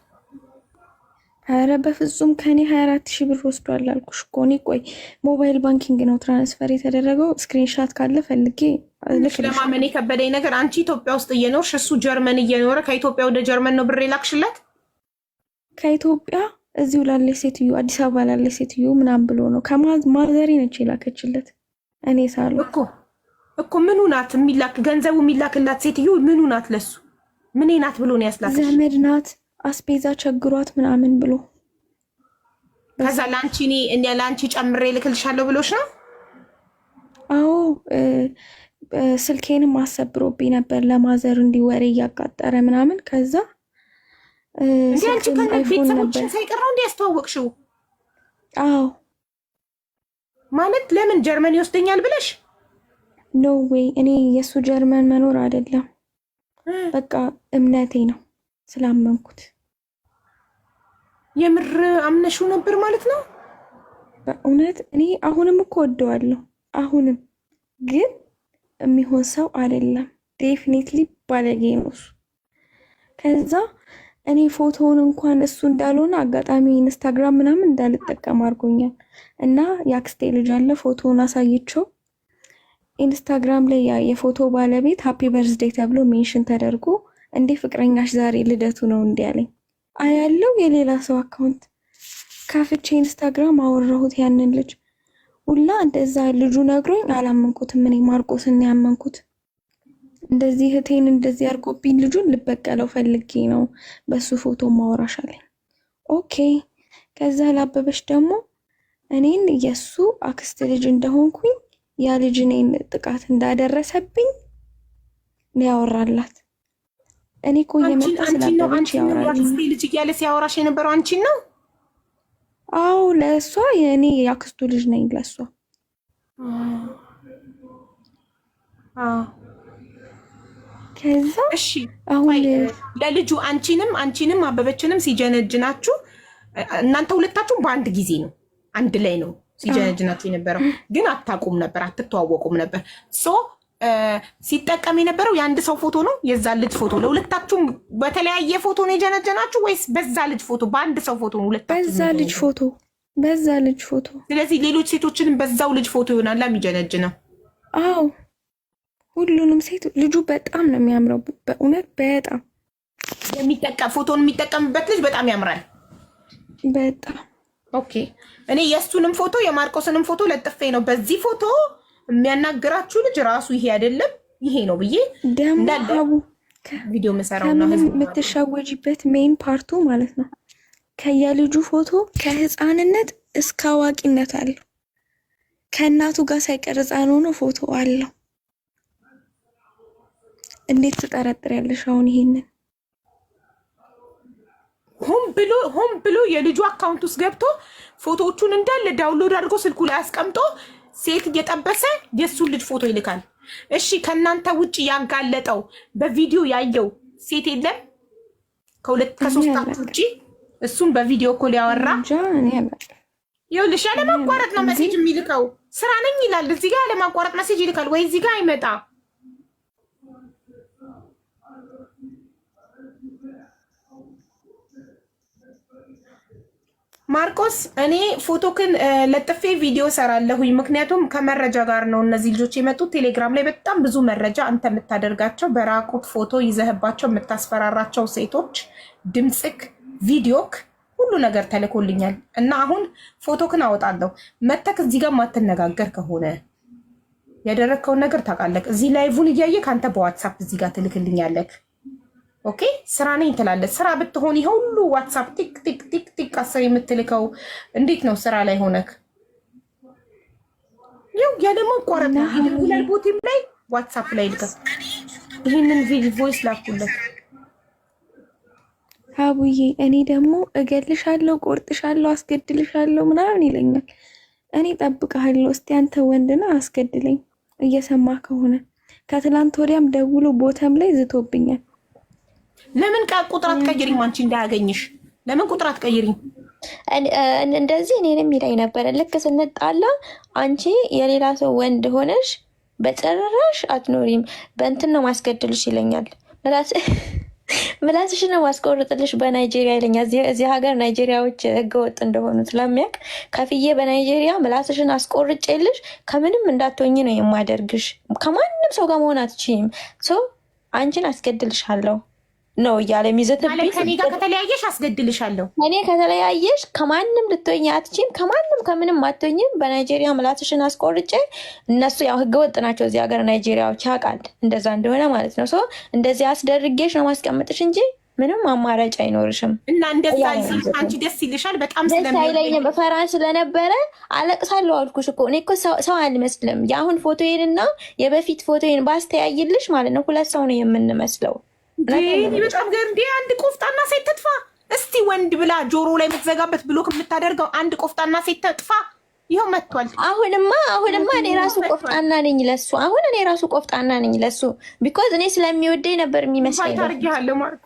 ኧረ በፍጹም ከኔ 24,000 ብር ወስዷል አልኩሽ እኮ። እኔ ቆይ ሞባይል ባንኪንግ ነው ትራንስፈር የተደረገው። ስክሪንሻት ካለ ፈልጌ ለማመን የከበደኝ ነገር አንቺ ኢትዮጵያ ውስጥ እየኖርሽ እሱ ጀርመን እየኖረ ከኢትዮጵያ ወደ ጀርመን ነው ብር የላክሽለት? ከኢትዮጵያ እዚሁ ላለች ሴትዮ አዲስ አበባ ላለች ሴትዮ ምናምን ብሎ ነው ከማዘሬ ነች የላከችለት። እኔ ሳሉ እኮ ምኑ ናት የሚላክ ገንዘቡ የሚላክላት ሴትዮ ምኑ ናት ለሱ? ምን ናት ብሎ ነው ያስላከሽ? ዘመድ ናት አስቤዛ ቸግሯት ምናምን ብሎ ከዛ ለአንቺ ጨምሬ ልክልሻለሁ ብሎሽ ነው? አዎ ስልኬንም አሰብሮብኝ ነበር ለማዘር እንዲወሬ እያቃጠረ ምናምን። ከዛ እንዴ አንቺ ቤተሰቦችን ሳይቀረው እንዴ ያስተዋወቅሽው? አዎ ማለት ለምን ጀርመን ይወስደኛል ብለሽ? ኖ ዌይ እኔ የሱ ጀርመን መኖር አይደለም በቃ እምነቴ ነው ስላመንኩት። የምር አምነሽው ነበር ማለት ነው? በእውነት እኔ አሁንም እኮ ወደዋለሁ። አሁንም ግን የሚሆን ሰው አይደለም። ዴፊኒትሊ ባለጌ ነው እሱ። ከዛ እኔ ፎቶውን እንኳን እሱ እንዳልሆነ አጋጣሚ ኢንስታግራም ምናምን እንዳልጠቀም አድርጎኛል። እና የአክስቴ ልጅ አለ ፎቶውን አሳይቼው ኢንስታግራም ላይ የፎቶ ባለቤት ሃፒ በርዝዴይ ተብሎ ሜንሽን ተደርጎ እንዴ ፍቅረኛሽ ዛሬ ልደቱ ነው እንዴ ያለኝ አያለው። የሌላ ሰው አካውንት ከፍቼ ኢንስታግራም አወራሁት ያንን ልጅ ሁላ እንደዛ ልጁ ነግሮኝ አላመንኩትም። እኔ ማርቆስን ያመንኩት እንደዚህ እህቴን እንደዚህ አርጎብኝ ልጁን ልበቀለው ፈልጌ ነው በሱ ፎቶ ማወራሽ አለኝ። ኦኬ ከዛ ላበበሽ ደግሞ እኔን የሱ አክስት ልጅ እንደሆንኩኝ ያ ልጅ እኔን ጥቃት እንዳደረሰብኝ ነው ያወራላት። እኔ እኮ የመጣ ስላበበች ያወራል። አክስቴ ልጅ እያለ ሲያወራሽ የነበረው አንቺን ነው? አዎ ለእሷ የእኔ የአክስቱ ልጅ ነኝ ለእሷ። ከዛ እሺ አሁን ለልጁ አንቺንም አበበችንም ሲጀነጅናችሁ እናንተ ሁለታችሁም በአንድ ጊዜ ነው አንድ ላይ ነው ሲጀነጅናችሁ የነበረው፣ ግን አታውቁም ነበር፣ አትተዋወቁም ነበር። ሶ ሲጠቀም የነበረው የአንድ ሰው ፎቶ ነው የዛ ልጅ ፎቶ። ለሁለታችሁም በተለያየ ፎቶ ነው የጀነጀናችሁ ወይስ በዛ ልጅ ፎቶ? በአንድ ሰው ፎቶ ነው ሁለታችሁ? በዛ ልጅ ፎቶ። ስለዚህ ሌሎች ሴቶችንም በዛው ልጅ ፎቶ ይሆናል የሚጀነጅ ነው? አዎ ሁሉንም ሴት። ልጁ በጣም ነው የሚያምረው በእውነት በጣም ፎቶን የሚጠቀምበት ልጅ በጣም ያምራል በጣም። ኦኬ እኔ የእሱንም ፎቶ የማርቆስንም ፎቶ ለጥፌ ነው በዚህ ፎቶ የሚያናግራችሁ ልጅ ራሱ ይሄ አይደለም ይሄ ነው ብዬ ደሞ ቪዲዮ መሰራው ነው። የምትሸወጂበት ሜን ፓርቱ ማለት ነው ከየልጁ ፎቶ ከህፃንነት እስከ አዋቂነት አለው። ከእናቱ ጋር ሳይቀር ህፃን ሆኖ ፎቶ አለው። እንዴት ትጠረጥሪያለሽ? አሁን ይሄንን ሆን ብሎ የልጁ አካውንት ውስጥ ገብቶ ፎቶዎቹን እንዳለ ዳውንሎድ አድርጎ ስልኩ ላይ አስቀምጦ ሴት እየጠበሰ የሱን ልጅ ፎቶ ይልካል። እሺ ከእናንተ ውጭ ያጋለጠው በቪዲዮ ያየው ሴት የለም? ከሶስት ዓመት ውጭ እሱም በቪዲዮ ኮል ያወራ ይኸውልሽ፣ ያለማቋረጥ ነው ሜሴጅ የሚልከው። ስራ ነኝ ይላል እዚህ ጋር ያለማቋረጥ ሜሴጅ ይልካል። ወይ እዚህ ጋር አይመጣ ማርቆስ። እኔ ፎቶክን ለጥፌ ቪዲዮ ሰራለሁኝ፣ ምክንያቱም ከመረጃ ጋር ነው እነዚህ ልጆች የመጡት። ቴሌግራም ላይ በጣም ብዙ መረጃ አንተ የምታደርጋቸው በራቁት ፎቶ ይዘህባቸው የምታስፈራራቸው ሴቶች ድምፅክ፣ ቪዲዮክ፣ ሁሉ ነገር ተልኮልኛል እና አሁን ፎቶክን አወጣለሁ። መተክ እዚህ ጋር ማትነጋገር ከሆነ ያደረግከውን ነገር ታውቃለህ። እዚህ ላይቭን እያየ ከአንተ በዋትሳፕ እዚህ ጋር ትልክልኛለህ። ኦኬ ስራ ነኝ ትላለህ። ስራ ብትሆን ይሄ ሁሉ ዋትሳፕ ቲክ ቲክ ቲክ ቲክ አስር የምትልከው እንዴት ነው? ስራ ላይ ሆነክ ይው ያለማቋረጥ ይደውላል። ቦቲም ላይ ዋትሳፕ ላይ ልከስ ይሄንን ቮይስ ላኩለት። አቡዬ እኔ ደግሞ እገልሻለሁ፣ ቆርጥሻለሁ፣ አስገድልሻለሁ ምናምን ይለኛል። እኔ ጠብቀሃለሁ። እስቲ አንተ ወንድና አስገድለኝ እየሰማ ከሆነ። ከትላንት ወዲያም ደውሎ ቦተም ላይ ዝቶብኛል። ለምን ቁጥር አትቀይሪም? አንቺ እንዳያገኝሽ ለምን ቁጥር አትቀይሪም? እንደዚህ እኔንም ይለኝ ነበረ። ልክ ስንጣላ አንቺ የሌላ ሰው ወንድ ሆነሽ በጭራሽ አትኖሪም፣ በእንትን ነው ማስገድልሽ ይለኛል። ምላስሽ ነው ማስቆርጥልሽ በናይጄሪያ ይለኛል። እዚህ ሀገር ናይጄሪያዎች ህገወጥ እንደሆኑ ስለሚያውቅ ከፍዬ በናይጄሪያ ምላስሽን አስቆርጬልሽ ከምንም እንዳትሆኝ ነው የማደርግሽ። ከማንም ሰው ጋር መሆን አትችይም። አንቺን አስገድልሻለሁ ነው እያለ የሚዘትብኝ። ከኔ ጋር ከተለያየሽ አስገድልሻለሁ። እኔ ከተለያየሽ ከማንም ልትሆኝ አትችም፣ ከማንም ከምንም አትሆኝም። በናይጄሪያ ምላስሽን አስቆርጬ እነሱ ያው ህገወጥ ናቸው እዚህ ሀገር ናይጄሪያዎች ያውቃል እንደዛ እንደሆነ ማለት ነው። እንደዚህ አስደርጌሽ ነው ማስቀምጥሽ እንጂ ምንም አማራጭ አይኖርሽም። እና እንደዛ አንቺ ደስ ይልሻል። በጣም ስለሚለኝ በፈራ ስለነበረ አለቅሳለሁ አልኩሽ እኮ። እኔ እኮ ሰው አልመስልም። የአሁን ፎቶዬንና የበፊት ፎቶዬን ባስተያይልሽ ማለት ነው 2 ሰው ነው የምንመስለው። በጣም ገርዴ አንድ ቆፍጣና ሴት ትጥፋ እስቲ። ወንድ ብላ ጆሮ ላይ የምትዘጋበት ብሎክ የምታደርገው አንድ ቆፍጣና ሴት ትጥፋ። ይኸው መጥቷል። አሁንማ እኔ ራሱ ቆፍጣና ነኝ ለሱ። አሁን እኔ ራሱ ቆፍጣና ነኝ ለሱ። ቢኮዝ እኔ ስለሚወደኝ ነበር የሚመስለኝ። ታርጊያለሁ ማለት